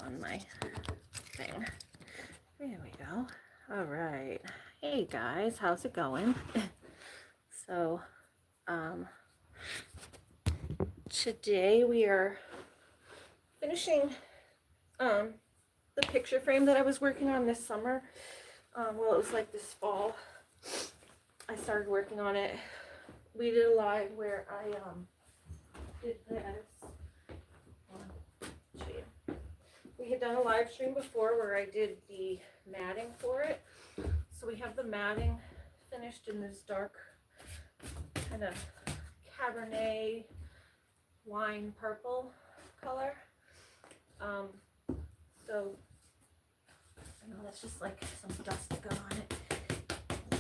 on my thing. There we go. All right. Hey guys, how's it going? So, today we are finishing the picture frame that I was working on this summer. Well, it was like this fall. I started working on it. We did a live where I did this. Show you. We had done a live stream before where I did the matting for it. So we have the matting finished in this dark kind of Cabernet wine purple color. So I know that's just like some dust to go on it. I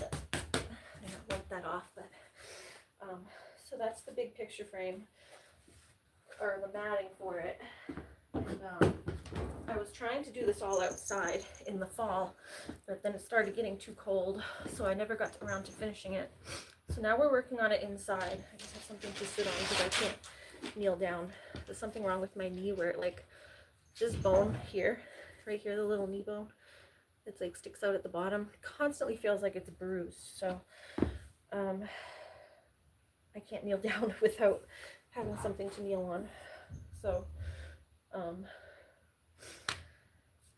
don't wipe that off, but so that's the big picture frame, or the matting for it. And I was trying to do this all outside in the fall, but then it started getting too cold, so I never got around to finishing it. So now we're working on it inside. I just have something to sit on because I can't kneel down. There's something wrong with my knee where it like, this bone here, right here, the little knee bone, it's like sticks out at the bottom. It constantly feels like it's bruised, so I can't kneel down without having something to kneel on. So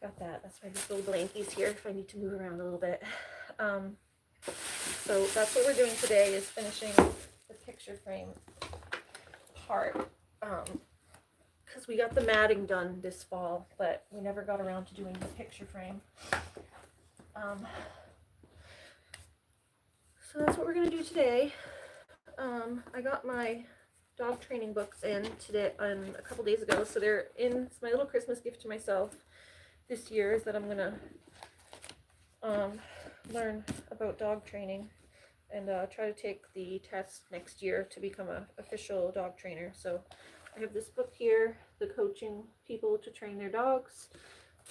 got that. That's why these little blankies here if I need to move around a little bit. So that's what we're doing today, is finishing the picture frame part. Because we got the matting done this fall, but we never got around to doing the picture frame. So that's what we're going to do today. I got my dog training books in today, a couple days ago, so they're in. It's my little Christmas gift to myself this year, is that I'm going to learn about dog training and try to take the test next year to become an official dog trainer. So I have this book here, the coaching people to train their dogs,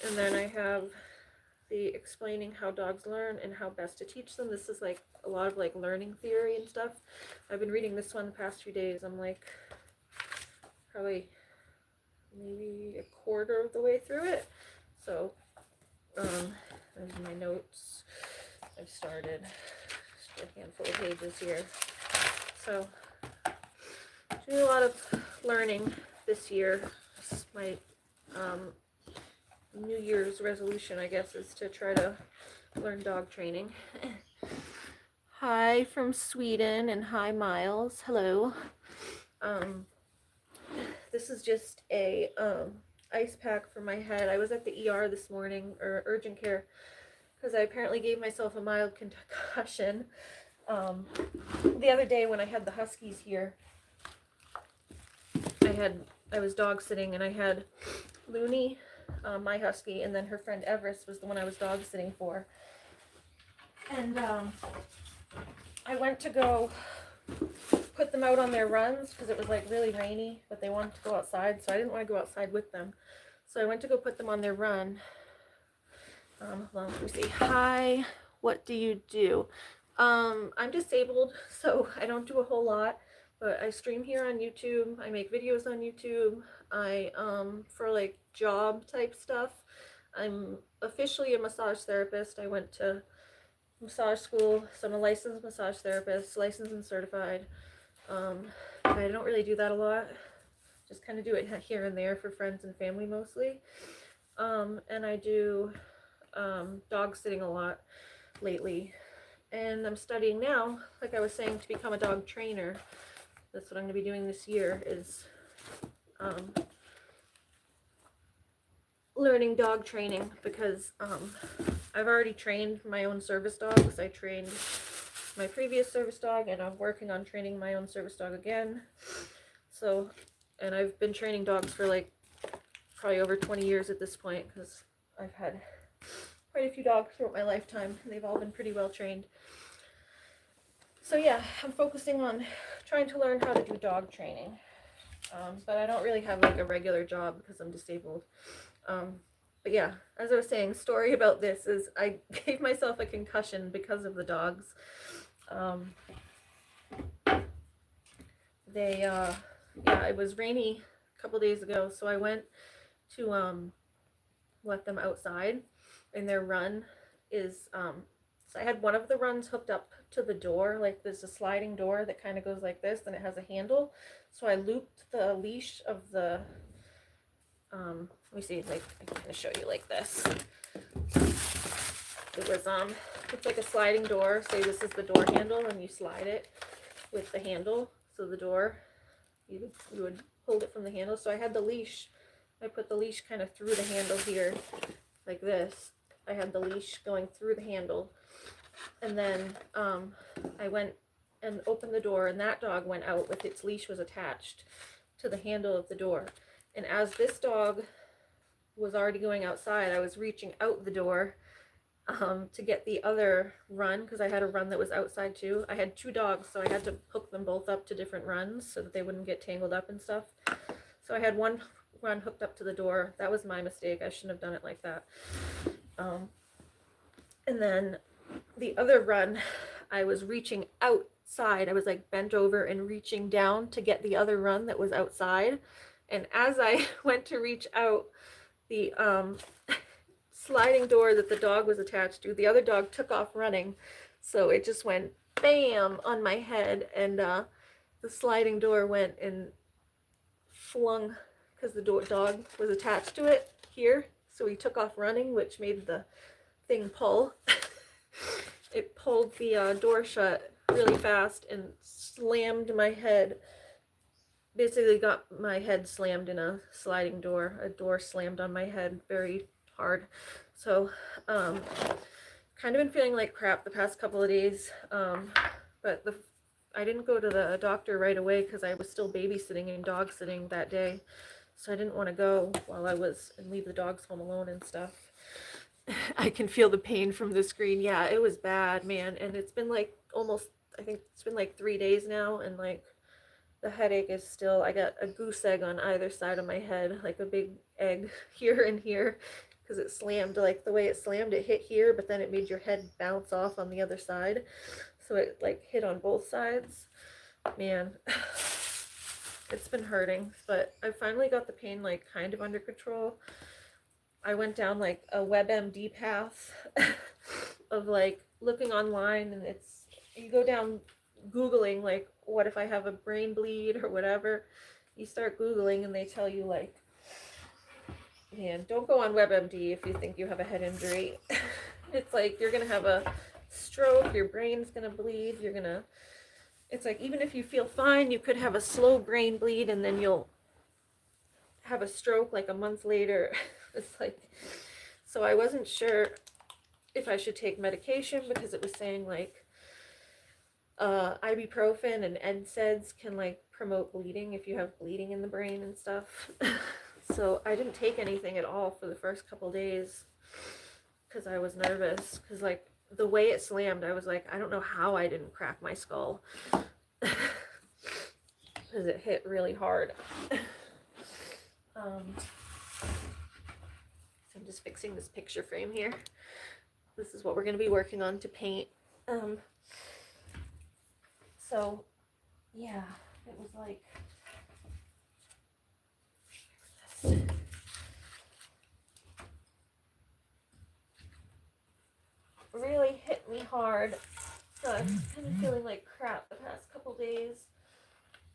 and then I have the explaining how dogs learn and how best to teach them. This is like a lot of like learning theory and stuff. I've been reading this one the past few days. I'm like probably maybe a quarter of the way through it. So there's my notes. I've started just a handful of pages here. So doing a lot of learning this year. My New Year's resolution, I guess, is to try to learn dog training. Hi from Sweden, and hi Miles. Hello. This is just a ice pack for my head. I was at the ER this morning, or urgent care, because I apparently gave myself a mild concussion the other day when I had the huskies here. I was dog sitting, and I had Looney, my husky, and then her friend Everest was the one I was dog sitting for. And I went to go put them out on their runs because it was like really rainy, but they wanted to go outside, so I didn't want to go outside with them. So I went to go put them on their run. Hold on, let me see. Hi, what do you do? I'm disabled, so I don't do a whole lot, but I stream here on YouTube. I make videos on YouTube. I for like job type stuff, I'm officially a massage therapist. I went to massage school, so I'm a licensed massage therapist, licensed and certified. I don't really do that a lot. Just kind of do it here and there for friends and family mostly. And I do dog sitting a lot lately. And I'm studying now, like I was saying, to become a dog trainer. That's what I'm going to be doing this year, is learning dog training, because I've already trained my own service dogs. I trained my previous service dog, and I'm working on training my own service dog again. So, and I've been training dogs for like probably over 20 years at this point, because I've had quite a few dogs throughout my lifetime, and they've all been pretty well trained. So yeah, I'm focusing on trying to learn how to do dog training. But I don't really have like a regular job because I'm disabled. But yeah, as I was saying, story about this is I gave myself a concussion because of the dogs. Yeah, it was rainy a couple days ago, so I went to let them outside, and their run is so I had one of the runs hooked up to the door, like there's a sliding door that kind of goes like this, and it has a handle. So I looped the leash of the let me see, like I can kind of show you like this. It was it's like a sliding door. Say this is the door handle, and you slide it with the handle. So the door, you would hold it from the handle. So I had the leash. I put the leash kind of through the handle here, like this. I had the leash going through the handle, and then I went and opened the door, and that dog went out with its leash was attached to the handle of the door. And as this dog was already going outside, I was reaching out the door to get the other run, because I had a run that was outside too. I had two dogs, so I had to hook them both up to different runs so that they wouldn't get tangled up and stuff. So I had one run hooked up to the door. That was my mistake. I shouldn't have done it like that. And then the other run, I was reaching outside. I was like bent over and reaching down to get the other run that was outside. And as I went to reach out, the sliding door that the dog was attached to, the other dog took off running. So it just went bam on my head, and the sliding door went and flung, because the dog was attached to it here. So he took off running, which made the thing pull. It pulled the door shut really fast and slammed my head. Basically got my head slammed in a sliding door. A door slammed on my head very hard. So kind of been feeling like crap the past couple of days. But I didn't go to the doctor right away because I was still babysitting and dog sitting that day. So I didn't want to go while I was and leave the dogs home alone and stuff. I can feel the pain from the screen. Yeah, it was bad, man. And it's been like almost, I think it's been like 3 days now, and like the headache is still, I got a goose egg on either side of my head, like a big egg here and here, because it slammed, like the way it slammed, it hit here, but then it made your head bounce off on the other side. So it like hit on both sides. Man, it's been hurting, but I finally got the pain like kind of under control. I went down like a WebMD path of like looking online, and it's, you go down Googling like, what if I have a brain bleed or whatever. You start Googling and they tell you like, man, don't go on WebMD if you think you have a head injury. It's like you're gonna have a stroke, your brain's gonna bleed, it's like even if you feel fine, you could have a slow brain bleed and then you'll have a stroke like a month later. It's like, so I wasn't sure if I should take medication, because it was saying like ibuprofen and NSAIDs can like promote bleeding if you have bleeding in the brain and stuff. So I didn't take anything at all for the first couple days because I was nervous, because like the way it slammed, I was like, I don't know how I didn't crack my skull, because it hit really hard. So I'm just fixing this picture frame here. This is what we're going to be working on to paint. So yeah, it was like, really hit me hard. So I'm kind of feeling like crap the past couple days.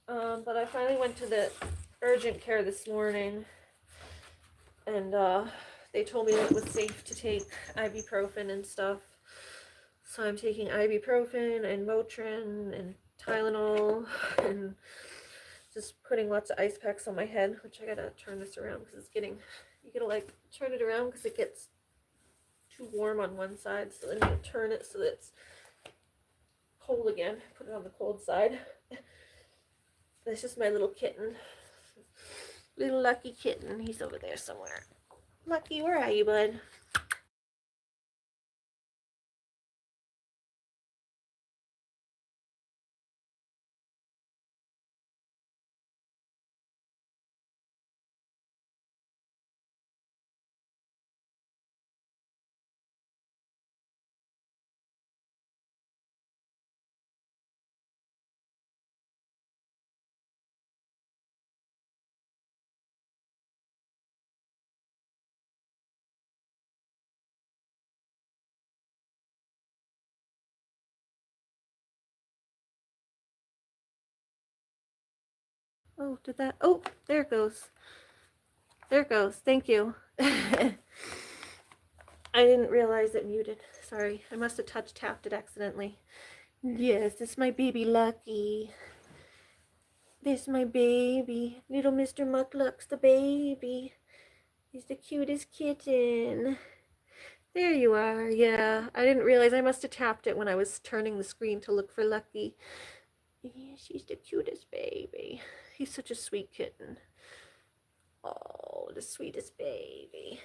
But I finally went to the urgent care this morning, and they told me that it was safe to take ibuprofen and stuff. So I'm taking ibuprofen and Motrin and Tylenol, and just putting lots of ice packs on my head, which I gotta turn this around because it's getting, you gotta like turn it around because it gets too warm on one side, so then you turn it so that it's cold again. Put it on the cold side. That's just my little kitten. Little Lucky kitten. He's over there somewhere. Lucky, where are you, bud? Oh, did that? Oh, there it goes. There it goes. Thank you. I didn't realize it muted. Sorry. I must have tapped it accidentally. Yes, this is my baby Lucky. This is my baby. Little Mr. Muckluck's the baby. He's the cutest kitten. There you are. Yeah, I didn't realize. I must have tapped it when I was turning the screen to look for Lucky. Yeah, she's the cutest baby. He's such a sweet kitten. Oh, the sweetest baby.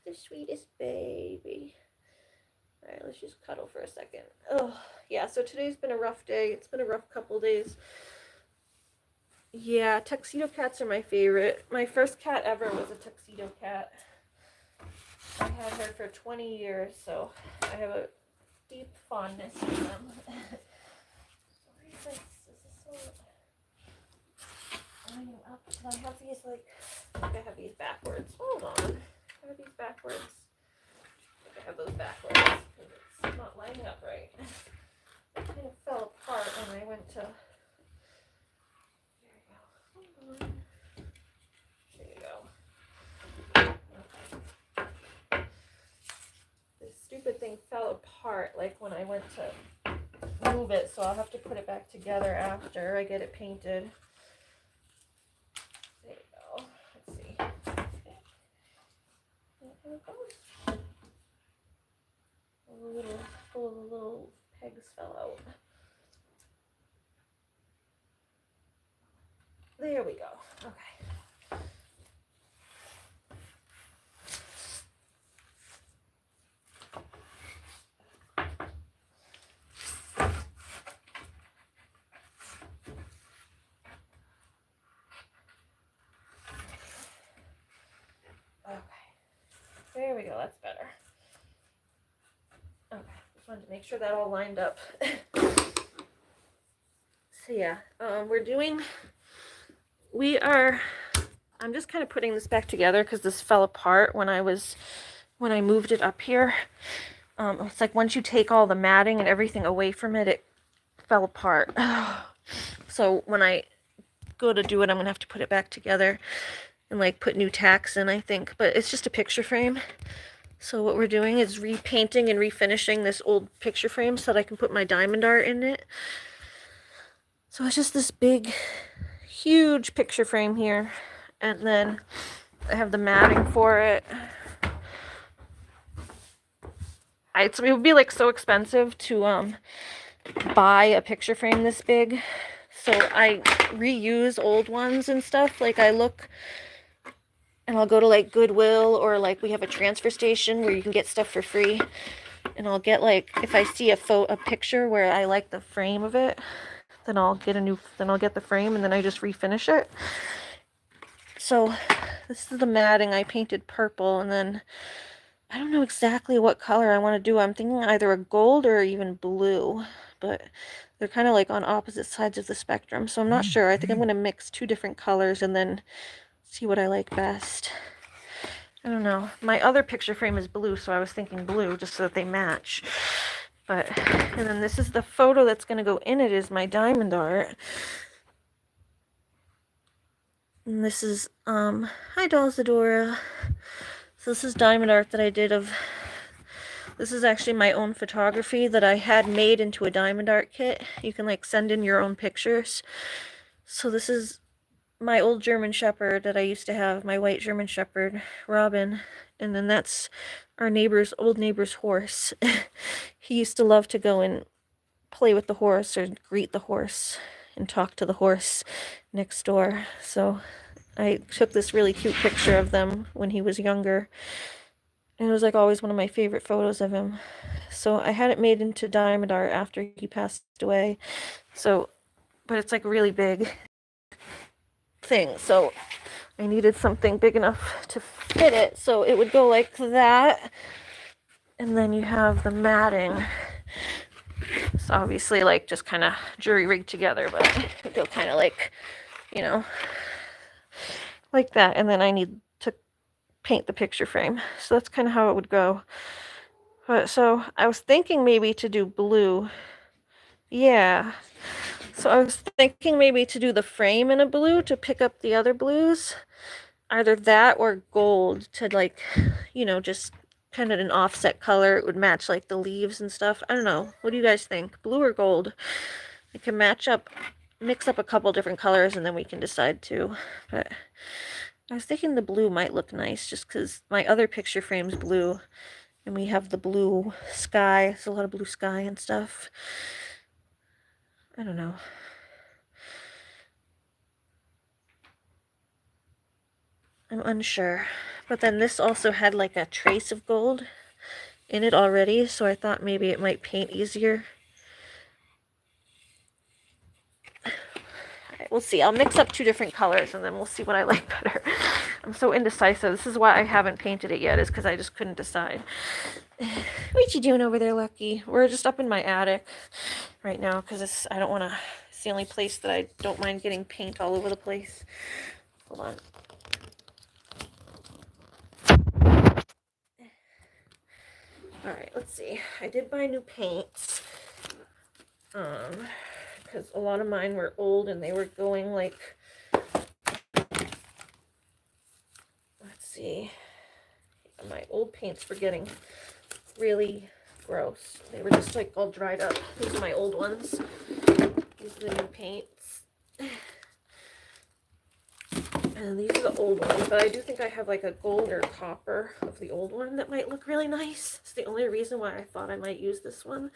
The sweetest baby. All right, let's just cuddle for a second. Oh, yeah, so today's been a rough day. It's been a rough couple days. Yeah, tuxedo cats are my favorite. My first cat ever was a tuxedo cat. I had her for 20 years, so I have a deep fondness for them. Where is this? Is this so... lining up? I have these, like, I think I have these backwards. Hold on. I have these backwards. I think I have those backwards because it's not lining up right. It kind of fell apart when I went to... There you go. Hold on. There you go. Okay. This stupid thing fell apart like when I went to move it, so I'll have to put it back together after I get it painted. There you go. Let's see. There it goes. All the little pegs fell out. There we go. Okay. Okay. There we go. That's better. Okay. Just wanted to make sure that all lined up. So yeah, I'm just kind of putting this back together because this fell apart when I moved it up here. It's like once you take all the matting and everything away from it, it fell apart. So when I go to do it, I'm gonna have to put it back together and like put new tacks in, I think. But it's just a picture frame. So what we're doing is repainting and refinishing this old picture frame so that I can put my diamond art in it. So it's just this big, huge picture frame here. And then I have the matting for it. It would be like so expensive to buy a picture frame this big. So I reuse old ones and stuff. Like I look and I'll go to like Goodwill, or like we have a transfer station where you can get stuff for free. And I'll get like, if I see a picture where I like the frame of it, then I'll get the frame and then I just refinish it. So this is the matting. I painted purple, and then I don't know exactly what color I want to do. I'm thinking either a gold or even blue, but they're kind of like on opposite sides of the spectrum, so I'm not sure. I think I'm going to mix two different colors and then see what I like best. I don't know. My other picture frame is blue, so I was thinking blue just so that they match. And then this is the photo that's going to go in it, is my diamond art. And this is, hi Dolzadora. So this is diamond art that I did of, this is actually my own photography that I had made into a diamond art kit. You can like send in your own pictures. So this is my old German Shepherd that I used to have, my white German Shepherd, Robin. And then that's our old neighbor's horse. He used to love to go and play with the horse or greet the horse and talk to the horse next door. So I took this really cute picture of them when he was younger. And it was like always one of my favorite photos of him. So I had it made into diamond art after he passed away. So, but it's like really big thing. So I needed something big enough to fit it. So it would go like that. And then you have the matting. It's obviously like just kind of jury rigged together, but it would go kind of like, you know, like that. And then I need to paint the picture frame. So that's kind of how it would go. But so I was thinking maybe to do blue. Yeah. So I was thinking maybe to do the frame in a blue to pick up the other blues. Either that or gold to, like, you know, just kind of an offset color. It would match like the leaves and stuff. I don't know. What do you guys think? Blue or gold? It can match up, mix up a couple different colors, and then we can decide too. But I was thinking the blue might look nice just because my other picture frame's blue. And we have the blue sky. There's a lot of blue sky and stuff. I don't know. I'm unsure. But then this also had like a trace of gold in it already, so I thought maybe it might paint easier. Alright, we'll see. I'll mix up two different colors and then we'll see what I like better. I'm so indecisive. This is why I haven't painted it yet, is because I just couldn't decide. What you doing over there, Lucky? We're just up in my attic right now because I don't want to... It's the only place that I don't mind getting paint all over the place. Hold on. Alright, let's see. I did buy new paints. Because a lot of mine were old and they were going like... Let's see. My old paints were getting really gross. They were just like all dried up. These are my old ones. These are the new paints. And these are the old ones, but I do think I have like a gold or copper of the old one that might look really nice. It's the only reason why I thought I might use this one.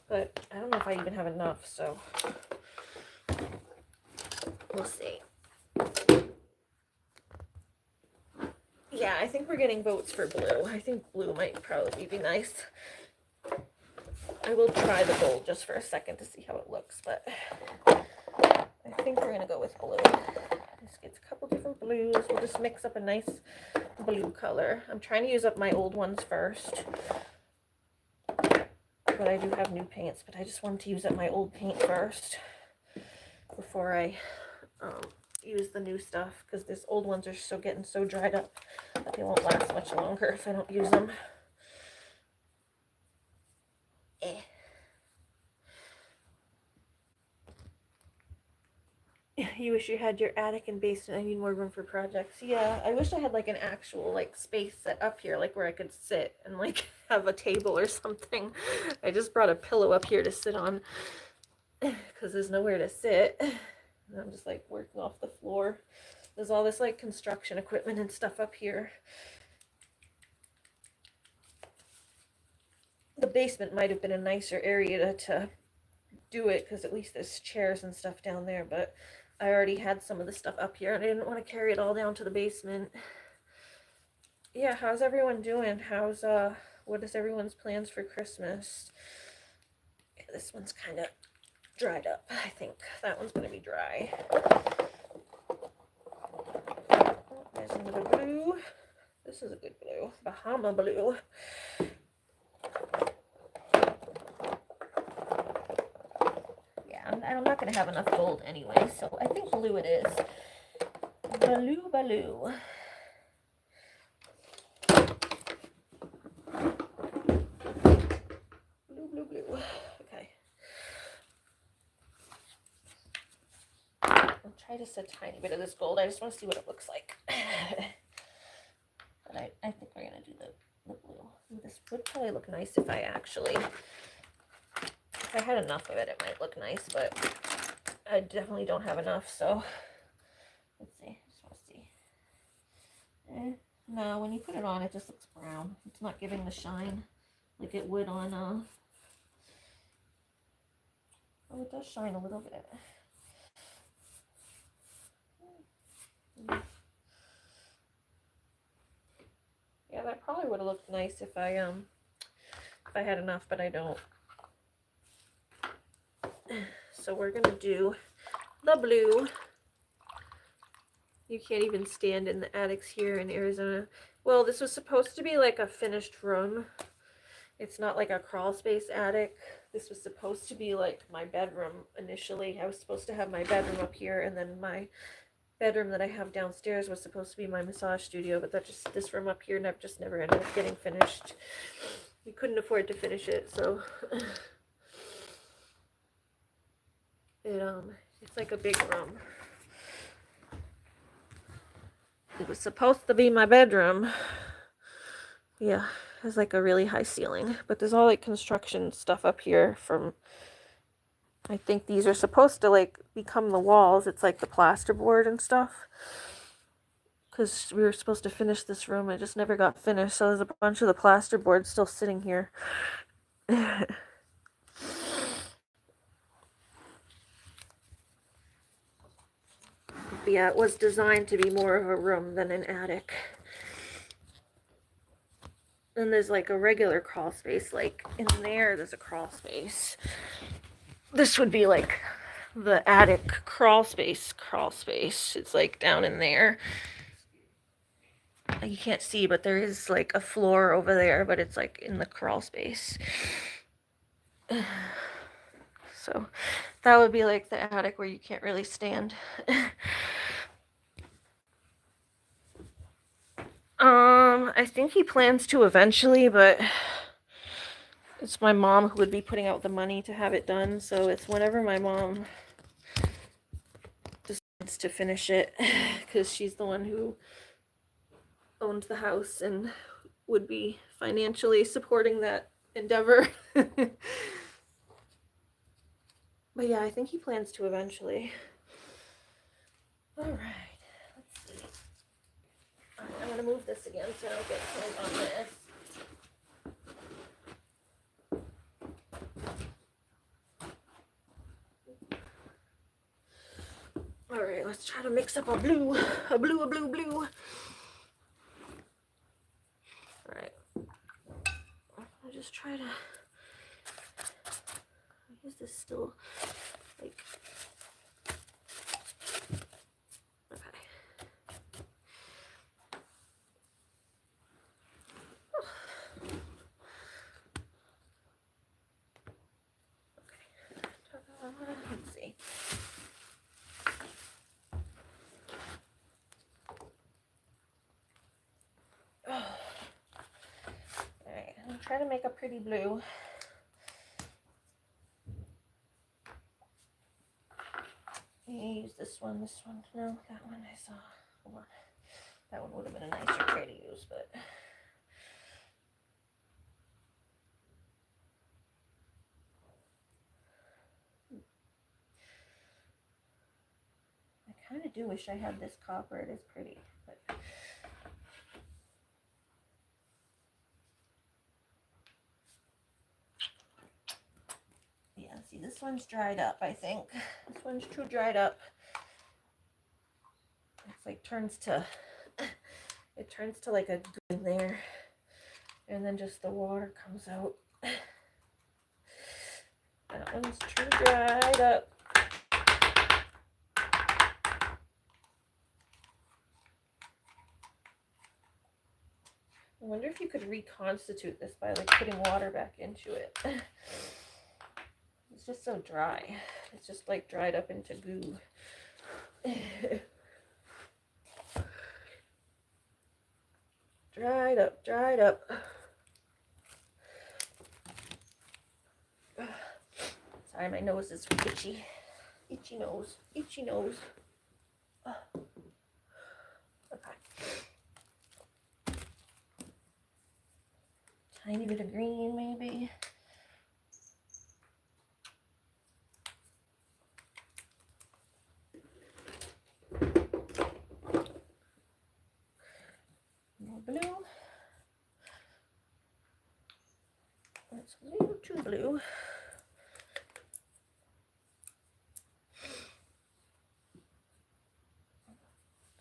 But I don't know if I even have enough, so we'll see. Yeah, I think we're getting votes for blue. I think blue might probably be nice. I will try the gold just for a second to see how it looks, but I think we're going to go with blue. Just get a couple different blues. We'll just mix up a nice blue color. I'm trying to use up my old ones first. But I do have new paints, but I just wanted to use up my old paint first before I use the new stuff, because these old ones are getting so dried up that they won't last much longer if I don't use them. You wish you had your attic and basement. I need more room for projects. Yeah, I wish I had like an actual like space set up here, like where I could sit and like have a table or something. I just brought a pillow up here to sit on because there's nowhere to sit. And I'm just like working off the floor. There's all this like construction equipment and stuff up here. The basement might have been a nicer area to do it, because at least there's chairs and stuff down there, but I already had some of the stuff up here and I didn't want to carry it all down to the basement. Yeah, how's everyone doing? What is everyone's plans for Christmas? Okay, this one's kind of dried up. I think that one's going to be dry. Oh, there's another blue. This is a good blue. Bahama blue. I'm not going to have enough gold anyway, so I think blue it is. Blue, blue. Blue, blue, blue. Okay. I'll try just a tiny bit of this gold. I just want to see what it looks like. But I think we're going to do the blue. This would probably look nice if I actually... If I had enough of it, it might look nice, but I definitely don't have enough, so let's see. I just want to see. No, when you put it on, it just looks brown. It's not giving the shine like it would on, oh, it does shine a little bit. Yeah, that probably would have looked nice if I had enough, but I don't. So we're going to do the blue. You can't even stand in the attics here in Arizona. Well, this was supposed to be like a finished room. It's not like a crawl space attic. This was supposed to be like my bedroom initially. I was supposed to have my bedroom up here, and then my bedroom that I have downstairs was supposed to be my massage studio, but this room up here just never ended up getting finished. We couldn't afford to finish it, so... It's like a big room. It was supposed to be my bedroom. Yeah, it has like a really high ceiling, but there's all like construction stuff up here from, I think these are supposed to like become the walls. It's like the plasterboard and stuff. Because we were supposed to finish this room. It just never got finished. So there's a bunch of the plasterboard still sitting here. But yeah, it was designed to be more of a room than an attic. And there's like a regular crawl space. Like in there's a crawl space. This would be like the attic crawl space. It's like down in there. You can't see, but there is like a floor over there, but it's like in the crawl space. So that would be like the attic where you can't really stand. I think he plans to eventually, but it's my mom who would be putting out the money to have it done. So it's whenever my mom decides to finish it, because she's the one who owned the house and would be financially supporting that endeavor. But yeah, I think he plans to eventually. All right, let's see. All right, I'm gonna move this again so I don't get killed on this. All right, let's try to mix up a blue. All right. I'll just try to. Is this still like? Okay. Let's see. Alright, I'm trying to make a pretty blue. Use this one. No, that one I saw. Hold on. That one would have been a nicer tray to use, but. I kind of do wish I had this copper. It is pretty, but. Yeah, see, this one's dried up, I think. This one's too dried up. It's like it turns to like a goo in there. And then just the water comes out. That one's too dried up. I wonder if you could reconstitute this by like putting water back into it. It's just so dry. It's just like dried up into goo. Dried up. Sorry, my nose is itchy. Itchy nose. Okay. Tiny bit of green, maybe. More blue. That's a little too blue.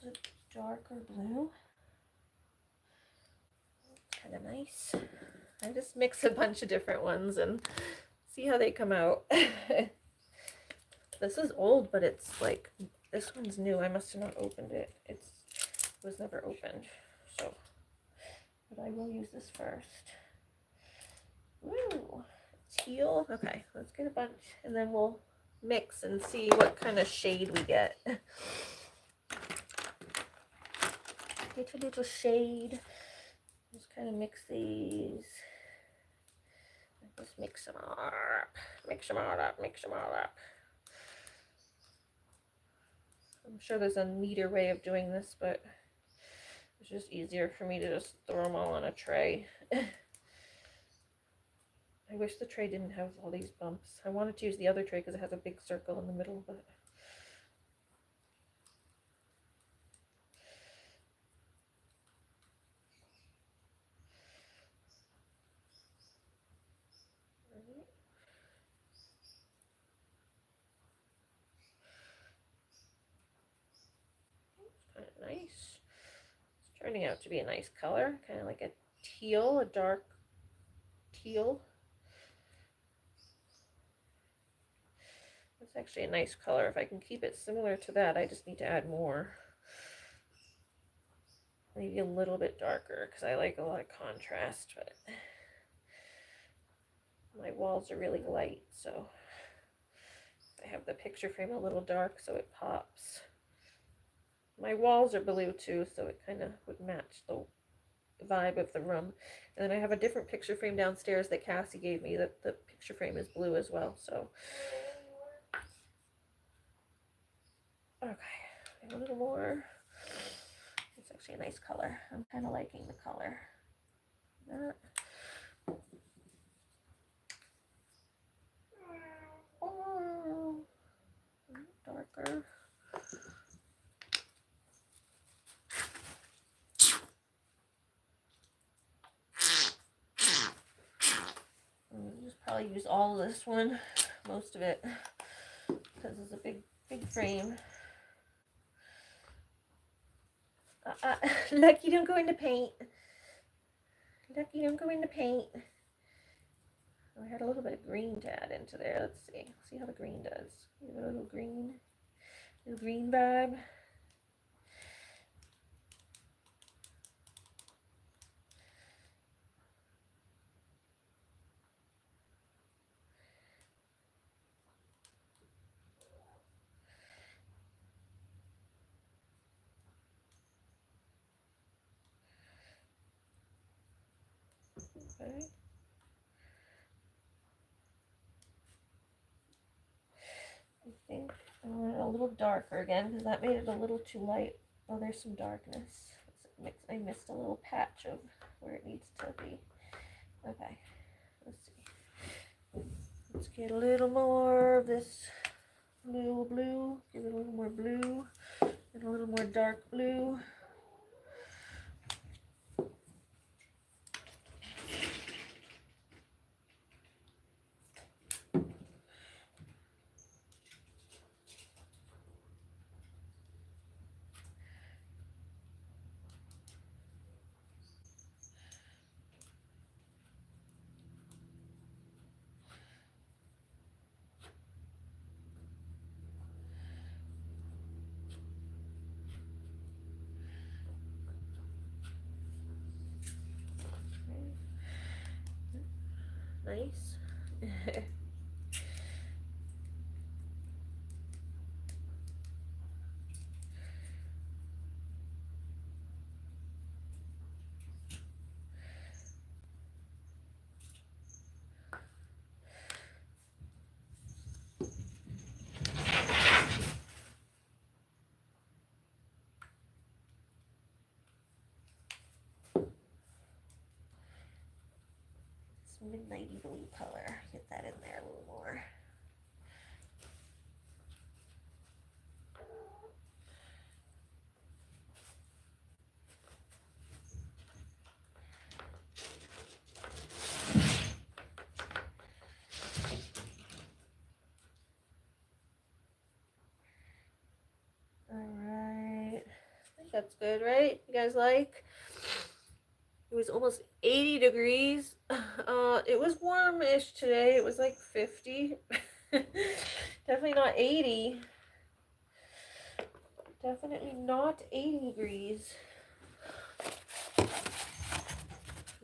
Is it darker blue? Kind of nice. I just mix a bunch of different ones and see how they come out. This is old, but it's like, this one's new. I must have not opened it. It was never opened, so, but I will use this first. Woo, teal. Okay, let's get a bunch, and then we'll mix and see what kind of shade we get. Get a little shade. Just kind of mix these. Just mix them all up. Mix them all up. I'm sure there's a neater way of doing this, but it's just easier for me to just throw them all on a tray. I wish the tray didn't have all these bumps. I wanted to use the other tray because it has a big circle in the middle, but kind of nice. It's turning out to be a nice color, kind of like a teal, a dark teal. It's actually a nice color. If I can keep it similar to that, I just need to add more. Maybe a little bit darker because I like a lot of contrast, but my walls are really light, so I have the picture frame a little dark so it pops. My walls are blue too, so it kind of would match the vibe of the room. And then I have a different picture frame downstairs that Cassie gave me that the picture frame is blue as well, so okay, a little more. It's actually a nice color. I'm kind of liking the color. That. Oh, darker. I'll just probably use all of this one, most of it, because it's a big frame. Lucky, don't go into paint. Lucky, don't go into paint. I had a little bit of green to add into there. Let's see how the green does. Give it a little green vibe. Okay. I think I want it a little darker again because that made it a little too light. Oh, there's some darkness. I missed a little patch of where it needs to be. Okay, let's see. Let's get a little more of this blue. Give it a little more blue and a little more dark blue. Nice. Midnighty blue color. Get that in there a little more. Alright. I think that's good, right? You guys like? It was almost 80 degrees. It was warm-ish today. It was like 50. Definitely not 80. Definitely not 80 degrees.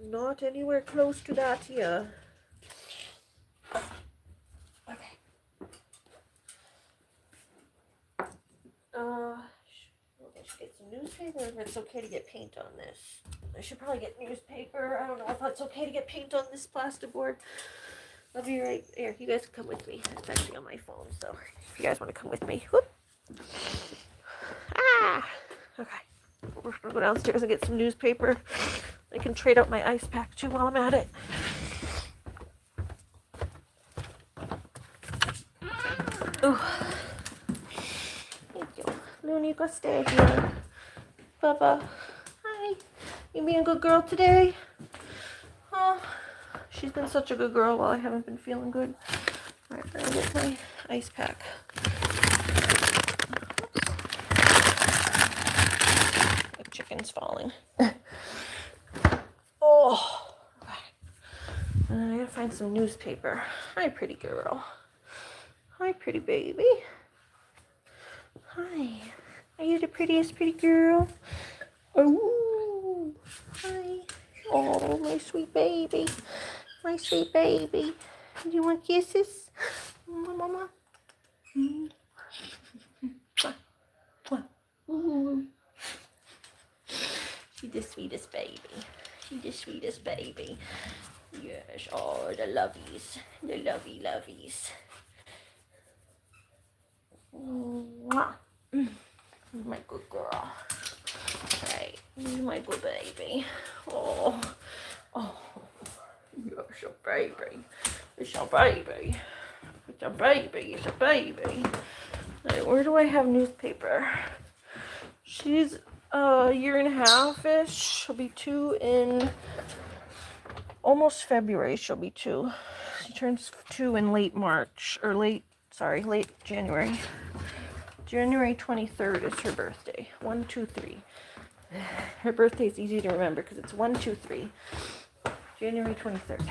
Not anywhere close to that here. Okay. I should get some newspaper if it's okay to get paint on this. I should probably get newspaper. I don't know if it's okay to get paint on this plasterboard. I'll be right there. You guys can come with me. It's actually on my phone, so if you guys want to come with me. Whoop. Ah! Okay. We're gonna go downstairs and get some newspaper. I can trade out my ice pack too while I'm at it. Oh, thank you. Looney, you go stay here. Bubba, hi. You being a good girl today? Oh, she's been such a good girl while I haven't been feeling good. All right, I'm gonna get my ice pack. The chicken's falling. Oh, okay. I gotta find some newspaper. Hi, pretty girl. Hi, pretty baby. Hi. Are you the prettiest pretty girl? Oh, hi. Oh, my sweet baby. My sweet baby. Do you want kisses? Mama. She's the sweetest baby. She's the sweetest baby. Yes, oh, the lovies. The lovies. Mwah. My good girl. Right, my good baby. Oh, you're so baby. It's a baby. It's a baby. It's a baby. Right, where do I have newspaper? She's a year and a half-ish. She'll be 2 in almost February. She'll be 2. She turns 2 in late January. January 23rd is her birthday. 1, 2, 3. Her birthday is easy to remember because it's 1, 2, 3. January 23rd.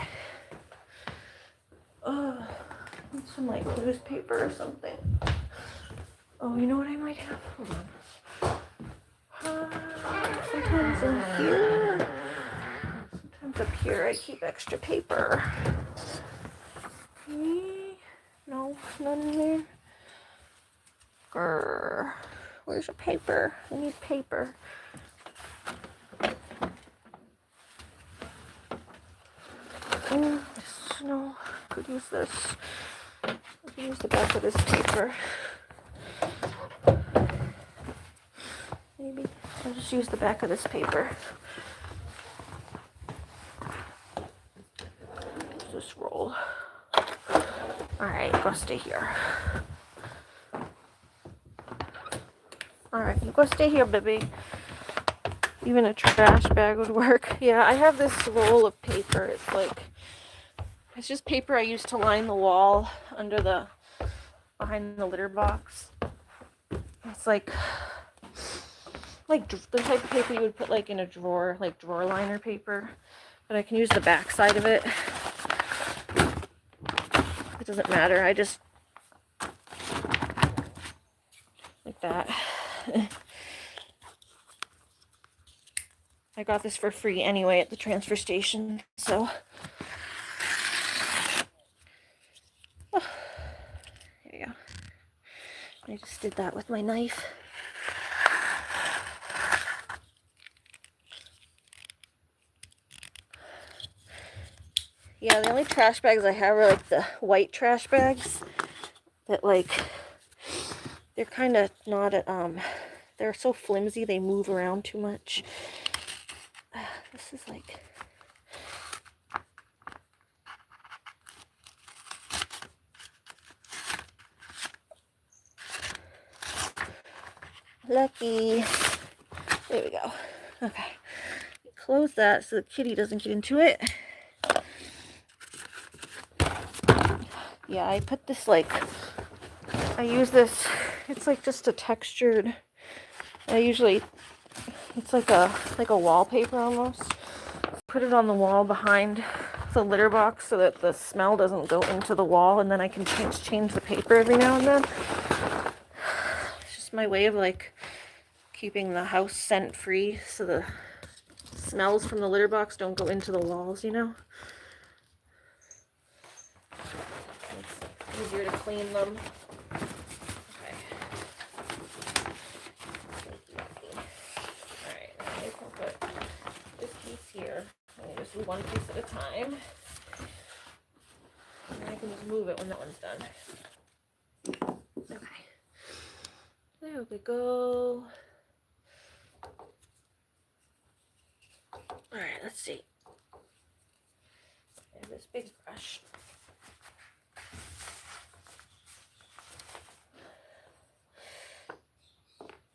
Need some like newspaper or something. Oh, you know what I might have? Hold on. Sometimes in here. Sometimes up here I keep extra paper. No, none in there. Grr. Where's your paper? I need paper. No, I could use this. I can use the back of this paper. Maybe I'll just use the back of this paper. Use this roll. Alright, go stay here. Alright, you go stay here, baby. Even a trash bag would work. Yeah, I have this roll of paper. It's just paper I used to line the wall behind the litter box. It's like the type of paper you would put like in a drawer, like drawer liner paper. But I can use the back side of it. It doesn't matter. I just like that. I got this for free anyway at the transfer station, so there you go. I just did that with my knife. Yeah, the only trash bags I have are like the white trash bags that they're kind of not they're so flimsy they move around too much. This is like lucky. There we go. Okay. Close that so the kitty doesn't get into it. Yeah, I put this I use this, it's like just a textured, it's like a wallpaper almost. Put it on the wall behind the litter box so that the smell doesn't go into the wall, and then I can change the paper every now and then. It's just my way of keeping the house scent free so the smells from the litter box don't go into the walls, you know? It's easier to clean them. Okay. Alright, now I can put this piece here. I'm going to just do one piece at a time. And I can just move it when that one's done. Okay. There we go. All right, let's see. There's this big brush.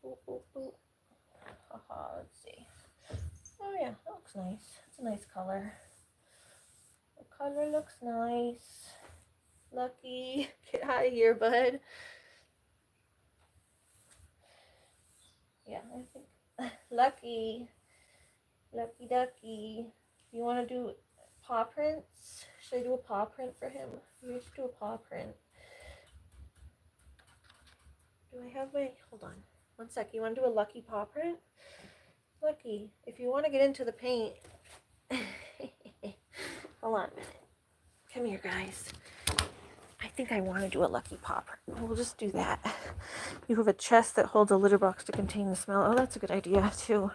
Ooh, ooh, ooh. Haha, let's see. Oh yeah, that looks nice. It's a nice color. The color looks nice. Lucky. Get out of here, bud. Yeah, I think Lucky. Lucky ducky. You want to do paw prints? Should I do a paw print for him? Maybe I should do a paw print. Do I have my... Hold on. One sec. You want to do a Lucky paw print? Lucky, if you want to get into the paint... Hold on a minute. Come here, guys. I think I want to do a Lucky paw print. We'll just do that. You have a chest that holds a litter box to contain the smell. Oh, that's a good idea, too.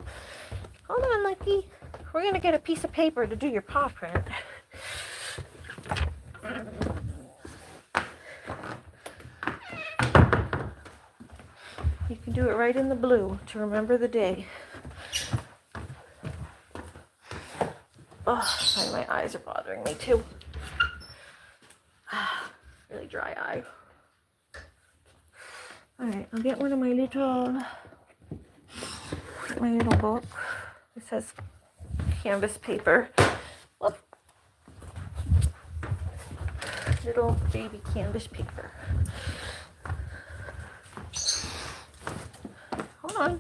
Hold on, Lucky. We're going to get a piece of paper to do your paw print. You can do it right in the blue to remember the day. Oh, my eyes are bothering me too. Really dry eye. Alright, I'll get one of my little book. It says canvas paper. Whoop. Little baby canvas paper. Hold on.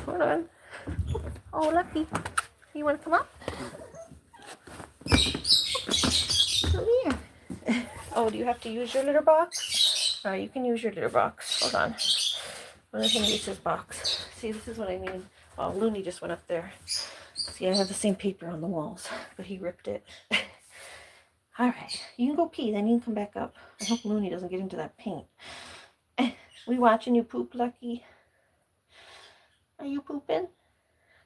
Hold on. Oh, Lucky. You want to come up? Come here. Oh, do you have to use your litter box? Alright, you can use your litter box. Hold on. I'm going to use his box. See, this is what I mean. Oh, Looney just went up there. See, I have the same paper on the walls, but he ripped it. Alright, you can go pee, then you can come back up. I hope Looney doesn't get into that paint. We watching you poop, Lucky? Are you pooping?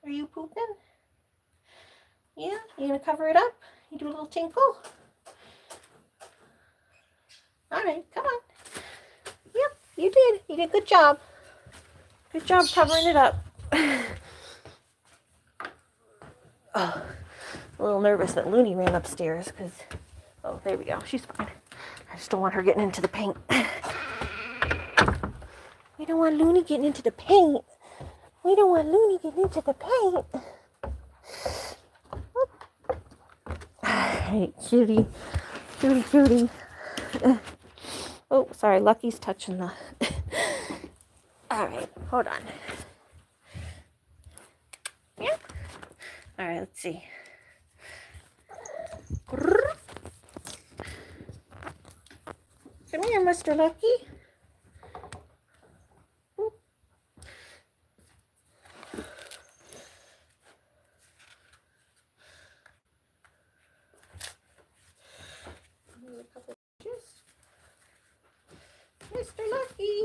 Are you pooping? Yeah? You gonna cover it up? You do a little tinkle? Alright, come on. Yep, you did. You did a good job. Good job covering it up. Oh, a little nervous that Looney ran upstairs because... Oh, there we go. She's fine. I just don't want her getting into the paint. We don't want Looney getting into the paint. We don't want Looney getting into the paint. Alright, cutie. Cutie, cutie. Oh, sorry. Lucky's touching the... Alright, hold on. Yeah. Alright, let's see. Come here, Mr. Lucky. A couple inches. Mr. Lucky.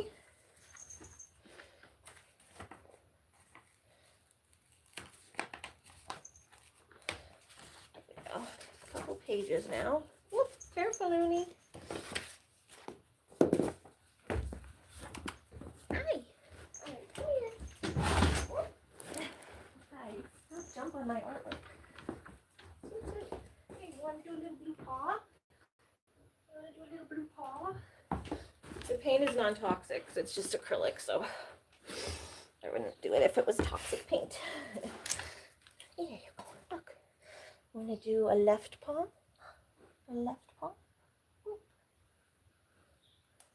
There we go. A couple pages now. Whoop, careful, Looney. Jump on my artwork. Hey, you want to do a little blue paw? You want to do a little blue paw? The paint is non-toxic because it's just acrylic, so I wouldn't do it if it was toxic paint. Here you go. Look. Want to do a left paw? A left paw?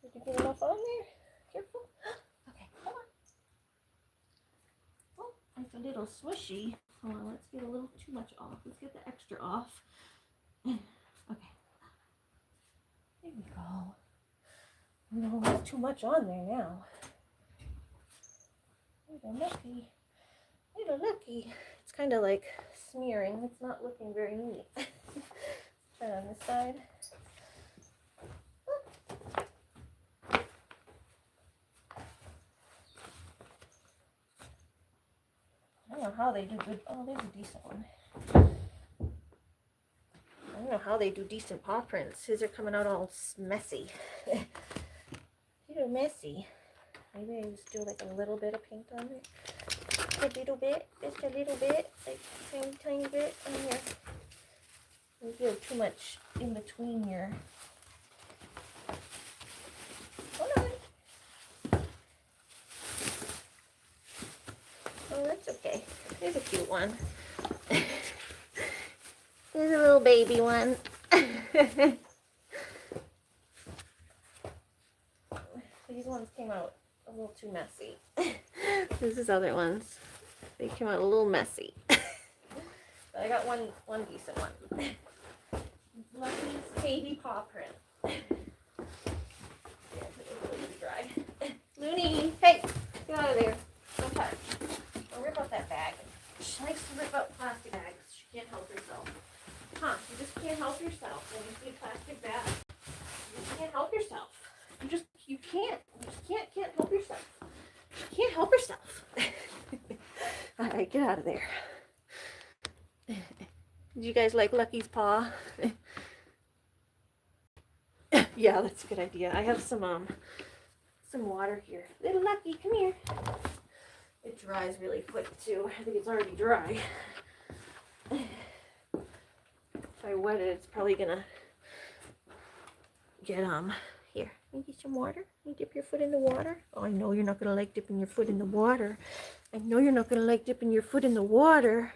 Did you get enough on there? Careful. Okay, come on. Oh, it's a little swishy. Hold on, let's get a little too much off. Let's get the extra off. Okay. There we go. No, there's too much on there now. Little Lucky. Little Lucky. It's kind of like smearing. It's not looking very neat. Try it on this side. I don't know how they do good. Oh, there's a decent one. I don't know how they do decent paw prints. His are coming out all messy. They're messy. Maybe I just do like a little bit of paint on it. Just a little bit. Just a little bit. Like tiny, tiny bit on here. You feel too much in between your... Hold on. Oh, that's okay. There's a cute one. There's a little baby one. These ones came out a little too messy. This is other ones. They came out a little messy. But I got one decent one. Lucky's baby paw print. Yeah, it's really dry. Looney, hey, get out of there. Don't touch. Don't rip out that bag. She likes to rip out plastic bags. She can't help herself. Huh, you just can't help yourself when you see a plastic bag. You just can't help yourself. You can't. You just can't help yourself. You can't help yourself. All right, get out of there. Did you guys like Lucky's paw? Yeah, that's a good idea. I have some water here. Little Lucky, come here. It dries really quick too. I think it's already dry. If I wet it, it's probably gonna get here. You get some water? You dip your foot in the water? Oh, I know you're not gonna like dipping your foot in the water. I know you're not gonna like dipping your foot in the water.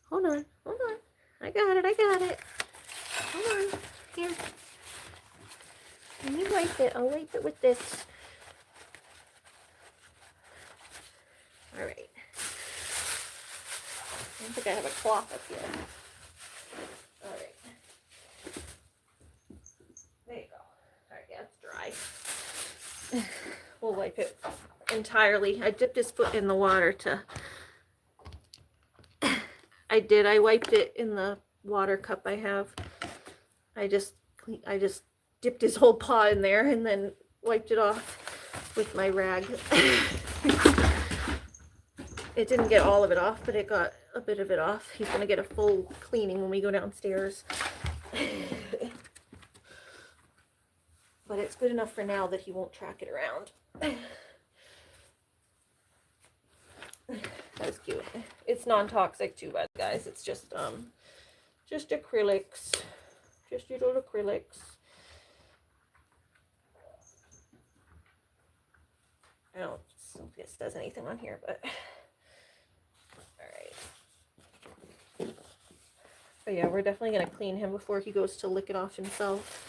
Hold on, hold on. I got it. Hold on. Here. Let me wipe it. I'll wipe it with this. All right. I don't think I have a cloth up here. All right. There you go. All right, yeah, it's dry. We'll wipe it entirely. I dipped his foot in the water to... I wiped it in the water cup I have. I just dipped his whole paw in there and then wiped it off with my rag. It didn't get all of it off, but it got a bit of it off. He's going to get a full cleaning when we go downstairs. But it's good enough for now that he won't track it around. That's cute. It's non-toxic too, by the guys. It's just acrylics. Just your little acrylics. I don't think this does anything on here, but alright. But yeah, we're definitely going to clean him before he goes to lick it off himself.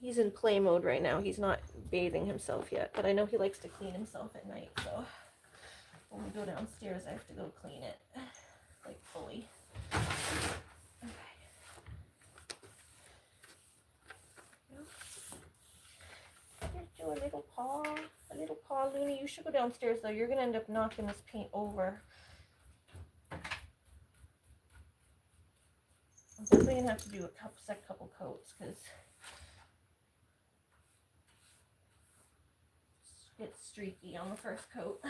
He's in play mode right now. He's not bathing himself yet, but I know he likes to clean himself at night, so when we go downstairs, I have to go clean it, like, fully. Okay. Just do a little paw, Looney. You should go downstairs, though. You're going to end up knocking this paint over. I'm definitely going to have to do a couple coats, because it's streaky on the first coat.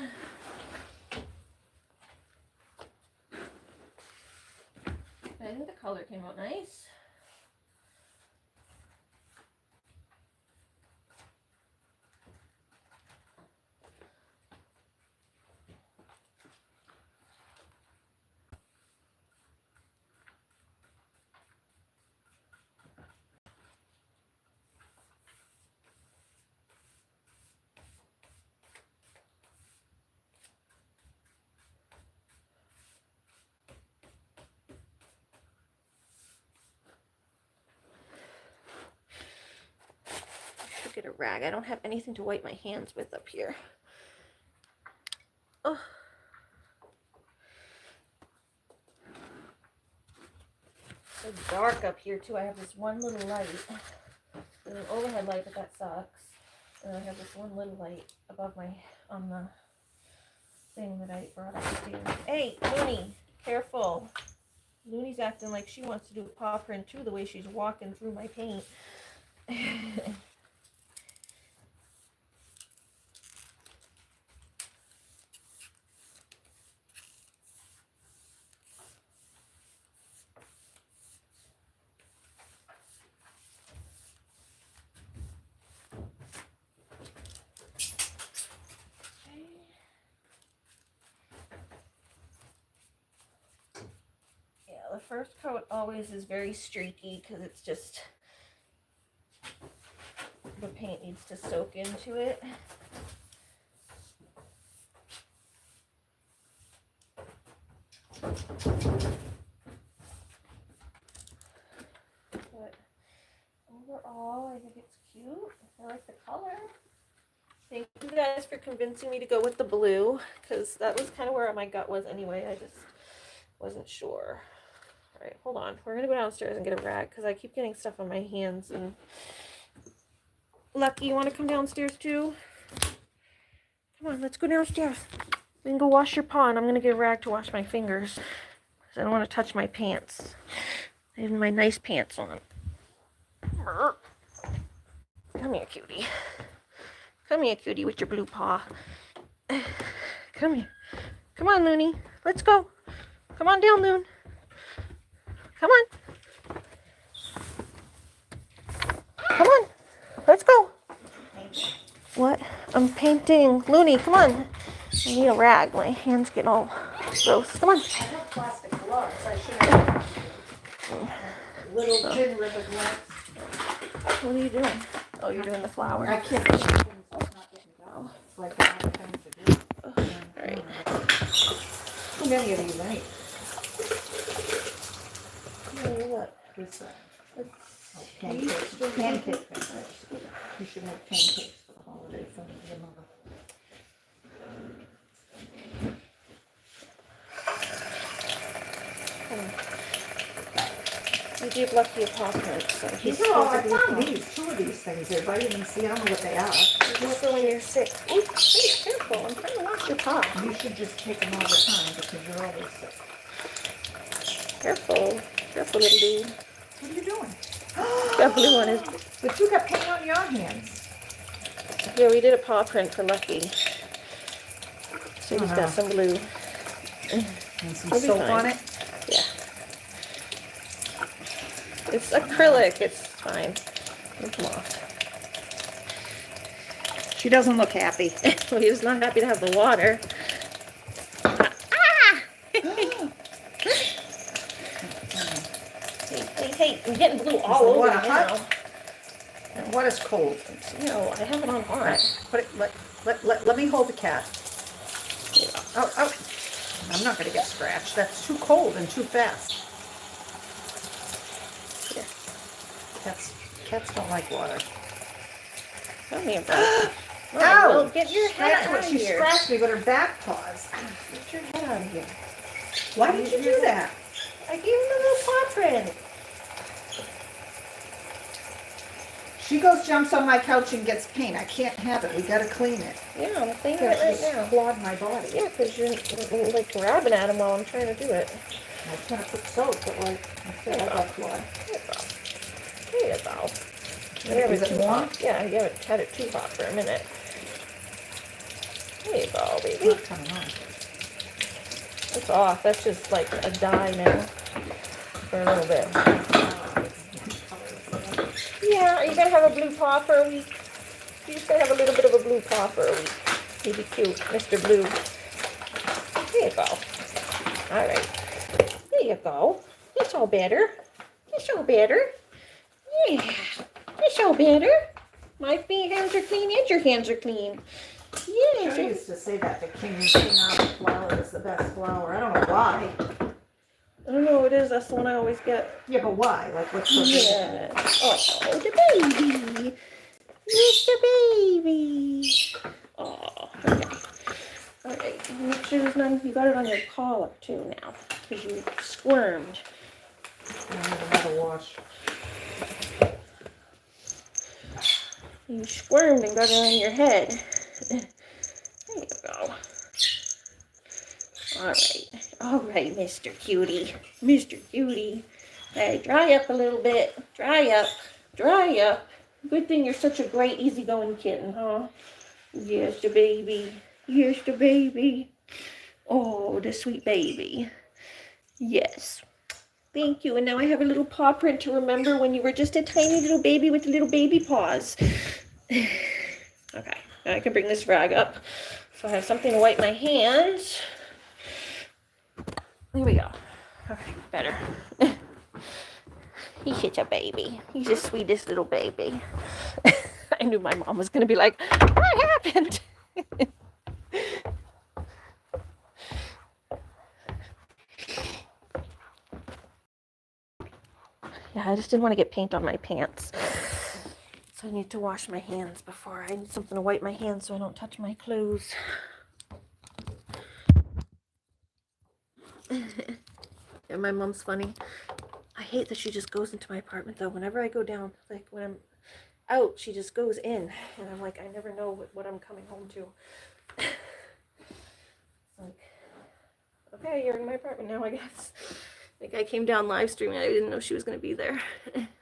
I think the color came out nice. Get a rag. I don't have anything to wipe my hands with up here. Oh. It's so dark up here too. I have this one little light. There's an overhead light, but that sucks. And I have this one little light above my on the thing that I brought upstairs. Hey, Looney, careful. Looney's acting like she wants to do a paw print too, the way she's walking through my paint. the first coat always is very streaky because it's just, the paint needs to soak into it. But overall, I think it's cute. I like the color. Thank you guys for convincing me to go with the blue, because that was kind of where my gut was anyway. I just wasn't sure. All right, hold on. We're going to go downstairs and get a rag, because I keep getting stuff on my hands. And Lucky, you want to come downstairs too? Come on, let's go downstairs. We can go wash your paw, and I'm going to get a rag to wash my fingers, because I don't want to touch my pants. I have my nice pants on. Come here, cutie. Come here, cutie, with your blue paw. Come here. Come on, Looney. Let's go. Come on down, Loon. Come on. Come on. Let's go. What? I'm painting. Looney, come on. I need a rag. My hands get all gross. Come on. I have plastic gloves. I should have little gin ribbon gloves. What are you doing? Oh, you're doing the flower. I can't do things. It's not getting down. It's like a lot of things to do. All right. Too many of these, right? What? What's that? Pancakes. Pancakes. You should make pancakes for the holiday for your mother. I gave Lucky a paw print, so he's No, I supposed to found be these. 2 of these things. They're vitamin C. I don't know what they are. These are when you're sick. Oh, please, careful. I'm trying to wash your paw. You should just take them all the time because you're always sick. Careful. Careful, little dude. What are you doing? That blue one is... But you got paint on your hands. Yeah, we did a paw print for Lucky. So he's got some blue. And some It'll be soap fine. on it. Yeah. It's acrylic. It's fine. It'll come off. She doesn't look happy. Well, he was not happy to have the water. Ah! Hey, I'm getting blue all over water now. hot? And what is cold? No, I have it on hot. Put it, let me hold the cat. Oh, oh. I'm not going to get scratched. That's too cold and too fast. Here. Cats don't like water. Come here, bro. Ow! Well, get your head out of She here. scratched me with her back paws. Get your head out of here. Why did you do that? I gave him a little paw print. She goes, jumps on my couch and gets paint. I can't have it. We got to clean it. Yeah, I'm cleaning it right now. Clawed my body. Yeah, because you're like grabbing at him while I'm trying to do it. I was going to put soap, but like, instead I got clawed. There you go. Is it warm? Yeah, you haven't had it too hot for a minute. There you go, It's baby. not coming on. It's off. That's just like a dye now for a little bit. Yeah, are you going to have a blue paw for a week? You just going to have a little bit of a blue paw for a week. He'd be cute, Mr. Blue. There you go. All right. There you go. That's all better. That's all better. Yeah. That's all better. My hands are clean and your hands are clean. Yeah. I used to say that the King Army flower is the best flower. I don't know why. I don't know what it is. That's the one I always get. Yeah, but why? Like, what's so good? Yeah. Oh, the baby. Mr. Baby. Oh, okay. All right. Make sure there's none. You got it on your collar too now, because you squirmed. I need another wash. You squirmed and got it on your head. There you go. All right, Mr. Cutie. Mr. Cutie. Hey, dry up a little bit. Dry up. Good thing you're such a great, easygoing kitten, huh? Yes, the baby. Yes, the baby. Oh, the sweet baby. Yes. Thank you. And now I have a little paw print to remember when you were just a tiny little baby with little baby paws. Okay, now I can bring this rag up so I have something to wipe my hands. There we go. Okay, better. He's such a baby. He's the sweetest little baby. I knew my mom was going to be like, what happened? Yeah, I just didn't want to get paint on my pants. So I need to wash my hands before. I need something to wipe my hands so I don't touch my clothes. And my mom's funny. I hate that she just goes into my apartment though. Whenever I go down, like when I'm out, she just goes in. And I'm like, I never know what I'm coming home to. Like, okay, you're in my apartment now, I guess. Like, I came down live streaming. I didn't know she was going to be there.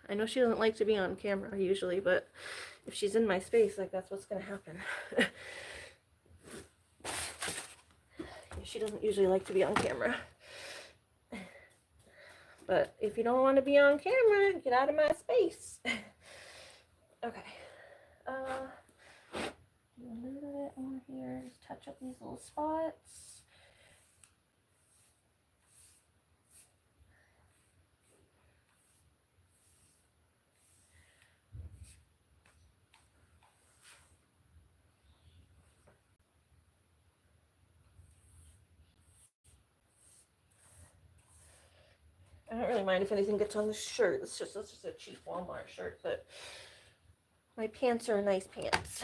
I know she doesn't like to be on camera usually, but if she's in my space, like, that's what's going to happen. She doesn't usually like to be on camera. But if you don't want to be on camera, get out of my space. Okay. Do a little bit more here. Just touch up these little spots. I don't really mind if anything gets on the shirt. It's just a cheap Walmart shirt, but my pants are nice pants.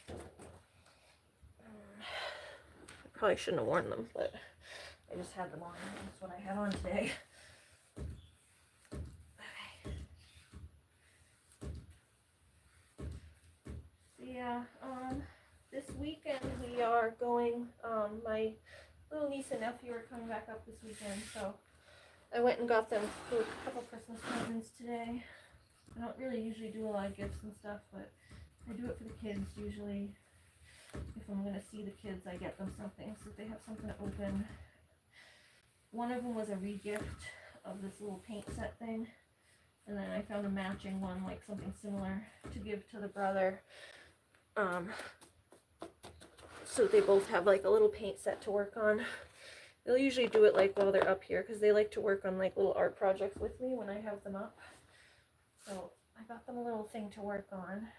I probably shouldn't have worn them, but I just had them on. That's what I had on today. Okay. So yeah, this weekend we are going, my little niece and nephew are coming back up this weekend, so I went and got them a couple Christmas presents today. I don't really usually do a lot of gifts and stuff, but I do it for the kids usually. If I'm going to see the kids, I get them something so that they have something to open. One of them was a re-gift of this little paint set thing, and then I found a matching one, like something similar, to give to the brother. So they both have like a little paint set to work on. They'll usually do it like while they're up here because they like to work on like little art projects with me when I have them up. So I got them a little thing to work on.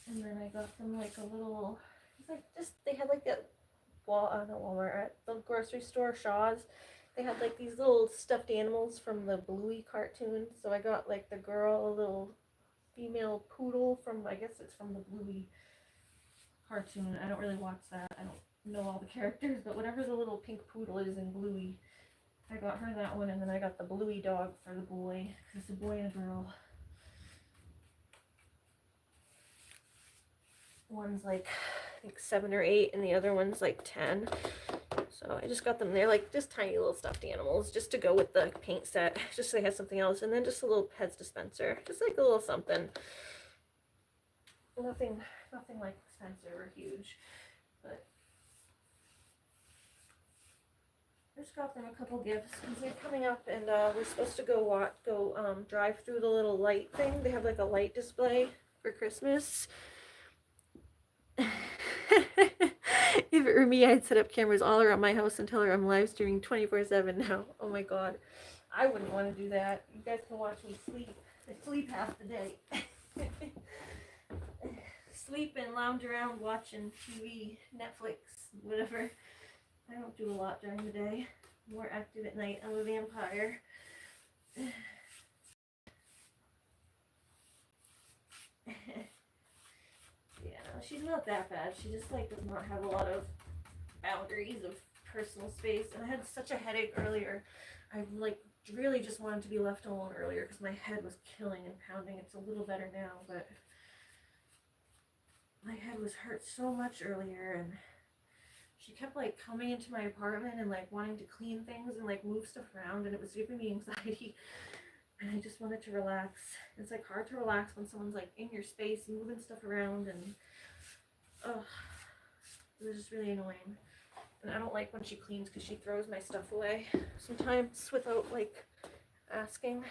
And then I got them like a little, it's like just, they had like that not Walmart, at the grocery store, Shaw's. They had like these little stuffed animals from the Bluey cartoon. So I got like the girl, a little female poodle from, I guess it's from the Bluey cartoon. I don't really watch that. I don't know all the characters, but whatever the little pink poodle is in Bluey, I got her that one, and then I got the Bluey dog for the boy. It's a boy and a girl. One's like, I think 7 or 8, and the other one's like 10. So I just got them. They're like just tiny little stuffed animals, just to go with the paint set, just so they had something else. And then just a little Pez dispenser, just like a little something. Nothing like expensive or huge, but I just got them a couple gifts because they're coming up, and we're supposed to go drive through the little light thing. They have like a light display for Christmas. If it were me, I'd set up cameras all around my house and tell her I'm live streaming 24/7 now. Oh my god, I wouldn't want to do that. You guys can watch me sleep. I sleep half the day. Sleep and lounge around watching TV, Netflix, whatever. I don't do a lot during the day. I'm more active at night. I'm a vampire. Yeah, she's not that bad. She just like does not have a lot of boundaries of personal space. And I had such a headache earlier. I like really just wanted to be left alone earlier because my head was killing and pounding. It's a little better now, but my head was hurt so much earlier, and she kept like coming into my apartment and like wanting to clean things and like move stuff around, and it was giving me anxiety. And I just wanted to relax. It's like hard to relax when someone's like in your space moving stuff around, and it was just really annoying. And I don't like when she cleans because she throws my stuff away sometimes without like asking.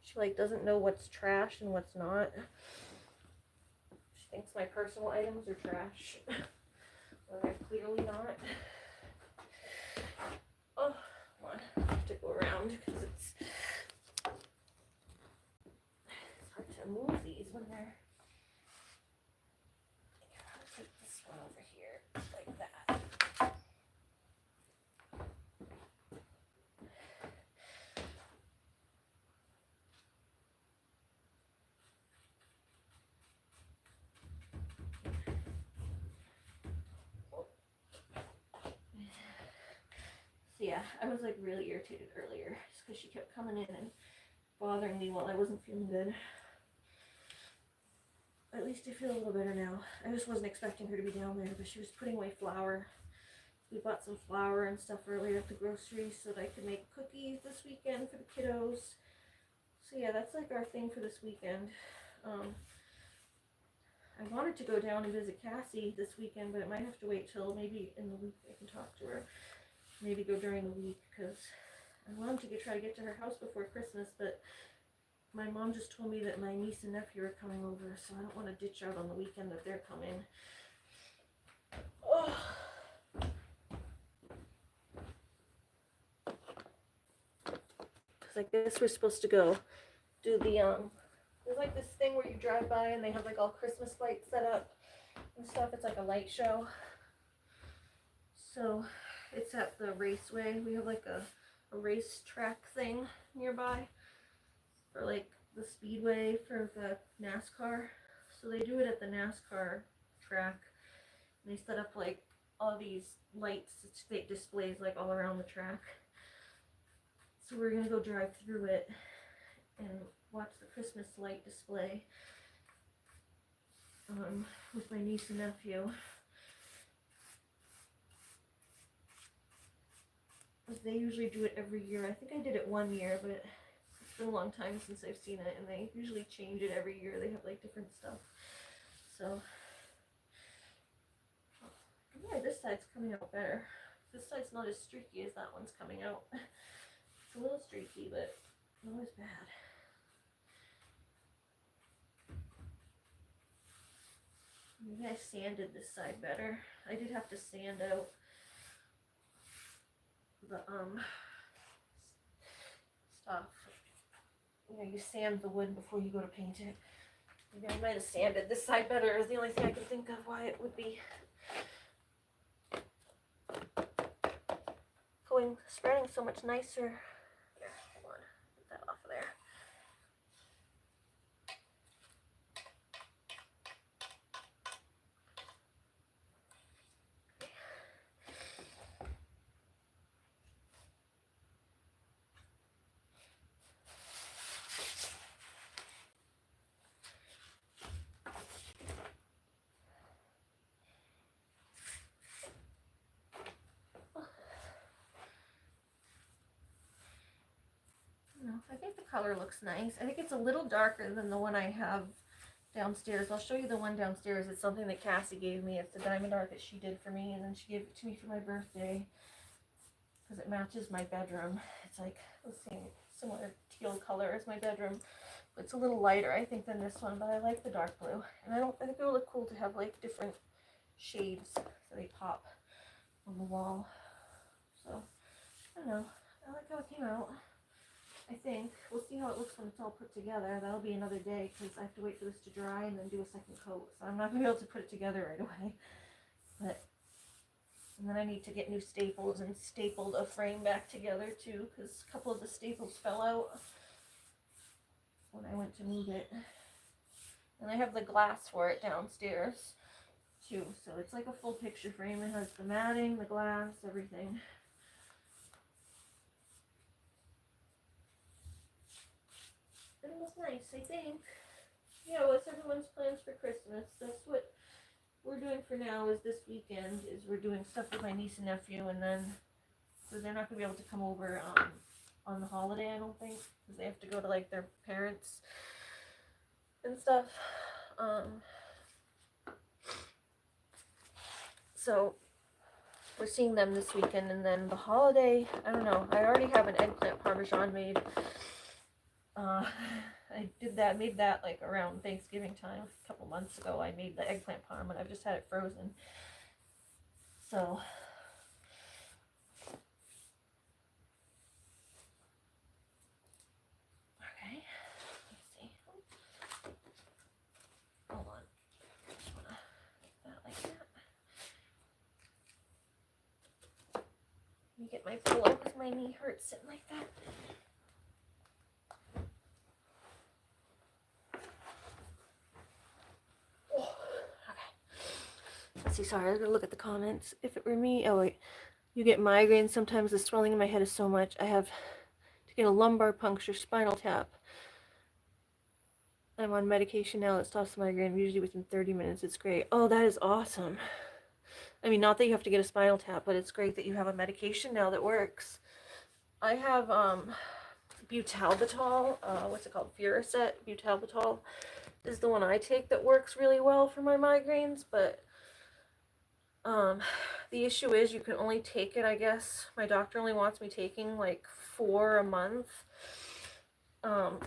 She like doesn't know what's trash and what's not. She thinks my personal items are trash. Well, they're clearly not. Oh, come on. I have to go around because it's hard to move these when they're. I'll take this one over here like that. So yeah, I was like really irritated earlier just because she kept coming in and bothering me while I wasn't feeling good. At least I feel a little better now. I just wasn't expecting her to be down there, but she was putting away flour. We bought some flour and stuff earlier at the grocery so that I could make cookies this weekend for the kiddos. So yeah, that's like our thing for this weekend. I wanted to go down and visit Cassie this weekend, but it might have to wait till maybe in the week I can talk to her. Maybe go during the week because I wanted to try to get to her house before Christmas, but my mom just told me that my niece and nephew are coming over, so I don't want to ditch out on the weekend that they're coming. Oh. Because I guess we're supposed to go do the, there's like this thing where you drive by and they have like all Christmas lights set up and stuff. It's like a light show. So it's at the raceway. We have like a racetrack thing nearby. For like the speedway for the NASCAR. So they do it at the NASCAR track. And they set up like all these lights, it displays like all around the track. So we're gonna go drive through it and watch the Christmas light display with my niece and nephew. They usually do it every year. I think I did it one year, but it's been a long time since I've seen it, and they usually change it every year. They have like different stuff. So yeah, this side's coming out better. This side's not as streaky as that one's coming out. It's a little streaky, but not as bad. Maybe I sanded this side better. I did have to sand out the stuff. You know, you sand the wood before you go to paint it. Maybe I might have sanded this side better is the only thing I can think of why it would be spreading so much nicer. Here, hold on, get that off of there. I think the color looks nice. I think it's a little darker than the one I have downstairs. I'll show you the one downstairs. It's something that Cassie gave me. It's a diamond art that she did for me, and then she gave it to me for my birthday because it matches my bedroom. It's like the same similar teal color as my bedroom. It's a little lighter, I think, than this one, but I like the dark blue. And I think it would look cool to have like different shades so they pop on the wall. So I don't know. I like how it came out. I think. We'll see how it looks when it's all put together. That'll be another day because I have to wait for this to dry and then do a second coat. So I'm not going to be able to put it together right away. And then I need to get new staples and stapled a frame back together too because a couple of the staples fell out when I went to move it. And I have the glass for it downstairs too. So it's like a full picture frame. It has the matting, the glass, everything. It was nice, I think. Yeah, what's everyone's plans for Christmas? That's what we're doing for now is this weekend is we're doing stuff with my niece and nephew, and then so they're not going to be able to come over on the holiday, I don't think, because they have to go to like their parents and stuff. So we're seeing them this weekend, and then the holiday, I don't know. I already have an eggplant parmesan made. I made that like around Thanksgiving time a couple months ago. I made the eggplant parm, and I've just had it frozen. So, okay, let's see. Hold on. Just wanna that like that. Let me get my pillow because my knee hurts sitting like that. Let's see, sorry, I'm gonna look at the comments. If it were me, oh wait, you get migraines. Sometimes the swelling in my head is so much. I have to get a lumbar puncture, spinal tap. I'm on medication now that stops migraine, usually within 30 minutes. It's great. Oh, that is awesome. I mean, not that you have to get a spinal tap, but it's great that you have a medication now that works. I have butalbital, what's it called? Furacet. Butalbital is the one I take that works really well for my migraines, but the issue is you can only take it, I guess. My doctor only wants me taking like 4 a month. So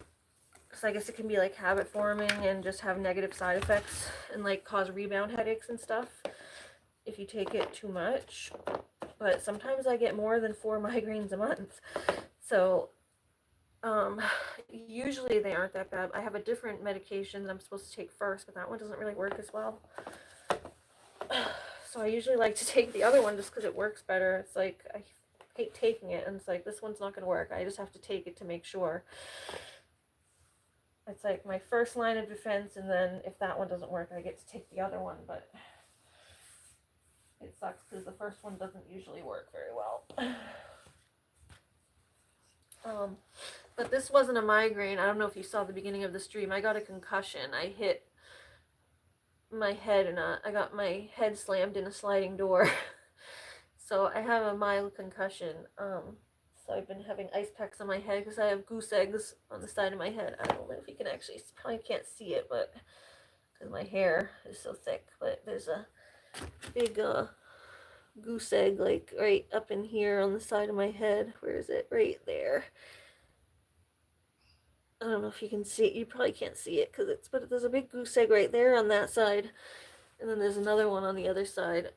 I guess it can be like habit forming and just have negative side effects and like cause rebound headaches and stuff if you take it too much. But sometimes I get more than 4 migraines a month. So usually they aren't that bad. I have a different medication that I'm supposed to take first, but that one doesn't really work as well. So I usually like to take the other one just because it works better. It's like I hate taking it, and it's like this one's not going to work. I just have to take it to make sure. It's like my first line of defense, and then if that one doesn't work, I get to take the other one, but it sucks because the first one doesn't usually work very well. But this wasn't a migraine. I don't know if you saw the beginning of the stream. I got a concussion. I hit my head and I got my head slammed in a sliding door. So I have a mild concussion. So I've been having ice packs on my head because I have goose eggs on the side of my head. I don't know if you can actually, probably can't see it, but because my hair is so thick, but there's a big goose egg like right up in here on the side of my head. Where is it? Right there. I don't know if you can see it. You probably can't see it but there's a big goose egg right there on that side. And then there's another one on the other side,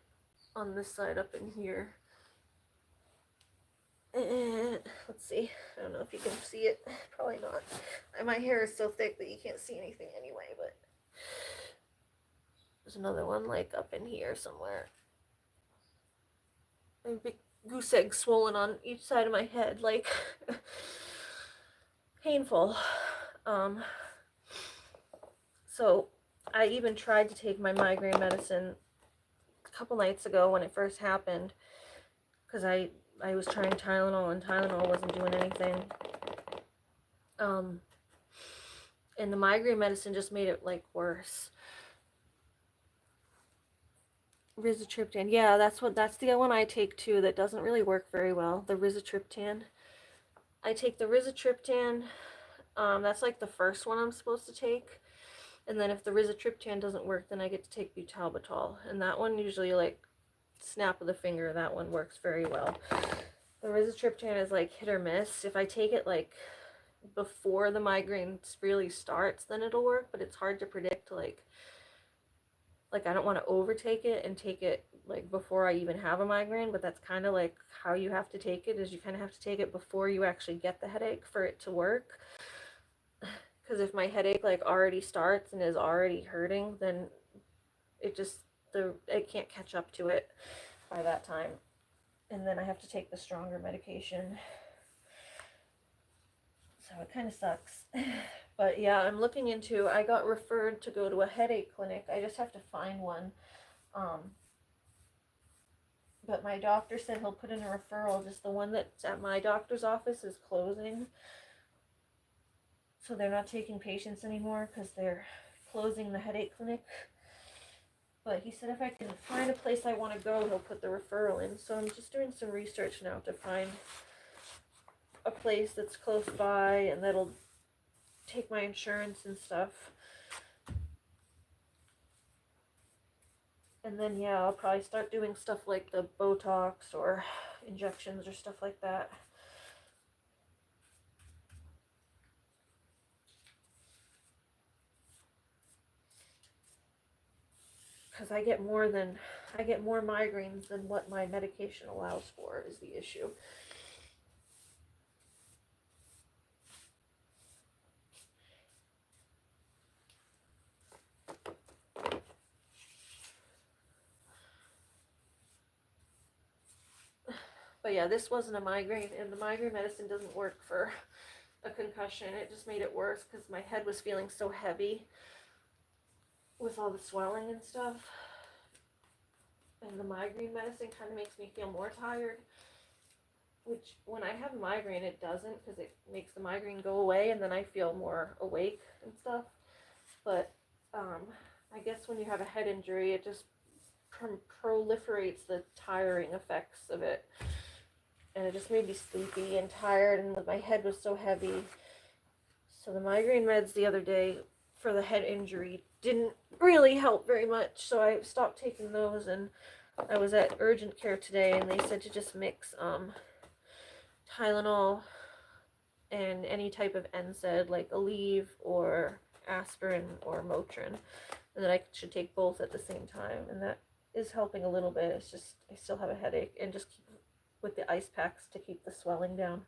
on this side up in here. And let's see. I don't know if you can see it. Probably not. My hair is so thick that you can't see anything anyway, but there's another one like up in here somewhere. A big goose egg swollen on each side of my head, like painful. So I even tried to take my migraine medicine a couple nights ago when it first happened, because I was trying Tylenol and Tylenol wasn't doing anything. And the migraine medicine just made it like worse. Rizatriptan, yeah, that's the one I take too that doesn't really work very well, the rizatriptan. I take the rizatriptan, that's like the first one I'm supposed to take. And then if the rizatriptan doesn't work, then I get to take butalbital. And that one usually like snap of the finger, that one works very well. The rizatriptan is like hit or miss. If I take it like before the migraine really starts, then it'll work, but it's hard to predict. Like I don't want to overtake it and take it like before I even have a migraine, but that's kind of like how you have to take it, is you kind of have to take it before you actually get the headache for it to work. Because if my headache like already starts and is already hurting, then it can't catch up to it by that time. And then I have to take the stronger medication. So it kind of sucks. But yeah, I'm looking into, I got referred to go to a headache clinic. I just have to find one. But my doctor said he'll put in a referral. Just the one that's at my doctor's office is closing. So they're not taking patients anymore because they're closing the headache clinic. But he said if I can find a place I want to go, he'll put the referral in. So I'm just doing some research now to find a place that's close by and that'll take my insurance and stuff. And then, yeah, I'll probably start doing stuff like the Botox or injections or stuff like that. Because I get more migraines than what my medication allows for is the issue. But yeah, this wasn't a migraine, and the migraine medicine doesn't work for a concussion. It just made it worse because my head was feeling so heavy with all the swelling and stuff. And the migraine medicine kind of makes me feel more tired, which when I have a migraine, it doesn't, because it makes the migraine go away, and then I feel more awake and stuff. But I guess when you have a head injury, it just proliferates the tiring effects of it. And it just made me sleepy and tired, and my head was so heavy. So the migraine meds the other day for the head injury didn't really help very much, so I stopped taking those. And I was at urgent care today, and they said to just mix Tylenol and any type of NSAID like Aleve or aspirin or Motrin, and that I should take both at the same time, and that is helping a little bit. It's just I still have a headache, and just keep with the ice packs to keep the swelling down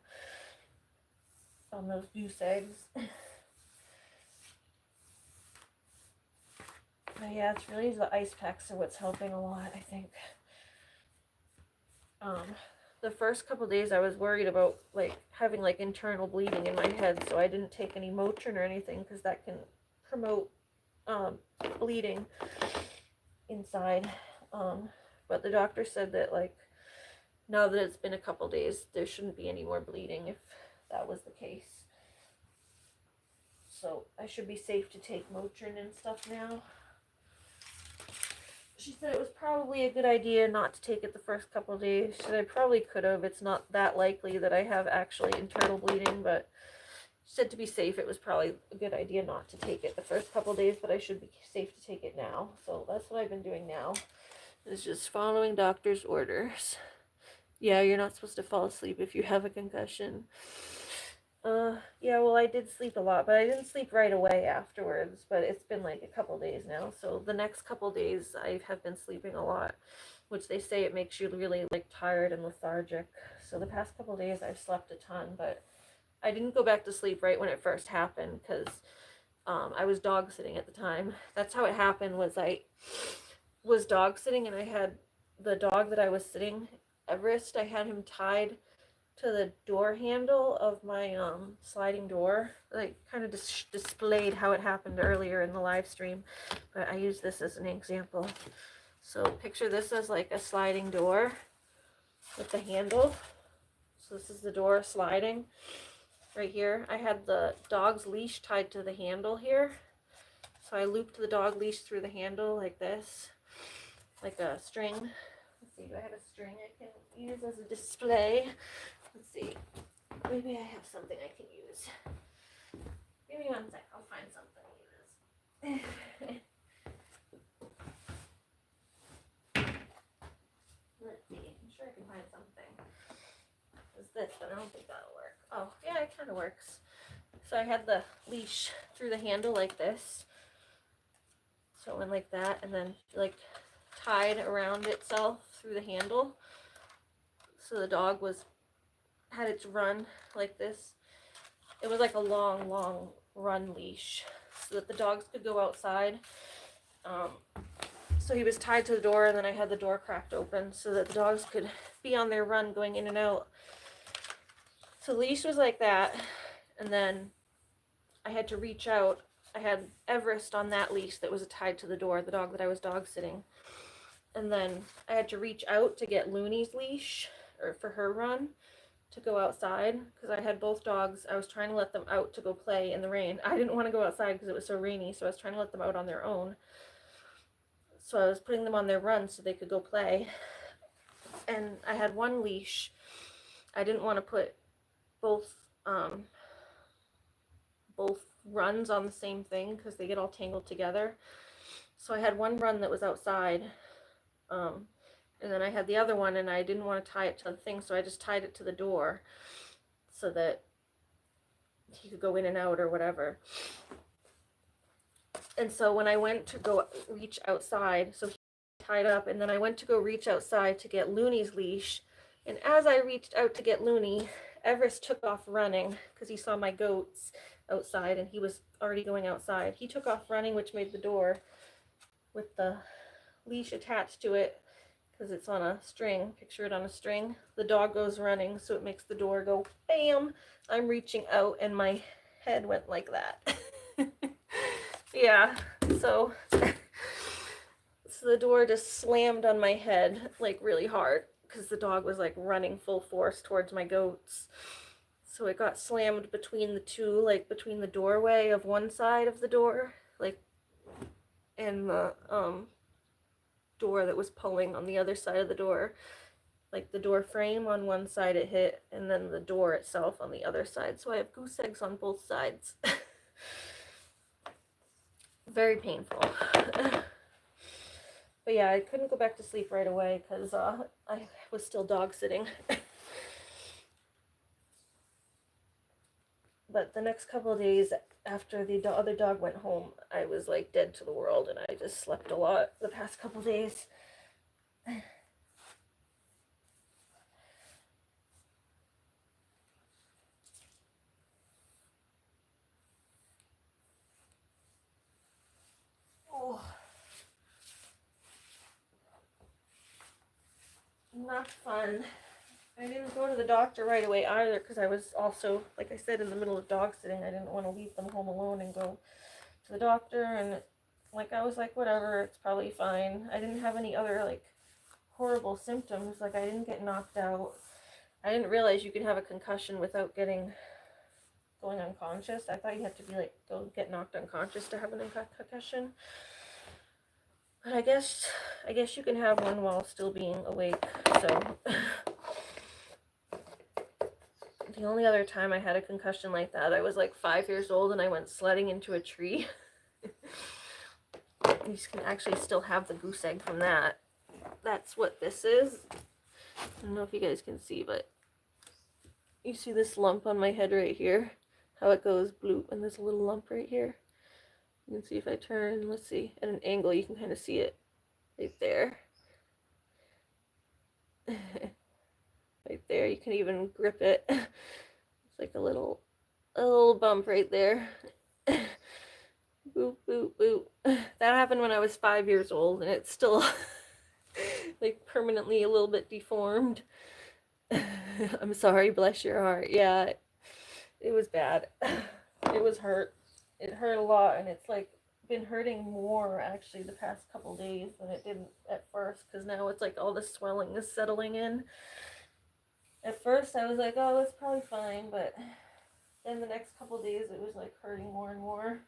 on those goose eggs. But yeah, it's really the ice packs are what's helping a lot, I think. The first couple days I was worried about like having like internal bleeding in my head, so I didn't take any Motrin or anything because that can promote bleeding inside. But the doctor said that like now that it's been a couple days, there shouldn't be any more bleeding if that was the case. So I should be safe to take Motrin and stuff now. She said it was probably a good idea not to take it the first couple of days. She said I probably could have. It's not that likely that I have actually internal bleeding, but she said to be safe, it was probably a good idea not to take it the first couple of days, but I should be safe to take it now. So that's what I've been doing now, is just following doctor's orders. Yeah, you're not supposed to fall asleep if you have a concussion. Yeah, well, I did sleep a lot, but I didn't sleep right away afterwards, but it's been like a couple days now, so the next couple days I have been sleeping a lot, which they say it makes you really like tired and lethargic. So the past couple days I've slept a ton, but I didn't go back to sleep right when it first happened because I was dog sitting at the time. That's how it happened. Was I was dog sitting, and I had the dog that I was sitting, Everest, I had him tied to the door handle of my sliding door. Like kind of displayed how it happened earlier in the live stream, but I use this as an example. So picture this as like a sliding door with the handle. So this is the door sliding right here. I had the dog's leash tied to the handle here, so I looped the dog leash through the handle like this, like a string. Let's see, do I have a string I can use as a display? Let's see. Maybe I have something I can use. Give me 1 sec. I'll find something to use. Let's see. I'm sure I can find something. It's this, but I don't think that'll work. Oh, yeah, it kind of works. So I had the leash through the handle like this. So it went like that, and then like tied around itself through the handle. So the dog had its run like this. It was like a long run leash so that the dogs could go outside. So he was tied to the door, and then I had the door cracked open so that the dogs could be on their run going in and out. So the leash was like that, and then I had to reach out. I had Everest on that leash that was tied to the door, the dog that I was dog sitting. And then I had to reach out to get Looney's leash, or for her run, to go outside, because I had both dogs. I was trying to let them out to go play in the rain. I didn't want to go outside because it was so rainy, so I was trying to let them out on their own. So I was putting them on their run so they could go play. And I had one leash. I didn't want to put both runs on the same thing because they get all tangled together. So I had one run that was outside, And then I had the other one, and I didn't want to tie it to the thing, so I just tied it to the door so that he could go in and out or whatever. And so when I went to go reach outside, so he tied up, and then I went to go reach outside to get Looney's leash. And as I reached out to get Looney, Everest took off running because he saw my goats outside and he was already going outside. He took off running, which made the door with the leash attached to it, because it's on a string. Picture it on a string. The dog goes running, so it makes the door go bam. I'm reaching out and my head went like that. Yeah, so the door just slammed on my head like really hard because the dog was like running full force towards my goats. So it got slammed between the two, like between the doorway of one side of the door, like, and the door that was pulling on the other side of the door. Like the door frame on one side it hit, and then the door itself on the other side. So I have goose eggs on both sides. Very painful. But yeah, I couldn't go back to sleep right away because I was still dog sitting. But the next couple of days after the other dog went home, I was like dead to the world, and I just slept a lot the past couple of days. Oh. Not fun. I didn't go to the doctor right away either because I was also, like I said, in the middle of dog sitting. I didn't want to leave them home alone and go to the doctor, and like I was like, whatever, it's probably fine. I didn't have any other like horrible symptoms. Like I didn't get knocked out. I didn't realize you could have a concussion without going unconscious. I thought you had to be like go get knocked unconscious to have a concussion. But I guess you can have one while still being awake. So the only other time I had a concussion like that, I was like 5 years old and I went sledding into a tree. You can actually still have the goose egg from that. That's what this is. I don't know if you guys can see, but you see this lump on my head right here? How it goes bloop, and there's a little lump right here. You can see if I turn, let's see, at an angle, you can kind of see it right there. Right there, you can even grip it. It's like a little bump right there. Boop, boop, boop. That happened when I was 5 years old, and it's still like permanently a little bit deformed. I'm sorry, bless your heart. Yeah, it was bad. It was hurt. It hurt a lot, and it's like been hurting more actually the past couple days than it did at first, because now it's like all the swelling is settling in. At first I was like, oh, it's probably fine, but then the next couple days it was like hurting more and more.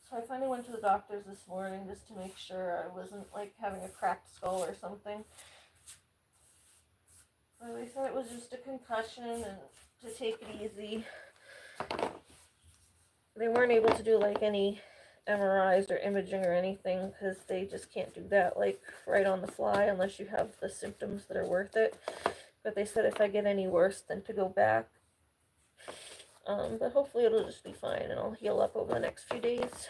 So I finally went to the doctor's this morning just to make sure I wasn't like having a cracked skull or something. So they said it was just a concussion and to take it easy. They weren't able to do like any MRIs or imaging or anything because they just can't do that like right on the fly unless you have the symptoms that are worth it. But they said if I get any worse then to go back. But hopefully it'll just be fine and I'll heal up over the next few days.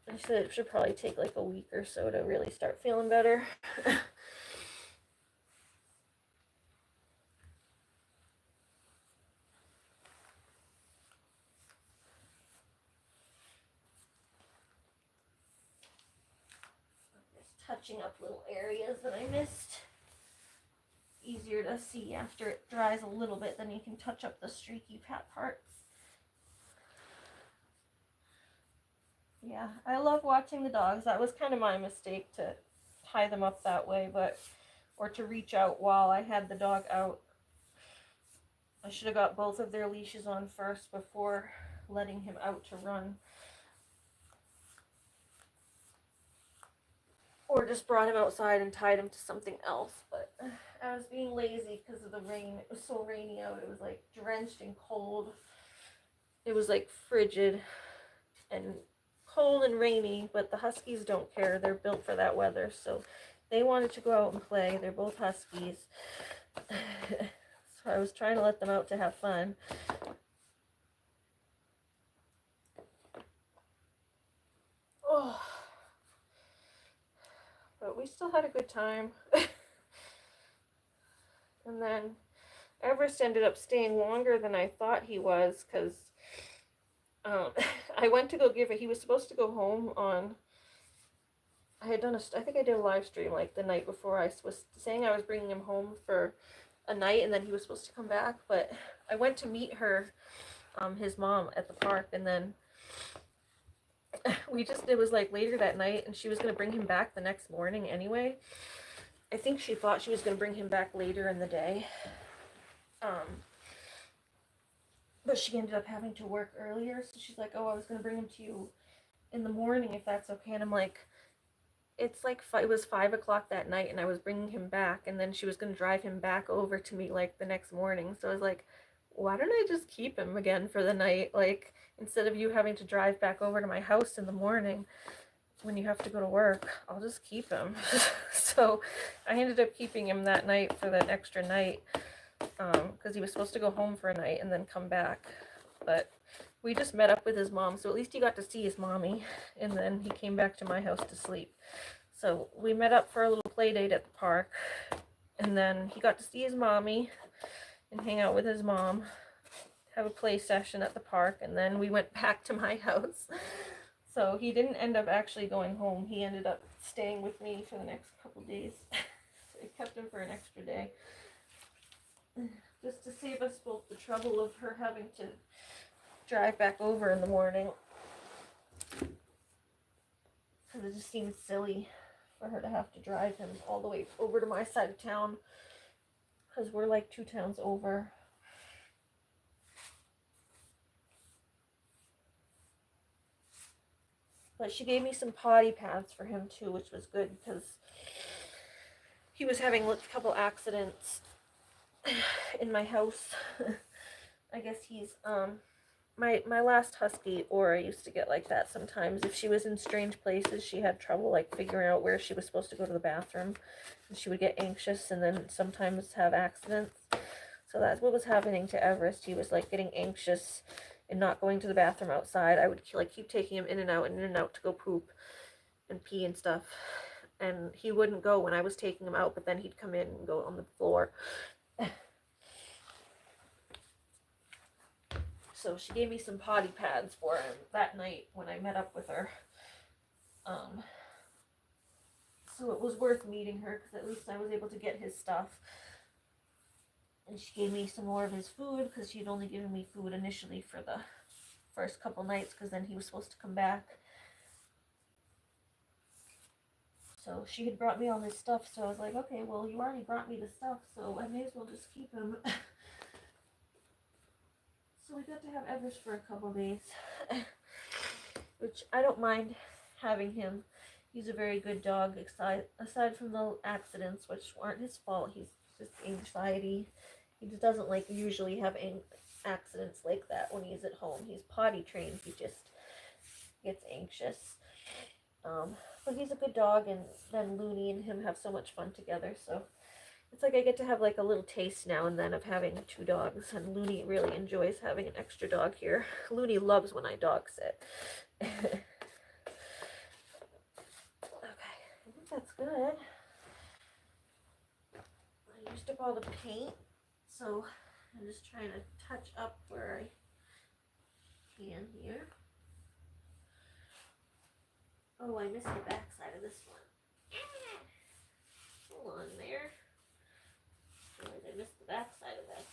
I said it should probably take like a week or so to really start feeling better. Just touching up little areas that I missed. Easier to see after it dries a little bit, then you can touch up the streaky parts. Yeah, I love watching the dogs. That was kind of my mistake to tie them up that way, or to reach out while I had the dog out. I should have got both of their leashes on first before letting him out to run. Or just brought him outside and tied him to something else, but I was being lazy because of the rain. It was so rainy out. It was like drenched and cold. It was like frigid and cold and rainy, but the Huskies don't care. They're built for that weather, so they wanted to go out and play. They're both Huskies. So I was trying to let them out to have fun. Oh, but we still had a good time. And then Everest ended up staying longer than I thought he was, because I went to go give it. He was supposed to go home on. I had done I think I did a live stream like the night before. I was saying I was bringing him home for a night, and then he was supposed to come back. But I went to meet her, his mom, at the park, and then it was like later that night, and she was gonna bring him back the next morning anyway. I think she thought she was gonna bring him back later in the day. But she ended up having to work earlier, so she's like, "Oh, I was gonna bring him to you in the morning if that's okay." And I'm like, "It's like it was 5 o'clock that night, and I was bringing him back, and then she was gonna drive him back over to me like the next morning." So I was like, "Why don't I just keep him again for the night? Like instead of you having to drive back over to my house in the morning when you have to go to work, I'll just keep him." So I ended up keeping him that night for that extra night. Because he was supposed to go home for a night and then come back. But we just met up with his mom, so at least he got to see his mommy, and then he came back to my house to sleep. So we met up for a little play date at the park, and then he got to see his mommy and hang out with his mom, have a play session at the park, and then we went back to my house. So he didn't end up actually going home. He ended up staying with me for the next couple days. So I kept him for an extra day, just to save us both the trouble of her having to drive back over in the morning, because it just seems silly for her to have to drive him all the way over to my side of town, because we're like 2 towns over. But she gave me some potty pads for him too, which was good, because he was having a couple accidents in my house. I guess he's my last husky, Aura, used to get like that sometimes. If she was in strange places, she had trouble like figuring out where she was supposed to go to the bathroom, and she would get anxious and then sometimes have accidents. So that's what was happening to Everest. He was like getting anxious and not going to the bathroom outside. I would like keep taking him in and out to go poop and pee and stuff, and he wouldn't go when I was taking him out, but then he'd come in and go on the floor. So she gave me some potty pads for him that night when I met up with her. So it was worth meeting her, because at least I was able to get his stuff. And she gave me some more of his food, because she had only given me food initially for the first couple nights, because then he was supposed to come back. So she had brought me all his stuff, so I was like, okay, well, you already brought me the stuff, so I may as well just keep him. So we got to have Everest for a couple days, which I don't mind having him. He's a very good dog, aside from the accidents, which aren't his fault. He's just anxiety. He just doesn't like usually have accidents like that when he's at home. He's potty trained. He just gets anxious. But he's a good dog, and then Looney and him have so much fun together, so it's like I get to have like a little taste now and then of having 2 dogs, and Looney really enjoys having an extra dog here. Looney loves when I dog sit. Okay, I think that's good. I used up all the paint, so I'm just trying to touch up where I can here. Oh, I missed the back side of this one. Hold on there. I missed the back side of this.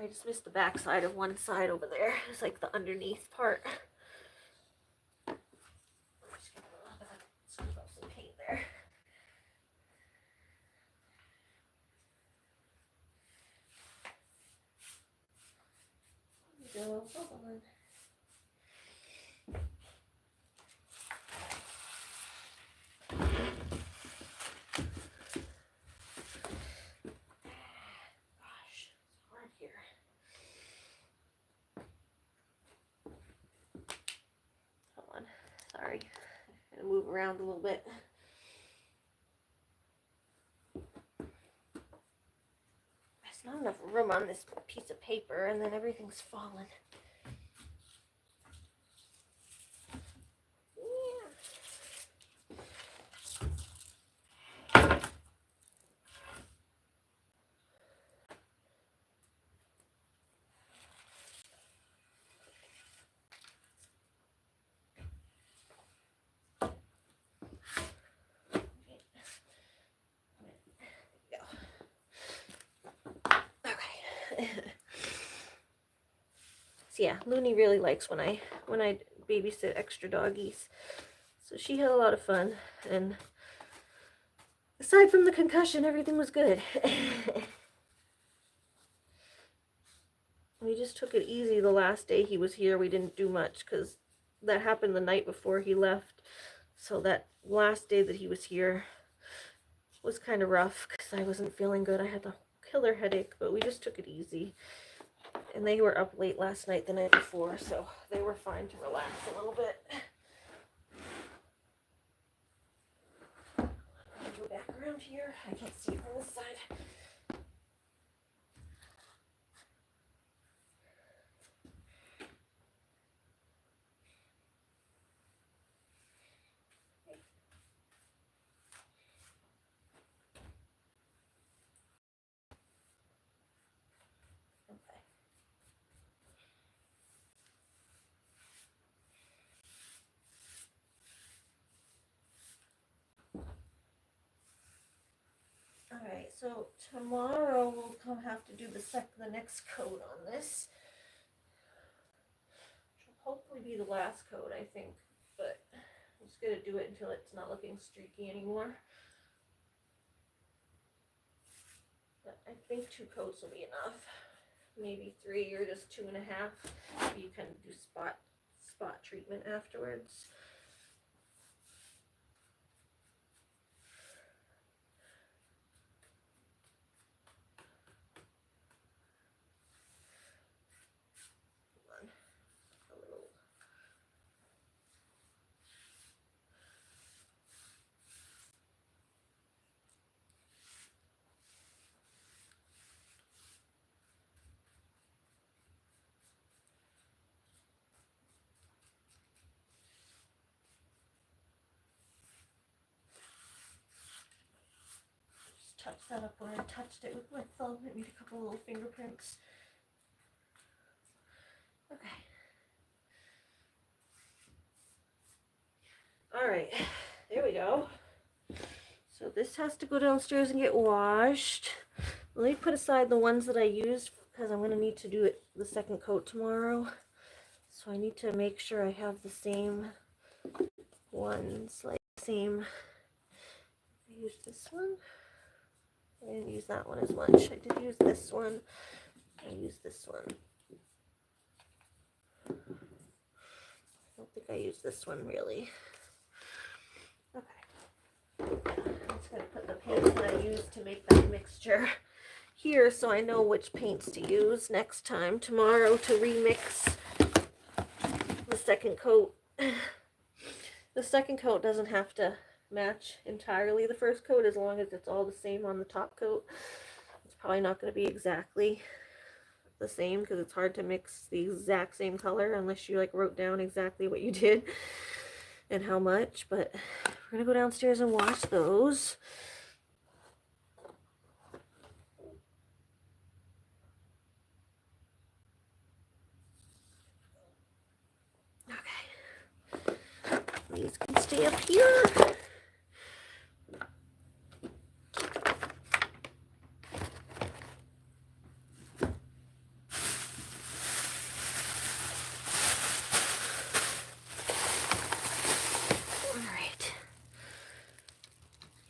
I just missed the back side of one side over there. It's like the underneath part. Scoop up some paint there. There we go. Hold on. Sorry. I'm gonna move around a little bit. There's not enough room on this piece of paper, and then everything's fallen. So yeah, Looney really likes when I babysit extra doggies. So she had a lot of fun, and aside from the concussion, everything was good. We just took it easy the last day he was here. We didn't do much because that happened the night before he left. So that last day that he was here was kind of rough because I wasn't feeling good. I had a killer headache, but we just took it easy. And they were up late last night, the night before, so they were fine to relax a little bit. Go back around here. I can't see from this side. Alright, so tomorrow we'll have to do the next coat on this. Which will hopefully be the last coat, I think. But I'm just going to do it until it's not looking streaky anymore. But I think 2 coats will be enough. Maybe 3 or just 2.5. You can do spot treatment afterwards. Touch that up where I touched it with my thumb. It made a couple little fingerprints. Okay. Alright, there we go. So this has to go downstairs and get washed. Let me put aside the ones that I used because I'm going to need to do it the second coat tomorrow. So I need to make sure I have the same ones, like same. I used this one. I didn't use that one as much. I did use this one. I used this one. I don't think I used this one really. Okay. I'm just going to put the paints that I used to make that mixture here so I know which paints to use next time tomorrow to remix the second coat. The second coat doesn't have to match entirely the first coat as long as it's all the same on the top coat. It's probably not going to be exactly the same because it's hard to mix the exact same color unless you like wrote down exactly what you did and how much. But we're going to go downstairs and wash those. Okay. These can stay up here.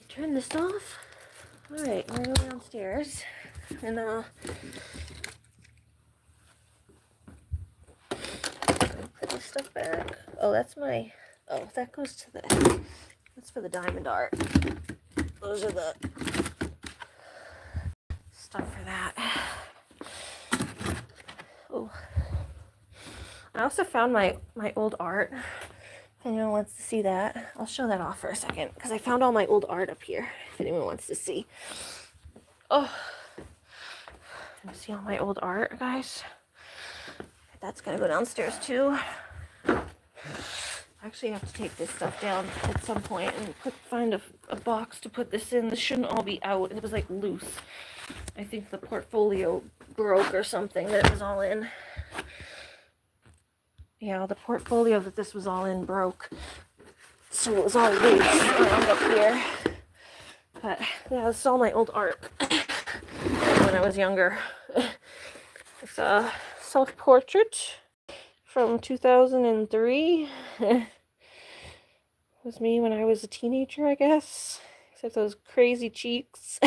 Turn this off. Alright, we're gonna go downstairs and put this stuff back. Oh, that's my, oh, that goes to the, that's for the diamond art. Those are the stuff for that. Oh, I also found my old art If anyone wants to see that, I'll show that off for a second because I found all my old art up here. If anyone wants to see. Oh, see all my old art, guys? That's gonna go downstairs too. I actually have to take this stuff down at some point and find a box to put this in. This shouldn't all be out. It was like loose. I think the portfolio broke or something that it was all in. Yeah, the portfolio that this was all in broke. So it was all loose around up here. But yeah, this is all my old art when I was younger. It's a self-portrait from 2003. It was me when I was a teenager, I guess. Except those crazy cheeks.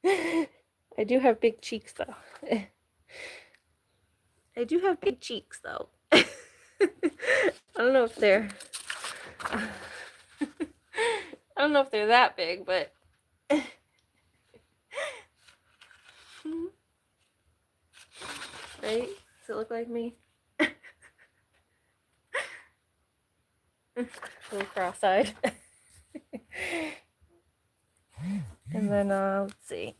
I do have big cheeks, though. I do have big cheeks, though. I don't know if they're... I don't know if they're that big, but... Right? Does it look like me? A little cross-eyed. And then, let's see.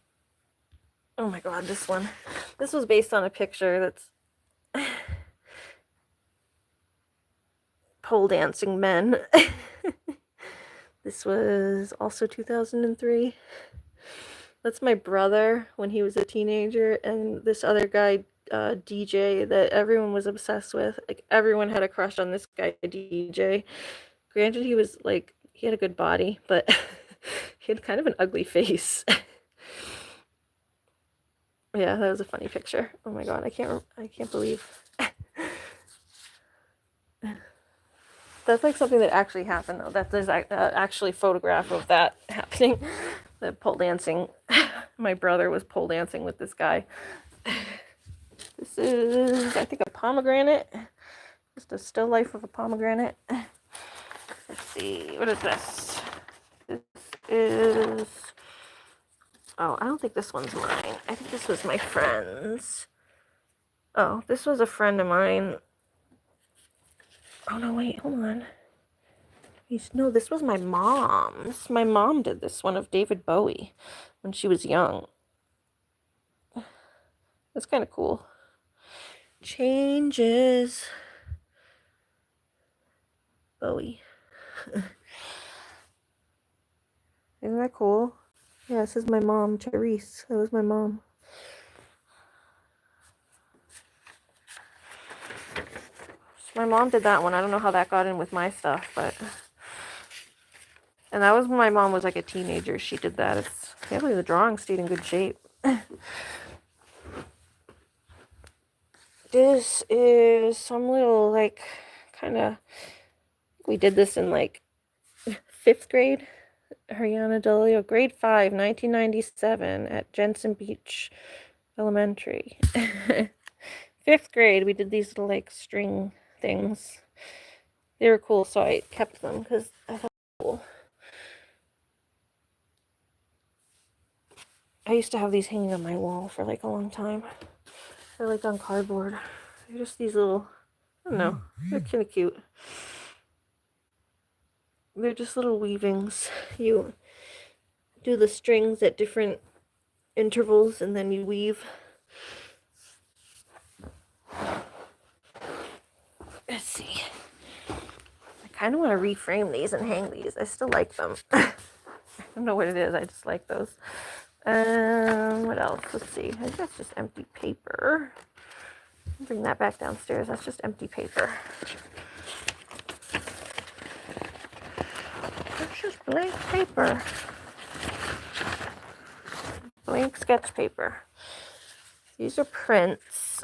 Oh my god, this one. This was based on a picture that's pole dancing men. This was also 2003. That's my brother when he was a teenager, and this other guy, DJ, that everyone was obsessed with. Like, everyone had a crush on this guy, DJ. Granted, he was like, he had a good body, but he had kind of an ugly face. Yeah, that was a funny picture. Oh my god, I can't believe. That's like something that actually happened, though. That there's actually a photograph of that happening. The pole dancing. My brother was pole dancing with this guy. This is, I think, a pomegranate. Just a still life of a pomegranate. Let's see, what is this? This is... Oh, I don't think this one's mine. I think this was my friend's. Oh, this was a friend of mine. Oh, no, wait, hold on. No, this was my mom's. My mom did this one of David Bowie when she was young. That's kind of cool. Changes. Bowie. Isn't that cool? Yeah, this is my mom, Therese. That was my mom. My mom did that one. I don't know how that got in with my stuff, but... And that was when my mom was like a teenager. She did that. It's... I can't believe the drawing stayed in good shape. This is some little, like, kind of... We did this in, like, 5th grade. Ariana Delio, grade 5, 1997, at Jensen Beach Elementary. 5th grade, we did these little, like, string things. They were cool, so I kept them because I thought they were cool. I used to have these hanging on my wall for like a long time. They're like on cardboard. They're just these little, I don't know, they're kind of cute. They're just little weavings. You do the strings at different intervals and then you weave. Let's see. I kind of want to reframe these and hang these. I still like them. I don't know what it is. I just like those. What else? Let's see. I think that's just empty paper. Bring that back downstairs. That's just empty paper. That's just blank paper. Blank sketch paper. These are prints.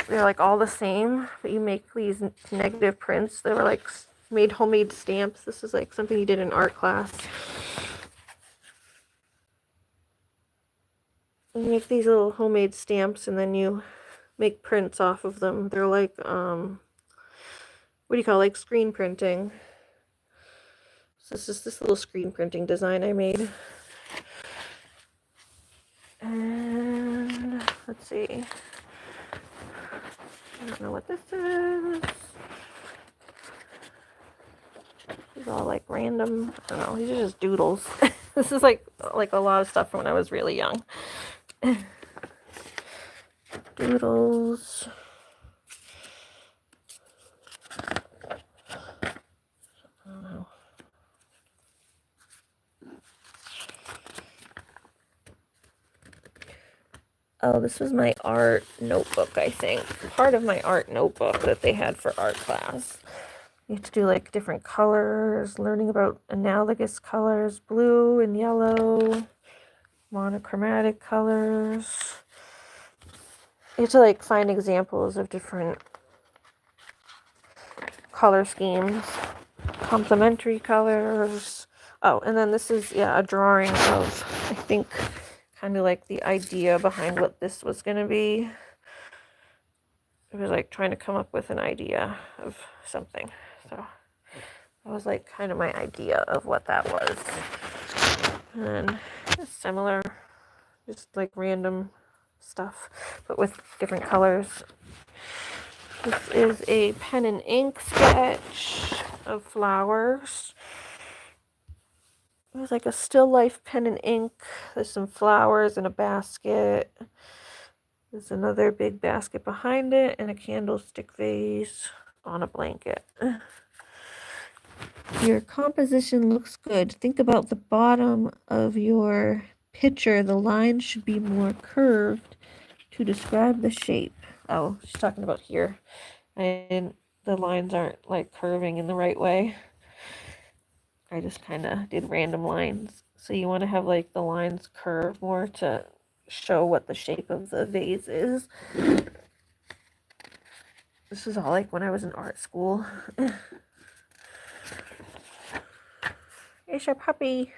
They're like all the same, but you make these negative prints. They were like made homemade stamps. This is like something you did in art class. You make these little homemade stamps and then you make prints off of them. They're like, what do you call it? Like screen printing. So this is this little screen printing design I made. And let's see. I don't know what this is. all like random, I don't know, these are just doodles. This is like a lot of stuff from when I was really young. Doodles. I don't know. Oh, this was my art notebook, I think. Part of my art notebook that they had for art class. You have to do like different colors, learning about analogous colors, blue and yellow, monochromatic colors. You have to like find examples of different color schemes, complementary colors. Oh, and then this is, yeah, a drawing of, I think, kind of like the idea behind what this was going to be. It was like trying to come up with an idea of something. So that was like kind of my idea of what that was. And it's similar, just like random stuff, but with different colors. This is a pen and ink sketch of flowers. It was like a still life pen and ink. There's some flowers in a basket. There's another big basket behind it and a candlestick vase on a blanket. Your composition looks good. Think about the bottom of your picture. The lines should be more curved to describe the shape. Oh, she's talking about here. And the lines aren't like curving in the right way. I just kind of did random lines. So you want to have like the lines curve more to show what the shape of the vase is. This is all like when I was in art school. It's your puppy.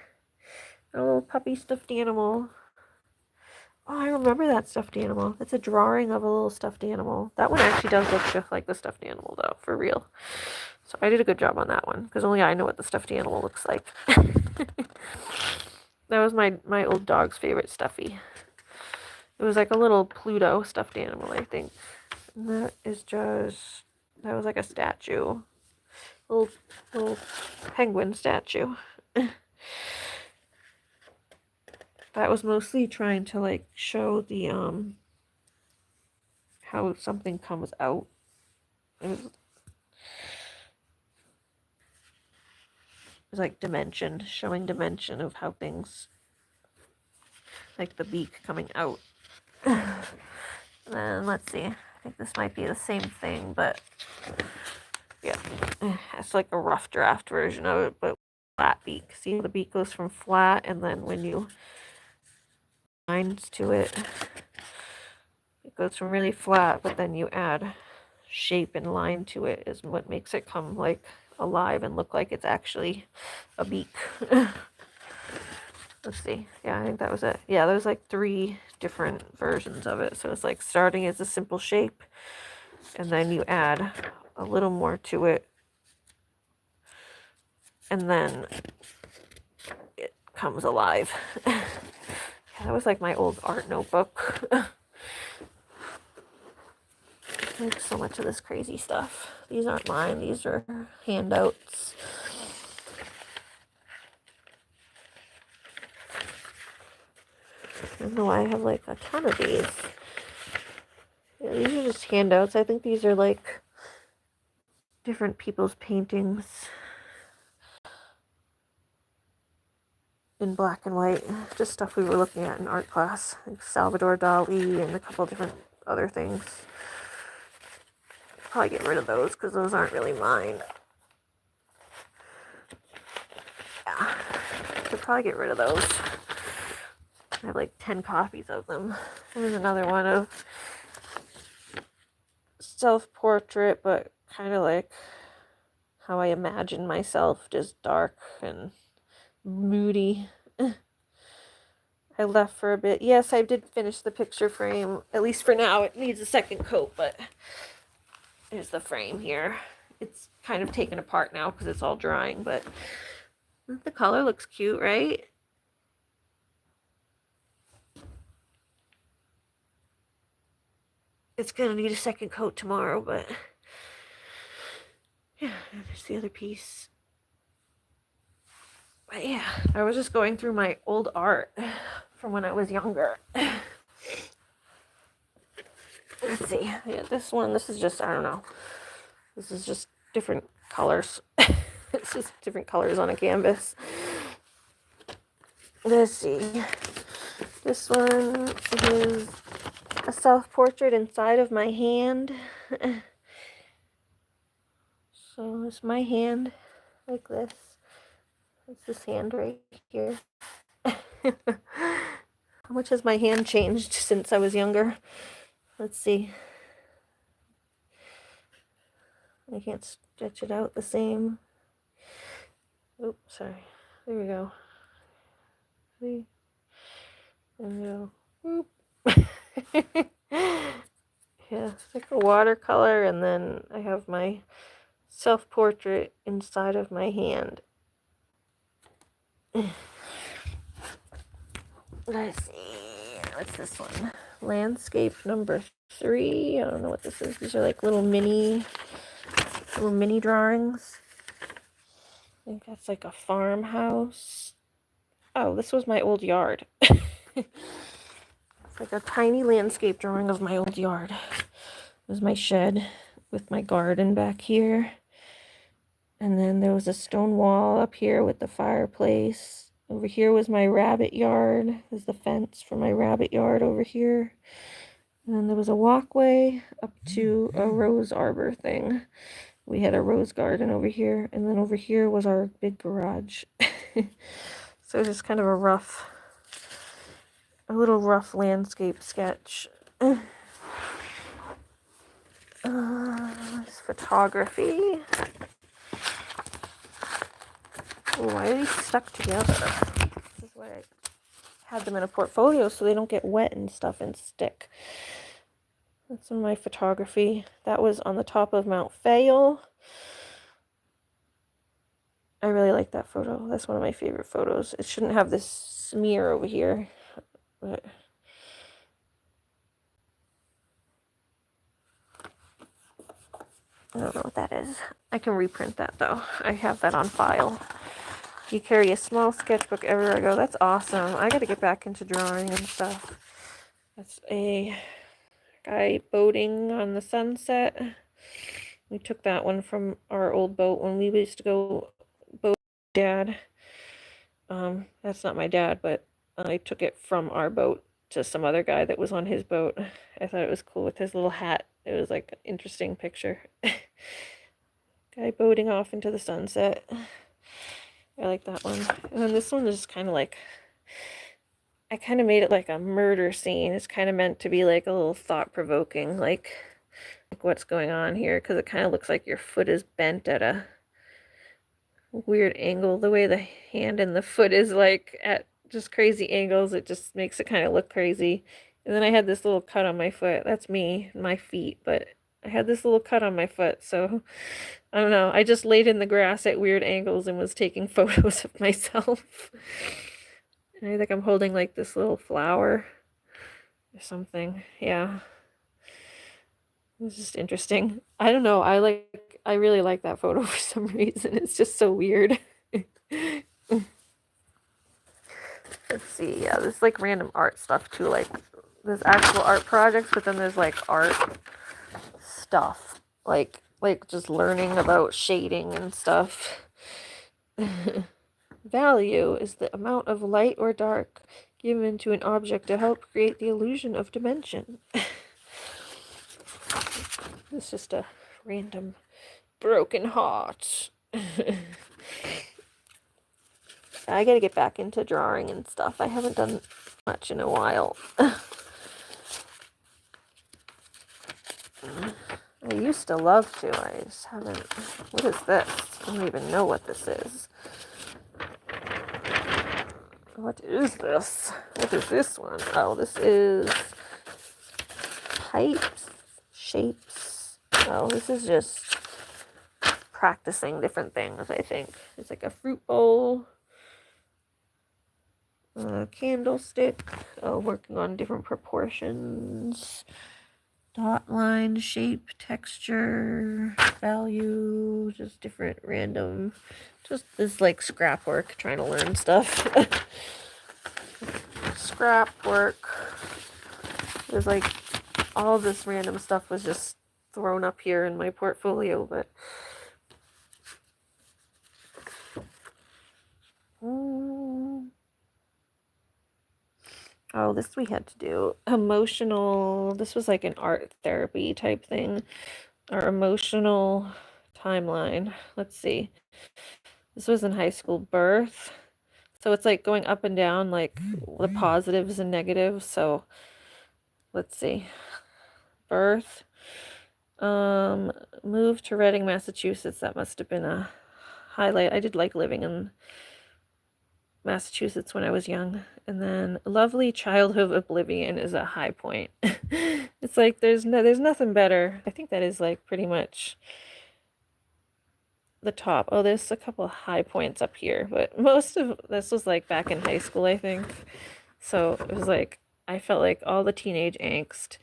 A little puppy stuffed animal. Oh, I remember that stuffed animal. It's a drawing of a little stuffed animal. That one actually does look just like the stuffed animal though, for real. So I did a good job on that one, because only I know what the stuffed animal looks like. That was my old dog's favorite stuffy. It was like a little Pluto stuffed animal, I think. And that was like a statue. Little penguin statue. That was mostly trying to like show the how something comes out. It was like dimension, showing dimension of how things, like the beak coming out. And then let's see, I think this might be the same thing, but yeah, it's like a rough draft version of it, but flat beak. See, the beak goes from flat, and then when you lines to it, it goes from really flat, but then you add shape and line to it is what makes it come like alive and look like it's actually a beak. Let's see. Yeah, I think that was it. Yeah, there's like 3 different versions of it. So it's like starting as a simple shape, and then you add a little more to it, and then it comes alive. Yeah, that was like my old art notebook. Like so much of this crazy stuff. These aren't mine. These are handouts. I don't know why I have like a ton of these. Yeah, these are just handouts. I think these are like different people's paintings in black and white. Just stuff we were looking at in art class. Like Salvador Dali and a couple different other things. Probably get rid of those because those aren't really mine. Yeah, could probably get rid of those. I have like 10 copies of them. There's another one of self-portrait, but kind of like how I imagine myself, just dark and moody. I left for a bit. Yes, I did finish the picture frame, at least for now. It needs a second coat, but here's the frame here. It's kind of taken apart now because it's all drying, but the color looks cute, right? It's gonna need a second coat tomorrow, but yeah, there's the other piece. But yeah, I was just going through my old art from when I was younger. Let's see. Yeah, this one, this is just, I don't know. This is just different colors. It's just different colors on a canvas. Let's see. This one is a self-portrait inside of my hand. So it's my hand like this. It's this hand right here. How much has my hand changed since I was younger? Let's see. I can't stretch it out the same. Oops, sorry. There we go. See? And go. Whoop. Yeah, it's like a watercolor, and then I have my self-portrait inside of my hand. Let's see. What's this one? Landscape number 3. I don't know what this is. These are like little mini drawings. I think that's like a farmhouse. Oh, this was my old yard. It's like a tiny landscape drawing of my old yard. It was my shed with my garden back here. And then there was a stone wall up here with the fireplace. Over here was my rabbit yard. There's the fence for my rabbit yard over here. And then there was a walkway up to a rose arbor thing. We had a rose garden over here. And then over here was our big garage. So it's just kind of a little rough landscape sketch. This photography. Oh, why are these stuck together? This is why I had them in a portfolio so they don't get wet and stuff and stick. That's in my photography. That was on the top of Mount Fayal. I really like that photo. That's one of my favorite photos. It shouldn't have this smear over here, but I don't know what that is. I can reprint that though. I have that on file. You carry a small sketchbook everywhere I go. That's awesome. I got to get back into drawing and stuff. That's a guy boating on the sunset. We took that one from our old boat when we used to go boat with Dad. That's not my dad, but I took it from our boat to some other guy that was on his boat. I thought it was cool with his little hat. It was like an interesting picture. Guy boating off into the sunset. I like that one. And then this one is kind of like, I kind of made it like a murder scene. It's kind of meant to be like a little thought-provoking, like what's going on here, because it kind of looks like your foot is bent at a weird angle. The way the hand and the foot is like at just crazy angles, it just makes it kind of look crazy. And then I had this little cut on my foot. That's me, my feet, but I had this little cut on my foot, so I don't know. I just laid in the grass at weird angles and was taking photos of myself. And I think I'm holding like this little flower or something. Yeah. It's just interesting. I don't know. I really like that photo for some reason. It's just so weird. Let's see. Yeah, there's like random art stuff too. Like there's actual art projects, but then there's like art stuff. Like just learning about shading and stuff. Value is the amount of light or dark given to an object to help create the illusion of dimension. It's just a random broken heart. I gotta get back into drawing and stuff. I haven't done much in a while. I used to love to. I just haven't. What is this? I don't even know what this is. What is this? What is this one? Oh, this is types, shapes. Oh, this is just practicing different things, I think. It's like a fruit bowl, a candlestick, working on different proportions. dot line, shape, texture, value, just different random, just this like scrap work, trying to learn stuff. Scrap work. There's like all this random stuff was just thrown up here in my portfolio, but oh, this we had to do. Emotional, this was like an art therapy type thing. Our emotional timeline. Let's see. This was in high school. Birth. So it's like going up and down, like the positives and negatives. So let's see. Birth. Moved to Reading, Massachusetts. That must have been a highlight. I did like living in Massachusetts when I was young. And then lovely childhood oblivion is a high point. It's like there's nothing better. I think that is like pretty much the top. Oh, there's a couple of high points up here, but most of this was like back in high school, I think. So it was like I felt like all the teenage angst.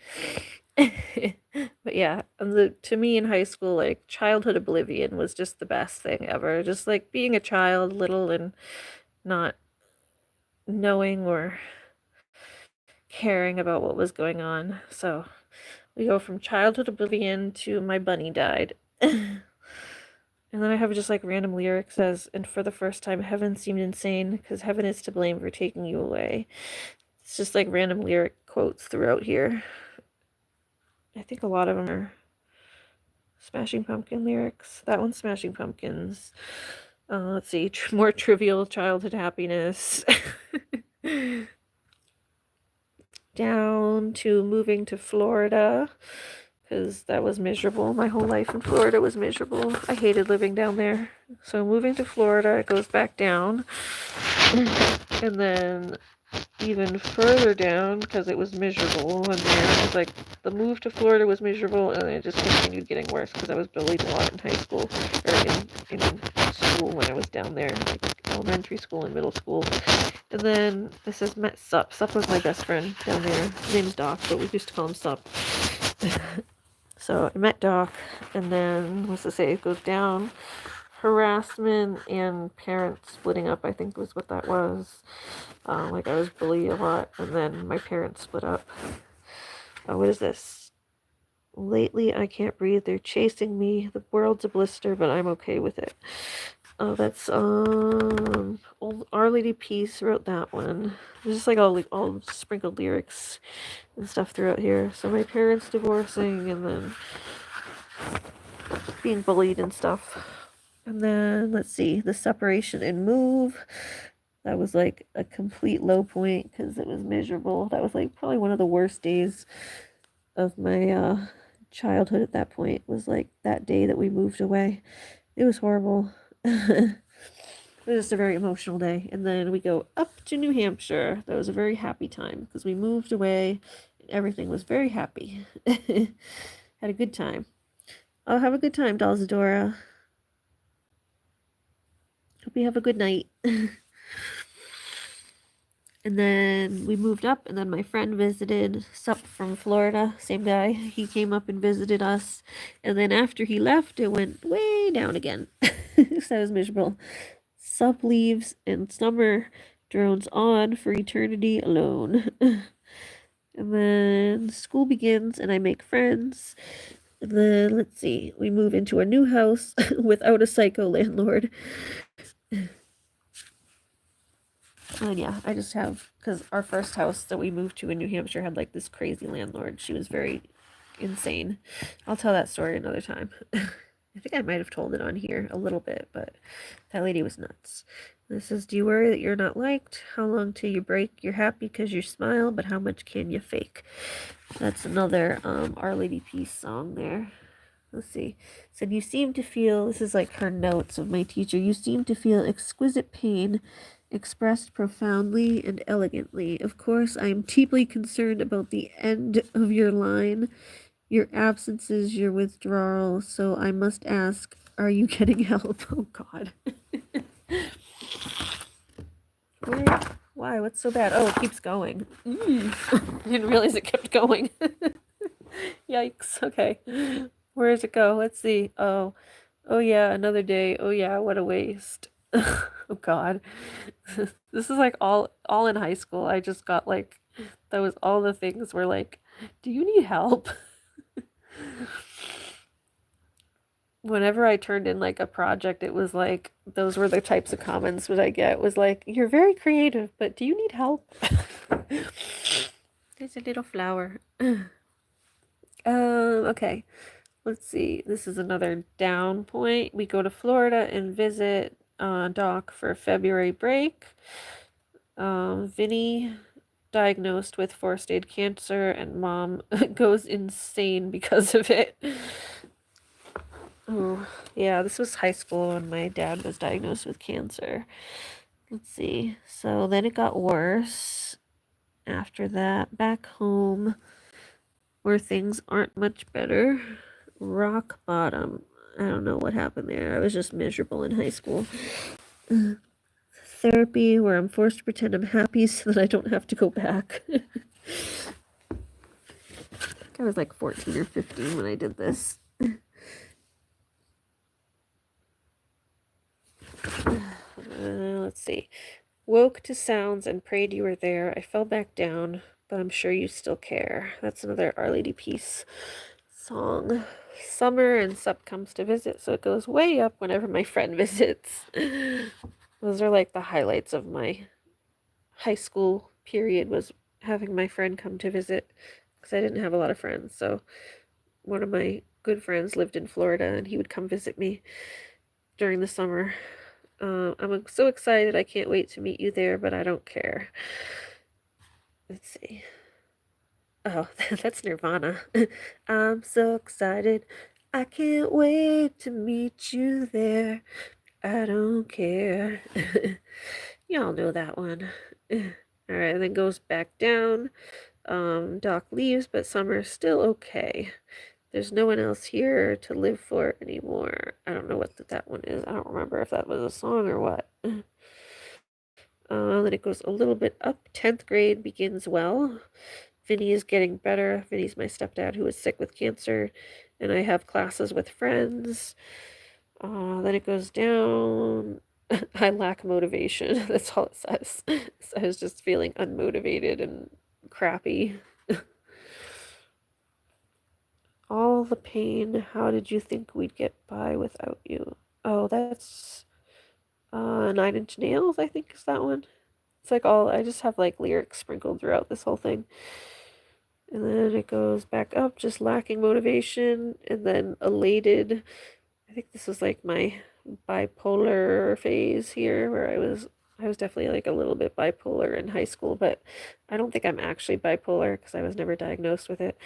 But yeah, to me in high school, like childhood oblivion was just the best thing ever. Just like being a child, little and not knowing or caring about what was going on. So we go from childhood oblivion to my bunny died. And then I have just like random lyrics as, and for the first time, heaven seemed insane because heaven is to blame for taking you away. It's just like random lyric quotes throughout here. I think a lot of them are Smashing Pumpkin lyrics. That one's Smashing Pumpkins. Let's see, more trivial childhood happiness. Down to moving to Florida because that was miserable. My whole life in Florida was miserable. I hated living down there. So moving to Florida, it goes back down. And then even further down because it was miserable. And then it was like the move to Florida was miserable, and then it just continued getting worse because I was bullied a lot in high school or in school when I was down there, like elementary school and middle school. And then this is met Sup. Sup was my best friend down there. His name's Doc, but we used to call him Sup. So I met Doc, and then what's to say? It goes down. Harassment and parents splitting up, I think was what that was. Like I was bullied a lot, and then my parents split up. What is this? Lately I can't breathe. They're chasing me. The world's a blister, but I'm okay with it. Oh, that's old Our Lady Peace wrote that one. There's just like all sprinkled lyrics and stuff throughout here. So my parents divorcing, and then being bullied and stuff. And then let's see, the separation and move. That was like a complete low point because it was miserable. That was like probably one of the worst days of my childhood at that point, was like that day that we moved away. It was horrible. It was just a very emotional day. And then we go up to New Hampshire. That was a very happy time because we moved away and everything was very happy. Had a good time. I'll have a good time, Dalzadora. Hope you have a good night. And then we moved up, and then my friend visited. Sup from Florida, same guy. He came up and visited us. And then after he left, it went way down again. So I was miserable. Sup leaves, and summer drones on for eternity alone. And then school begins, and I make friends. And then, let's see, we move into a new house without a psycho landlord. And yeah, I just have, because our first house that we moved to in New Hampshire had like this crazy landlord. She was very insane. I'll tell that story another time. I think I might have told it on here a little bit, but that lady was nuts. This is, do you worry that you're not liked? How long till you break? You're happy because you smile, but how much can you fake? That's another Our Lady Peace song there. Let's see. Said, you seem to feel, this is like her notes of my teacher, you seem to feel exquisite pain expressed profoundly and elegantly. Of course, I am deeply concerned about the end of your line, your absences, your withdrawal, so I must ask, are you getting help? Oh, God. Why? What's so bad? Oh, it keeps going. I didn't realize it kept going. Yikes. Okay. Where does it go? Let's see. Oh. Oh yeah, another day. Oh yeah, what a waste. Oh God. This is like all in high school. I just got like that was all the things were like, do you need help? Whenever I turned in like a project, it was like those were the types of comments that I get was like, you're very creative, but do you need help? There's a little flower. Okay. Let's see. This is another down point. We go to Florida and visit Doc for February break. Vinny diagnosed with four-stage cancer, and mom goes insane because of it. Oh, yeah, this was high school when my dad was diagnosed with cancer. Let's see. So then it got worse. After that, back home, where things aren't much better. Rock bottom. I don't know what happened there. I was just miserable in high school. Therapy, where I'm forced to pretend I'm happy so that I don't have to go back. I was like 14 or 15 when I did this. Let's see. Woke to sounds and prayed you were there. I fell back down, but I'm sure you still care. That's another Our Lady Peace song. Summer and Sup comes to visit, so it goes way up whenever my friend visits. Those are like the highlights of my high school period, was having my friend come to visit, because I didn't have a lot of friends. So one of my good friends lived in Florida, and he would come visit me during the summer. I'm so excited. I can't wait to meet you there, but I don't care. Let's see. Oh, that's Nirvana. I'm so excited. I can't wait to meet you there. I don't care. Y'all know that one. Alright, and then goes back down. Doc leaves, but Summer's still okay. There's no one else here to live for anymore. I don't know what that one is. I don't remember if that was a song or what. Then it goes a little bit up. 10th grade begins well. Vinny is getting better. Vinny's my stepdad who is sick with cancer. And I have classes with friends. Then it goes down. I lack motivation. That's all it says. So I was just feeling unmotivated and crappy. All the pain. How did you think we'd get by without you? Oh, that's 9 Inch Nails, I think is that one. It's like all, I just have like lyrics sprinkled throughout this whole thing. And then it goes back up, just lacking motivation, and then elated. I think this was like my bipolar phase here, where I was definitely like a little bit bipolar in high school, but I don't think I'm actually bipolar because I was never diagnosed with it.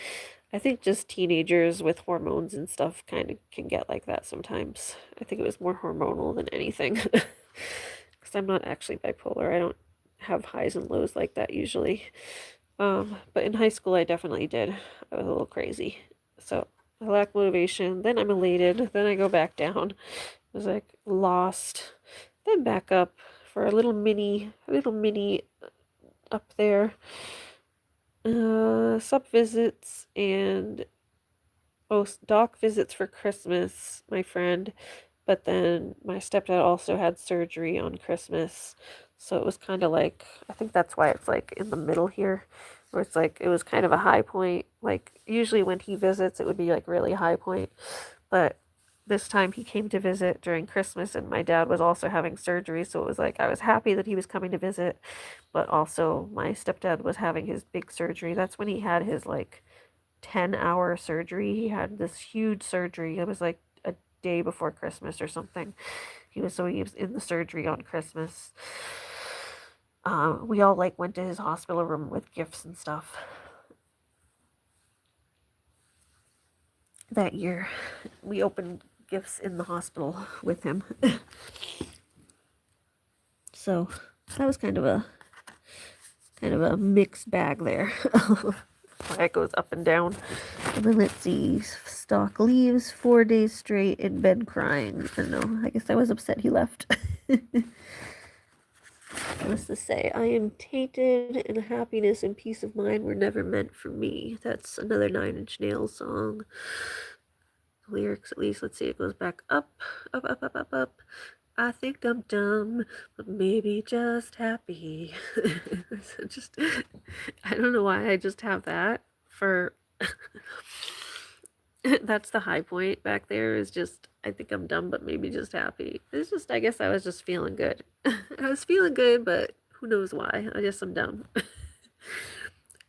I think just teenagers with hormones and stuff kind of can get like that sometimes. I think it was more hormonal than anything because I'm not actually bipolar. I don't have highs and lows like that usually. But in high school I definitely did. I was a little crazy. So I lack motivation, then I'm elated, then I go back down. I was like lost, then back up for a little mini up there. Sup visits and Doc visits for Christmas, my friend, but then my stepdad also had surgery on Christmas. So it was kind of like, I think that's why it's like in the middle here, where it's like, it was kind of a high point. Like, usually when he visits, it would be like really high point. But this time he came to visit during Christmas, and my dad was also having surgery. So it was like, I was happy that he was coming to visit, but also my stepdad was having his big surgery. That's when he had his like 10-hour surgery. He had this huge surgery. It was like a day before Christmas or something. He was in the surgery on Christmas. We all like went to his hospital room with gifts and stuff that year. We opened gifts in the hospital with him. So that was kind of a mixed bag there. It goes up and down. And then let's see, Stock leaves 4 days straight in bed crying. I don't know, I guess I was upset he left. What's this say? I am tainted, and happiness and peace of mind were never meant for me. That's another Nine Inch Nails song. Lyrics, at least. Let's see. It goes back up, up, up, up, up, up. I think I'm dumb, but maybe just happy. Just, I don't know why I just have that for. That's the high point back there. Is just I think I'm dumb, but maybe just happy. It's just I guess I was just feeling good. I was feeling good, but who knows why? I guess I'm dumb.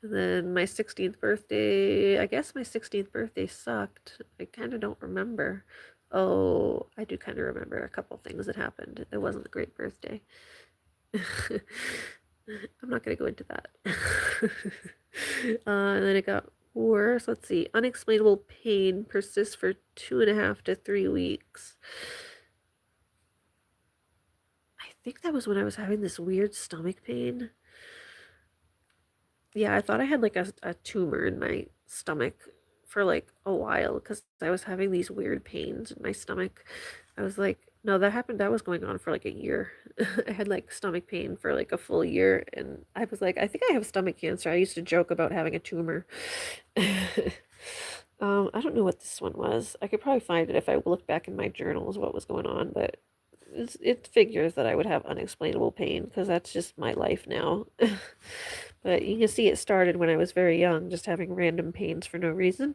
And then my 16th birthday, I guess my 16th birthday sucked. I kind of don't remember. Oh, I do kind of remember a couple things that happened. It wasn't a great birthday. I'm not going to go into that. And then it got worse. Let's see. Unexplainable pain persists for 2.5 to 3 weeks. I think that was when I was having this weird stomach pain. Yeah, I thought I had like a tumor in my stomach for like a while because I was having these weird pains in my stomach. I was like, no, that happened. That was going on for like a year. I had like stomach pain for like a full year, and I was like, I think I have stomach cancer. I used to joke about having a tumor. I don't know what this one was. I could probably find it if I look back in my journals what was going on, but it figures that I would have unexplainable pain because that's just my life now. But you can see it started when I was very young, just having random pains for no reason.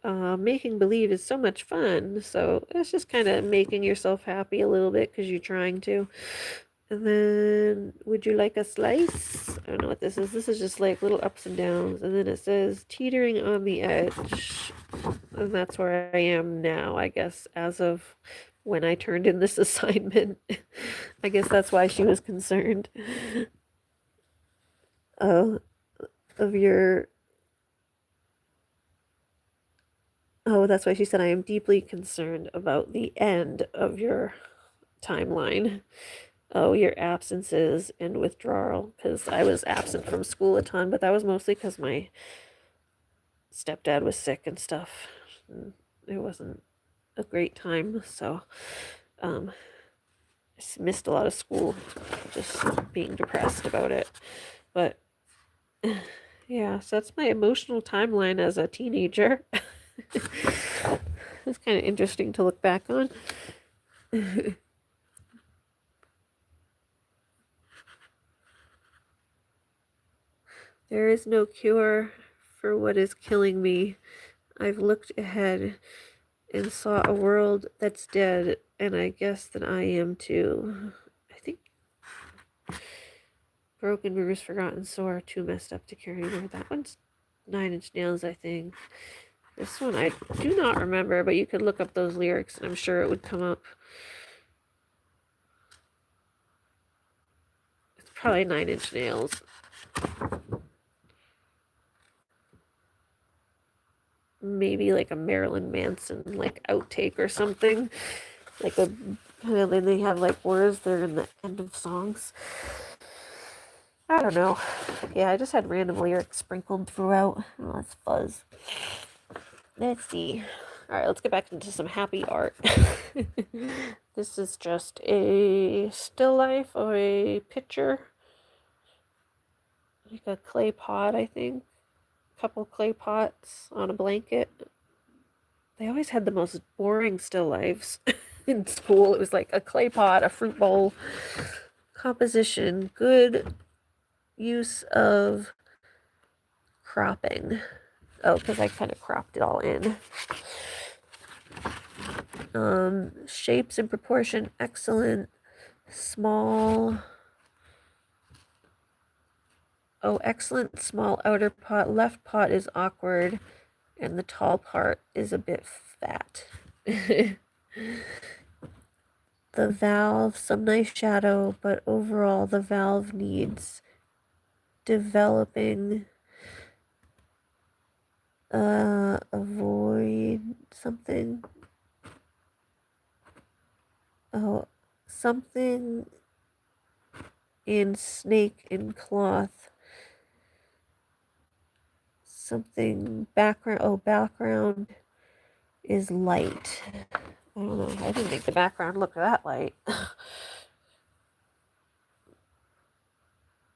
Making believe is so much fun, so it's just kind of making yourself happy a little bit because you're trying to. And then, would you like a slice? I don't know what this is. This is just like little ups and downs. And then it says teetering on the edge. And that's where I am now, I guess, as of when I turned in this assignment. I guess that's why she was concerned. Of your. Oh, that's why she said, I am deeply concerned about the end of your timeline. Oh, your absences and withdrawal, because I was absent from school a ton, but that was mostly because my stepdad was sick and stuff. And it wasn't a great time, so I missed a lot of school, just being depressed about it. But yeah, so that's my emotional timeline as a teenager. It's kind of interesting to look back on. There is no cure for what is killing me. I've looked ahead and saw a world that's dead, and I guess that I am too. I think broken, bruised, forgotten, sore, too messed up to carry anymore. That one's 9 Inch Nails, I think. This one I do not remember, but you could look up those lyrics, and I'm sure it would come up. It's probably 9 Inch Nails. Maybe like a Marilyn Manson like outtake or something. Like a then they have like words that are in the end of songs. I don't know. Yeah, I just had random lyrics sprinkled throughout. Oh, that's fuzz. Let's see. Alright, let's get back into some happy art. This is just a still life of a picture. Like a clay pot, I think. Couple clay pots on a blanket. They always had the most boring still lifes in school. It was like a clay pot, a fruit bowl, composition, good use of cropping. Oh, because I kind of cropped it all in. Shapes and proportion, excellent. Small. Oh, excellent small outer pot. Left pot is awkward, and the tall part is a bit fat. The valve, some nice shadow, but overall the valve needs developing. Avoid something. Oh, something in snake in cloth. Something background. Oh, background is light. I don't know. I didn't make the background look that light.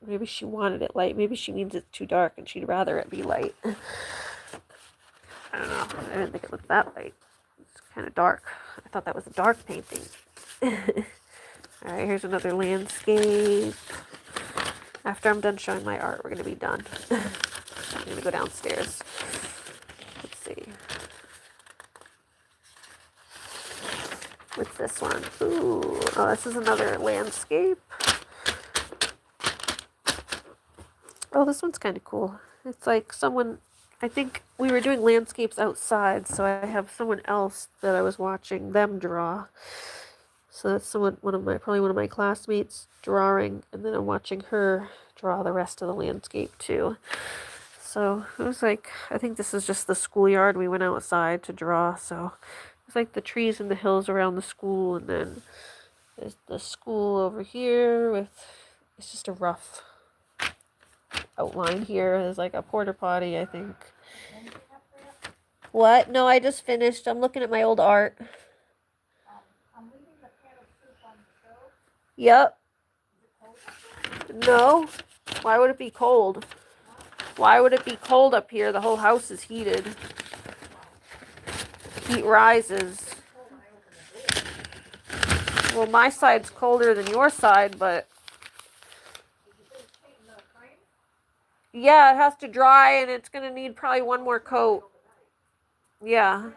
Maybe she wanted it light. Maybe she means it's too dark and she'd rather it be light. I don't know. I didn't think it looked that light. It's kind of dark. I thought that was a dark painting. All right, here's another landscape. After I'm done showing my art, we're going to be done. I'm going to go downstairs. Let's see. What's this one? Ooh, oh, this is another landscape. Oh, this one's kind of cool. It's like someone, I think we were doing landscapes outside, so I have someone else that I was watching them draw. So that's someone, probably one of my classmates drawing, and then I'm watching her draw the rest of the landscape too. So it was like, I think this is just the schoolyard. We went outside to draw, so it's like the trees and the hills around the school, and then there's the school over here with, it's just a rough outline here. There's like a porta potty, I think. What? No, I just finished. I'm looking at my old art. Yep. No. Why would it be cold? Why would it be cold up here? The whole house is heated. Heat rises. Well, my side's colder than your side, but yeah, it has to dry and it's going to need probably one more coat. Yeah.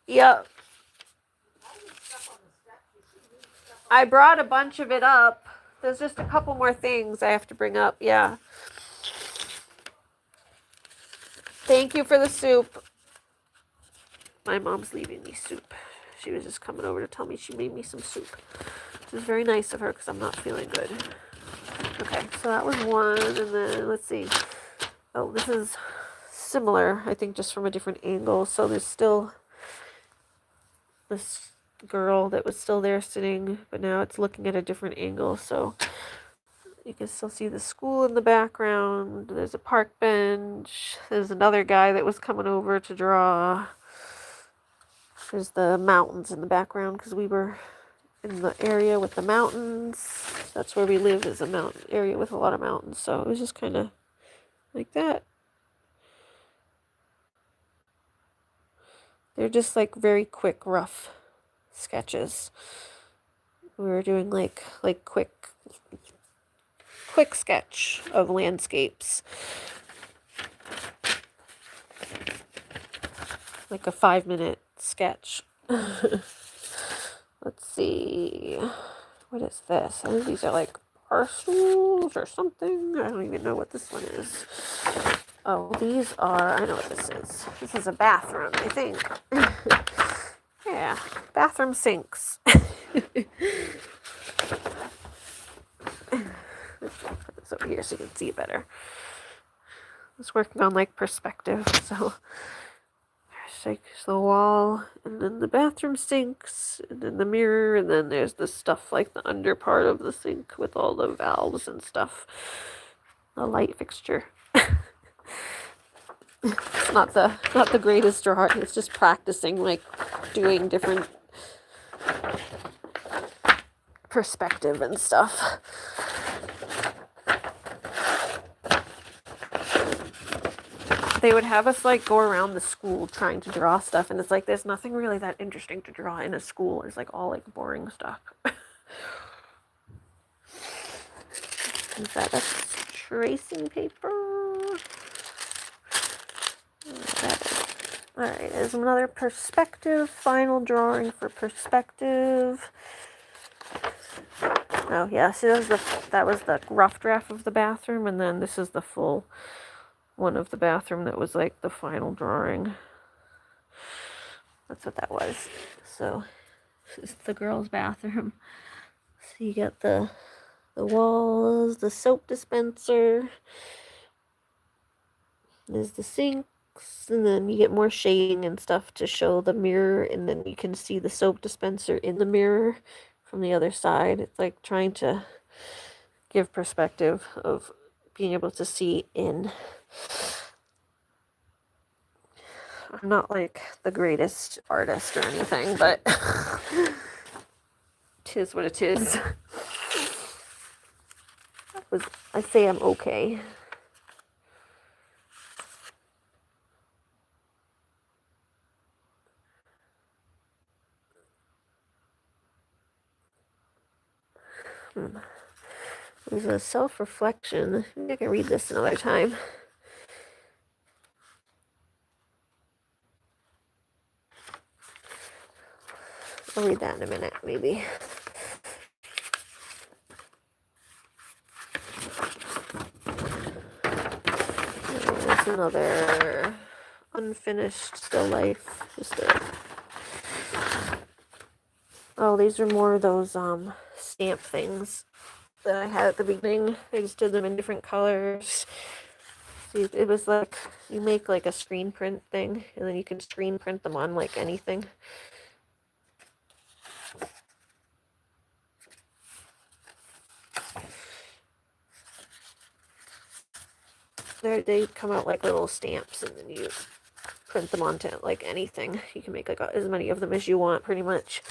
Yep. I brought a bunch of it up. There's just a couple more things I have to bring up. Yeah. Thank you for the soup. My mom's leaving me soup. She was just coming over to tell me she made me some soup. It was very nice of her because I'm not feeling good. Okay, so that was one, and then let's see. Oh, this is similar, I think, just from a different angle. So there's still this girl that was still there sitting, but now it's looking at a different angle. So you can still see the school in the background. There's a park bench. There's another guy that was coming over to draw. There's the mountains in the background because we were in the area with the mountains. That's where we live, is a mountain area with a lot of mountains. So it was just kind of like that. They're just like very quick, rough sketches. We were doing like quick sketch of landscapes. Like a 5-minute sketch. Let's see. What is this? I think these are like parcels or something. I don't even know what this one is. Oh, these are, I know what this is. This is a bathroom, I think. Yeah, bathroom sinks. Let's put this over here so you can see it better. I was working on like perspective, so there's like the wall, and then the bathroom sinks, and then the mirror, and then there's the stuff like the under part of the sink with all the valves and stuff. The light fixture. It's not the greatest drawing. It's just practicing, like doing different perspective and stuff. They would have us like go around the school trying to draw stuff, and it's like there's nothing really that interesting to draw in a school. It's like all like boring stuff. Is that a tracing paper? Alright, there's another perspective, final drawing for perspective. Oh yeah, see that was the rough draft of the bathroom, and then this is the full one of the bathroom that was like the final drawing. That's what that was. So this is the girls' bathroom. So you got the walls, the soap dispenser. There's the sink. And then you get more shading and stuff to show the mirror, and then you can see the soap dispenser in the mirror from the other side. It's like trying to give perspective of being able to see in. I'm not like the greatest artist or anything, but 'tis what it is. I say I'm okay. There's a self-reflection. Maybe I can read this another time. I'll read that in a minute, maybe. There's another unfinished still life. Oh, these are more of those stamp things that I had at the beginning. I just did them in different colors. See, it was like you make like a screen print thing, and then you can screen print them on like anything. They come out like little stamps, and then you print them onto like anything. You can make like as many of them as you want, pretty much.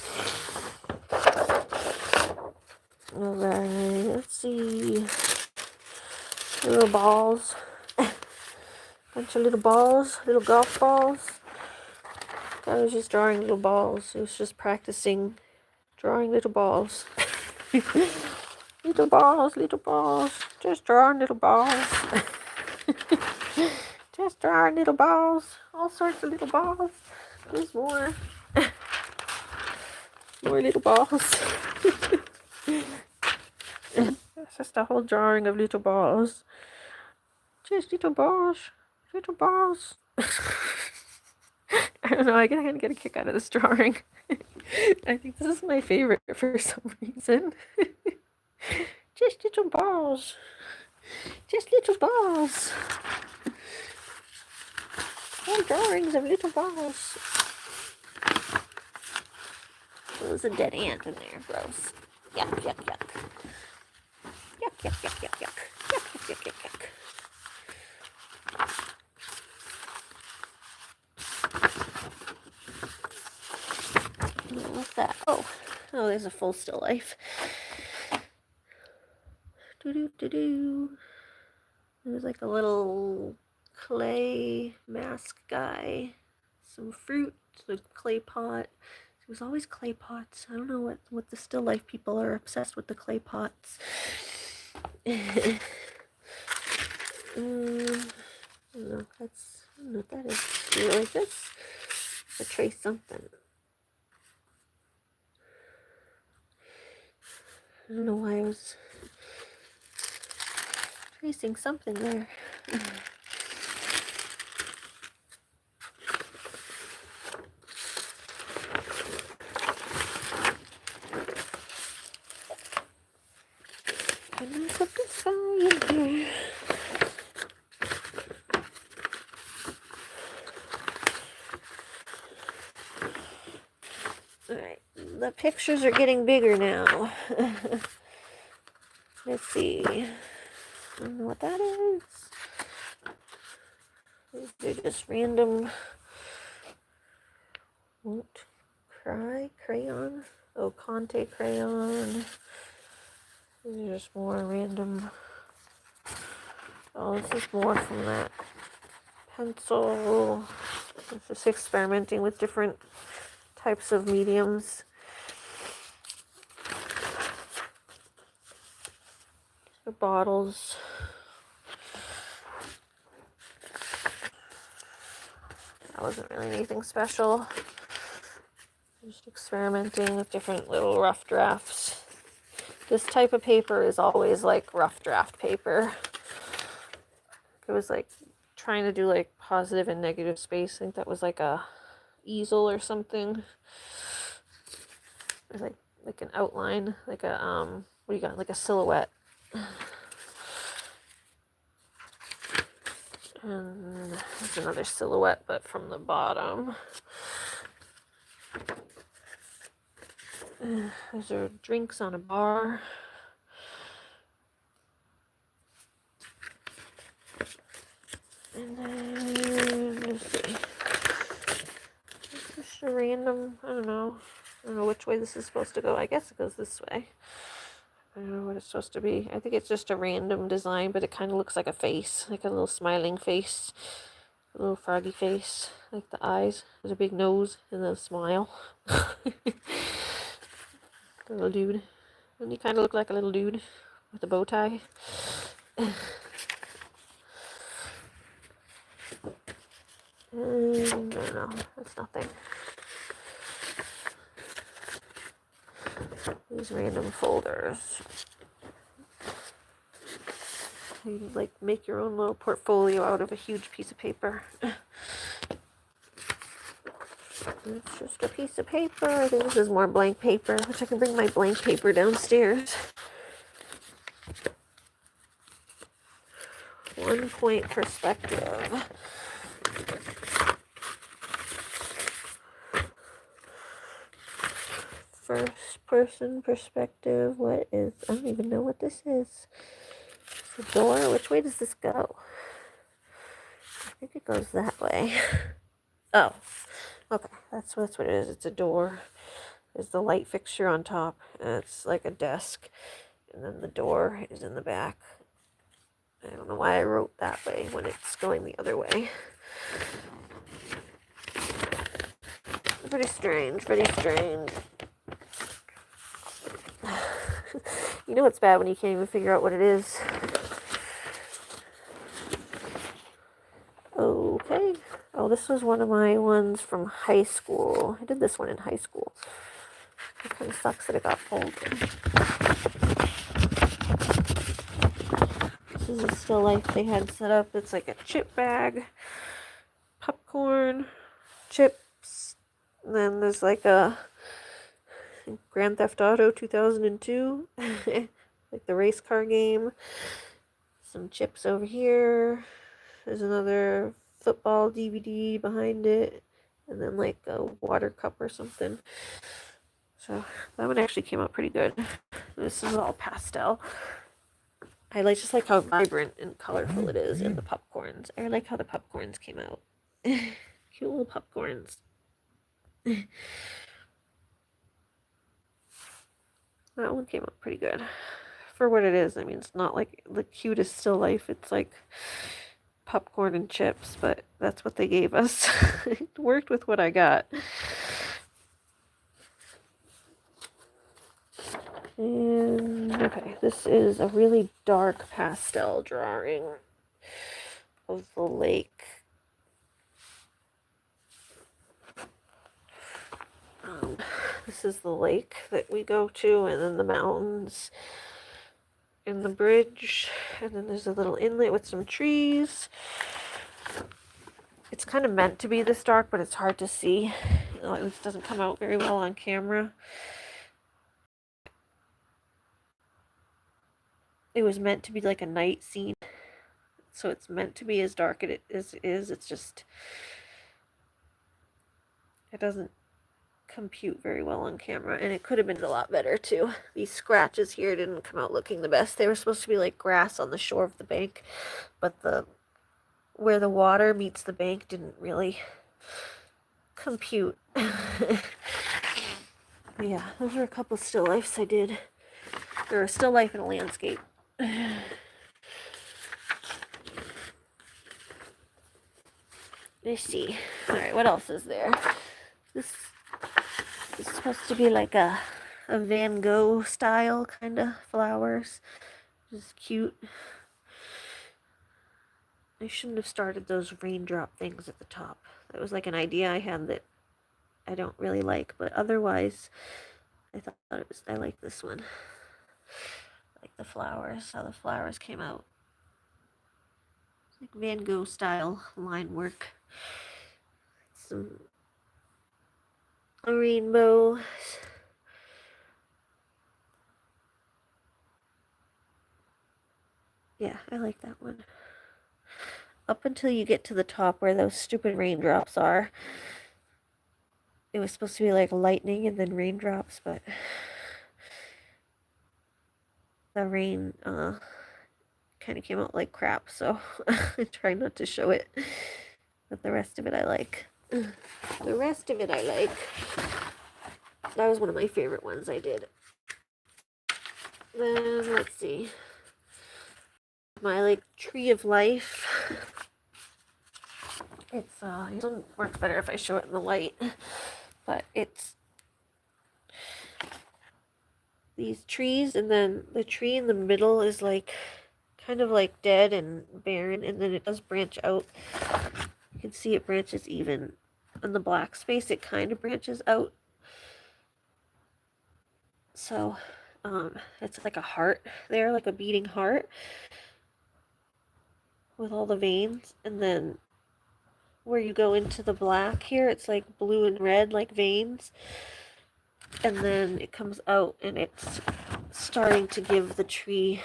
Alright, let's see. Little balls. Bunch of little balls, little golf balls. I was just drawing little balls. It was just practicing drawing little balls. Little balls, just drawing little balls. Just drawing little balls. All sorts of little balls. There's more. More little balls. It's just a whole drawing of little balls. Just little balls. Little balls. I don't know, I kind of get a kick out of this drawing. I think this is my favorite for some reason. Just little balls. Just little balls. All drawings of little balls. There's a dead ant in there. Gross. Yuck, yuck, yuck. Yuck, yuck, yuck, yuck, yuck. Yuck, yuck, yuck, yuck, yuck. What's that? Oh, there's a full still life. Doo-doo-doo-doo. There's like a little clay mask guy. Some fruit, a clay pot. It was always clay pots. I don't know what the still life people are obsessed with the clay pots. I don't know what that is. Do you like this? Or trace something. I don't know why I was tracing something there. Can I put this guy in here? Alright, the pictures are getting bigger now. Let's see. I don't know what that is. They're just random. Won't cry crayon. Oh, Conte crayon. These are just more random. Oh, this is more from that pencil. It's just experimenting with different types of mediums. The bottles. That wasn't really anything special. Just experimenting with different little rough drafts. This type of paper is always like rough draft paper. It was like trying to do like positive and negative space. I think that was like a easel or something. It was like an outline, like a what do you got? Like a silhouette. And there's another silhouette, but from the bottom. Those are drinks on a bar. And then, let's see. It's just a random, I don't know which way this is supposed to go. I guess it goes this way. I don't know what it's supposed to be. I think it's just a random design, but it kind of looks like a face, like a little smiling face, a little froggy face, like the eyes. There's a big nose and a smile. Little dude. Doesn't he kind of look like a little dude with a bow tie? No, that's nothing. These random folders. You like make your own little portfolio out of a huge piece of paper. It's just a piece of paper. I think this is more blank paper, which I can bring my blank paper downstairs. 1 point perspective. First person perspective. What is, I don't even know what this is. It's a door. Which way does this go? I think it goes that way. Oh, okay. That's what it is. It's a door. There's the light fixture on top, and it's like a desk. And then the door is in the back. I don't know why I wrote that way when it's going the other way. Pretty strange, pretty strange. You know it's bad when you can't even figure out what it is. Okay. Oh, this was one of my ones from high school. I did this one in high school. It kind of sucks that it got folded. This is a still life they had set up. It's like a chip bag, popcorn, chips, and then there's like a Grand Theft Auto 2002, like the race car game. Some chips over here. There's another football DVD behind it, and then like a water cup or something. So that one actually came out pretty good. This is all pastel. I just like how vibrant and colorful it is in the popcorns. I like how the popcorns came out. Cute little popcorns. That one came out pretty good. For what it is, I mean, it's not like the cutest still life. It's like popcorn and chips, but that's what they gave us. It worked with what I got. And, okay, this is a really dark pastel drawing of the lake. This is the lake that we go to, and then the mountains and the bridge, and then there's a little inlet with some trees. It's kind of meant to be this dark, but it's hard to see. It doesn't come out very well on camera. It was meant to be like a night scene, so it's meant to be as dark as it is. It's just, it doesn't compute very well on camera, and it could have been a lot better too. These scratches here didn't come out looking the best. They were supposed to be like grass on the shore of the bank, but where the water meets the bank didn't really compute. Yeah, those are a couple still lifes I did. There was still life in a landscape. Let's see. Alright, what else is there? This is supposed to be like a Van Gogh style kind of flowers. Just cute. I shouldn't have started those raindrop things at the top. That was like an idea I had that I don't really like, but otherwise I thought I like this one. Like the flowers, how the flowers came out. It's like Van Gogh style line work. A rainbow. Yeah, I like that one. Up until you get to the top where those stupid raindrops are. It was supposed to be like lightning and then raindrops, but the rain kind of came out like crap, so I try not to show it. But the rest of it I like. The rest of it I like. That was one of my favorite ones I did. Then let's see. My like tree of life. It's it doesn't work better if I show it in the light. But it's these trees, and then the tree in the middle is like kind of like dead and barren, and then it does branch out. You can see it branches even on the black space, it kind of branches out. So it's like a heart there, like a beating heart with all the veins, and then where you go into the black here, it's like blue and red like veins, and then it comes out and it's starting to give the tree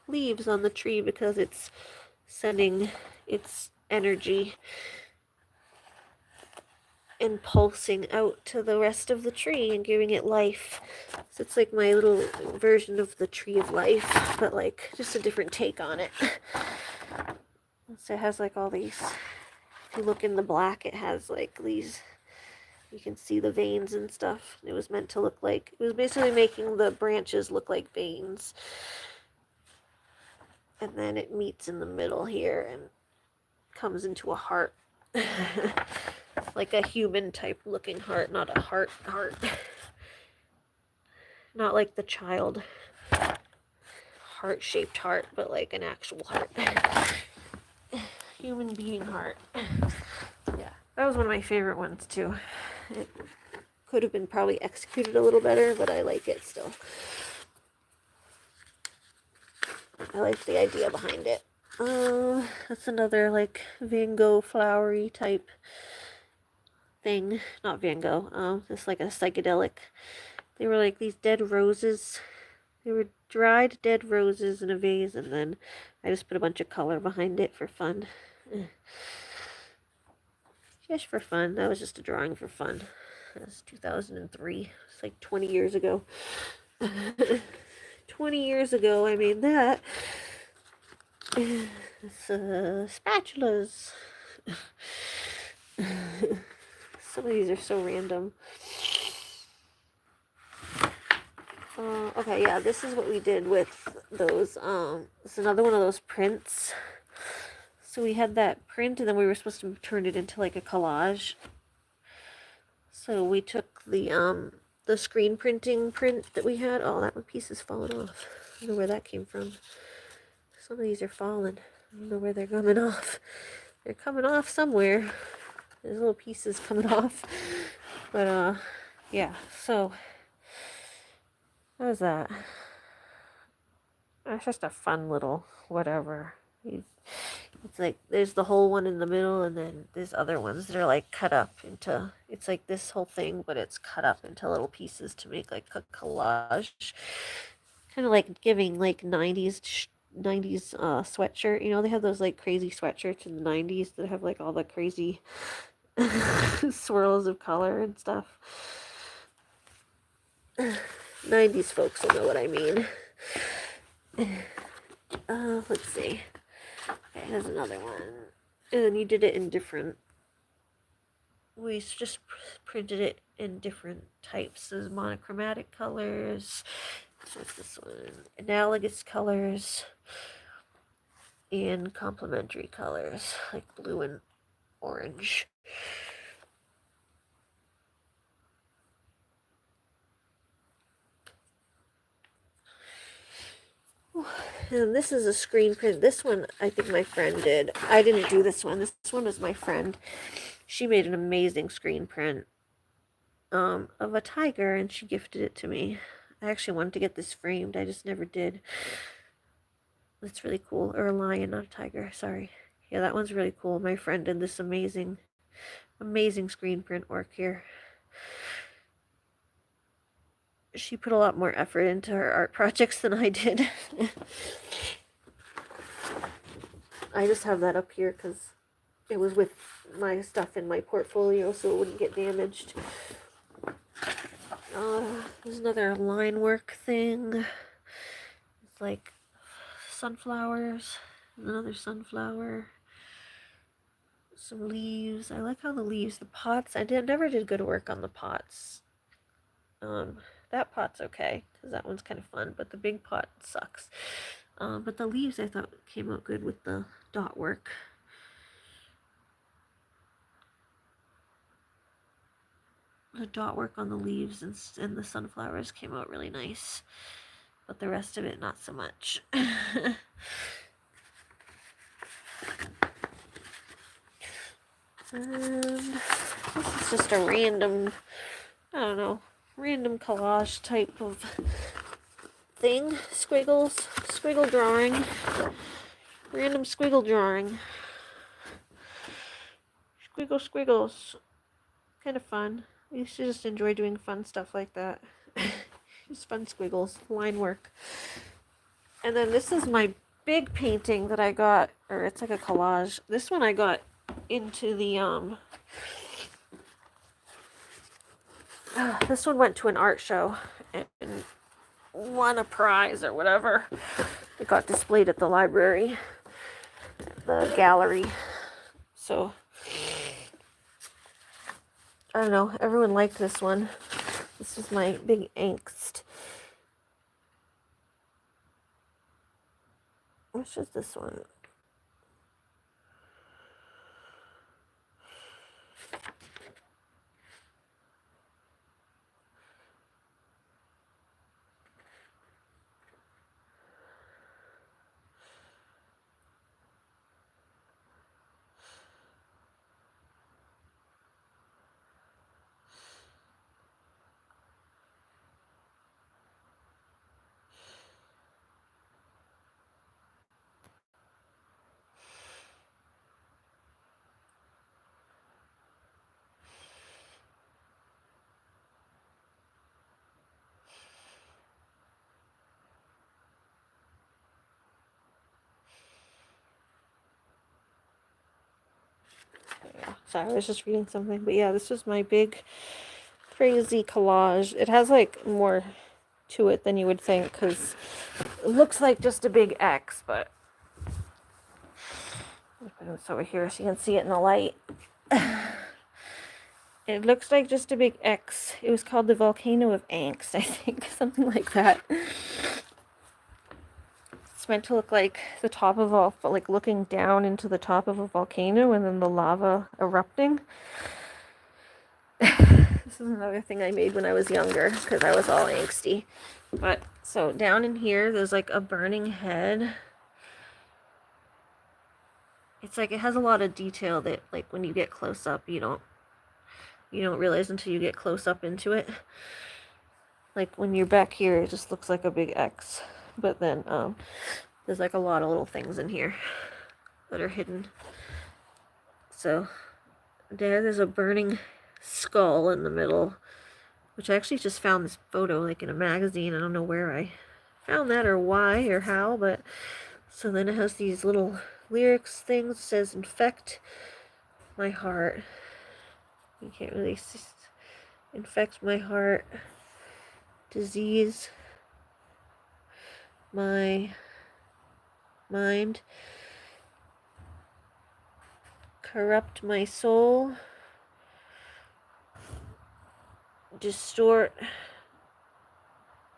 leaves on the tree because it's sending its energy and pulsing out to the rest of the tree and giving it life. So it's like my little version of the tree of life, but like just a different take on it. So it has like all these, if you look in the black, it has like these, you can see the veins and stuff. It was meant to look like, it was basically making the branches look like veins. And then it meets in the middle here and comes into a heart. Like a human type looking heart, not a heart. Not like the child heart-shaped heart, but like an actual heart. Human being heart. Yeah, that was one of my favorite ones too. It could have been probably executed a little better, but I like it still. I like the idea behind it. That's another like Van Gogh flowery type thing. Not Van Gogh. Just like a psychedelic. They were like these dead roses. They were dried dead roses in a vase, and then I just put a bunch of color behind it for fun. Just for fun. That was just a drawing for fun. That was 2003. It's like 20 years ago. 20 years ago I made that. It's spatulas. Some of these are so random. Okay, yeah, this is what we did with those. It's another one of those prints. So we had that print, and then we were supposed to turn it into like a collage. So we took the screen printing print that we had. Oh, that one piece is falling off. I don't know where that came from. Some of these are falling. I don't know where they're coming off. They're coming off somewhere. There's little pieces coming off. But, yeah, so what was that? It's just a fun little whatever. It's like there's the whole one in the middle, and then there's other ones that are like cut up into, it's like this whole thing, but it's cut up into little pieces to make like a collage. Kind of like giving like 90s sweatshirt. You know, they have those like crazy sweatshirts in the 90s that have like all the crazy swirls of color and stuff. 90s folks will know what I mean. Let's see. Okay, here's another one. And then you did it in different, we just printed it in different types. There's monochromatic colors. What's this one? Analogous colors. And complementary colors, like blue and orange. And this is a screen print. This one I think my friend did. I didn't do this one. This one was my friend. She made an amazing screen print of a tiger, and she gifted it to me. I actually wanted to get this framed. I just never did. That's really cool. Or a lion, not a tiger. Sorry. Yeah, that one's really cool. My friend did this amazing screen print work here. She put a lot more effort into her art projects than I did. I just have that up here because it was with my stuff in my portfolio so it wouldn't get damaged. There's another line work thing. It's like sunflowers. Another sunflower. Some leaves. I like how the leaves, the pots, never did good work on the pots. That pot's okay, because that one's kind of fun, but the big pot sucks. But the leaves I thought came out good with the dot work. The dot work on the leaves and the sunflowers came out really nice, but the rest of it not so much. This is just a random, I don't know, random collage type of thing. Squiggles, squiggle drawing, random squiggle drawing. Squiggle squiggles, kind of fun. I used to just enjoy doing fun stuff like that. Just fun squiggles, line work. And then this is my big painting that I got, or it's like a collage. This one I got into the this one went to an art show and won a prize or whatever. It got displayed at the library, the gallery. So I don't know, everyone liked this one. This is my big angst. Which is this one? Sorry, I was just reading something. But yeah, this was my big crazy collage. It has like more to it than you would think, because it looks like just a big X, but I'll put this over here so you can see it in the light. It looks like just a big X. It was called the Volcano of Angst, I think, something like that. It's meant to look like the top of a, like looking down into the top of a volcano and then the lava erupting. This is another thing I made when I was younger because I was all angsty. But so down in here, there's like a burning head. It's like it has a lot of detail that like when you get close up, you don't realize until you get close up into it. Like when you're back here, it just looks like a big X. But then there's like a lot of little things in here that are hidden. So there's a burning skull in the middle, which I actually just found this photo like in a magazine. I don't know where I found that or why or how, but so then it has these little lyrics things. It says infect my heart. You can't really see. Infect my heart. Disease my mind. Corrupt my soul. Distort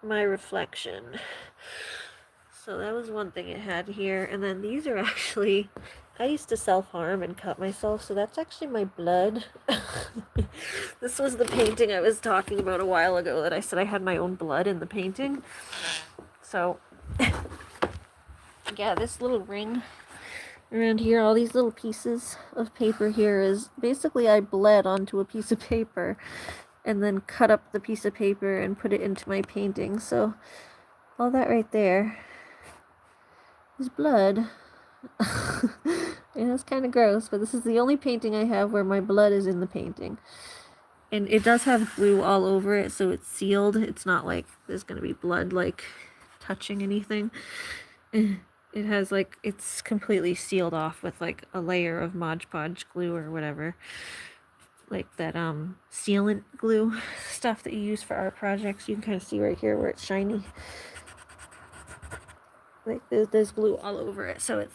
my reflection. So that was one thing it had here. And then these are actually, I used to self-harm and cut myself, so that's actually my blood. This was the painting I was talking about a while ago that I said I had my own blood in the painting. So, yeah, this little ring around here, all these little pieces of paper here is basically I bled onto a piece of paper and then cut up the piece of paper and put it into my painting. So all that right there is blood. And it's kind of gross, but this is the only painting I have where my blood is in the painting. And it does have glue all over it, so it's sealed. It's not like there's going to be blood like touching anything. It has like, it's completely sealed off with like a layer of Mod Podge glue or whatever. Like that sealant glue stuff that you use for art projects. You can kind of see right here where it's shiny. Like there's glue all over it, so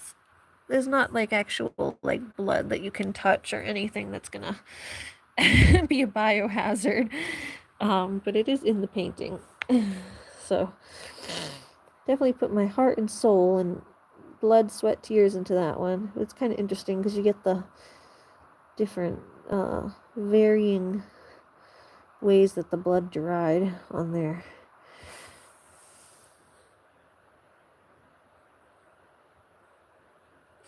there's not like actual like blood that you can touch or anything that's gonna be a biohazard. but it is in the painting. So definitely put my heart and soul and blood, sweat, tears into that one. It's kind of interesting because you get the different varying ways that the blood dried on there.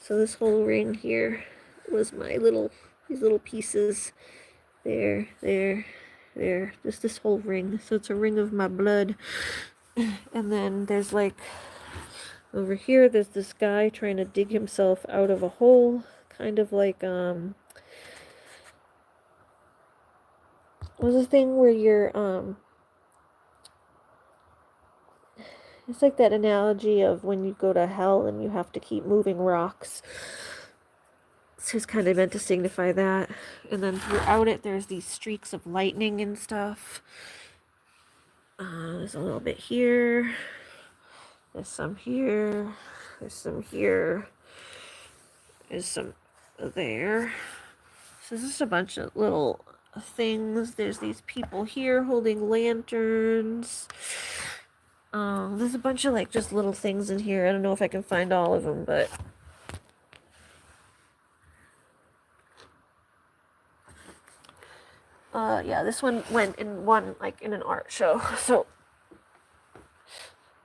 So this whole ring here was these little pieces. There, just this whole ring. So it's a ring of my blood. And then there's like, over here, there's this guy trying to dig himself out of a hole. Kind of like, was the thing where you're, it's like that analogy of when you go to hell and you have to keep moving rocks. So it's kind of meant to signify that. And then throughout it, there's these streaks of lightning and stuff. There's a little bit here. There's some here. There's some here. There's some there. So this is a bunch of little things. There's these people here holding lanterns. There's a bunch of like just little things in here. I don't know if I can find all of them, but yeah, this one went in like in an art show. So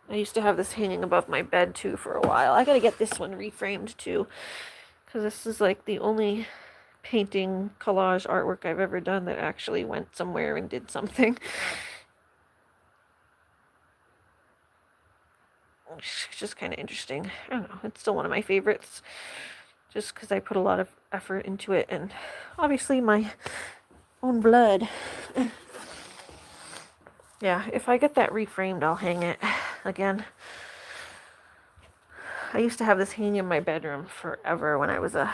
I used to have this hanging above my bed too for a while. I gotta get this one reframed too, because this is like the only painting collage artwork I've ever done that actually went somewhere and did something. It's just kind of interesting. I don't know. It's still one of my favorites, just because I put a lot of effort into it, and obviously my own blood. Yeah, if I get that reframed, I'll hang it again. I used to have this hanging in my bedroom forever when I was a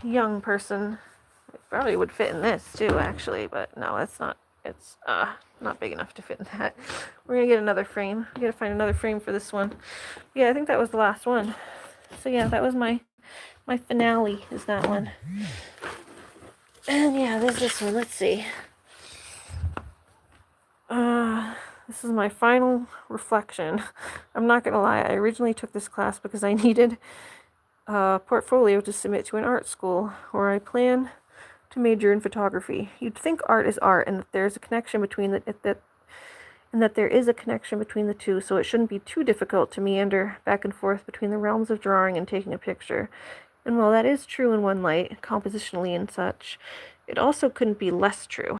young person. It probably would fit in this too, actually, but no, it's not. It's not big enough to fit in that. We're gonna get another frame. We gotta find another frame for this one. Yeah, I think that was the last one. So yeah, that was my finale. Is that one? And yeah, there's this one. Let's see. This is my final reflection. I'm not gonna lie. I originally took this class because I needed a portfolio to submit to an art school where I plan to major in photography. You'd think art is art, and that there's a connection between there is a connection between the two, so it shouldn't be too difficult to meander back and forth between the realms of drawing and taking a picture. And while that is true in one light, compositionally and such, it also couldn't be less true.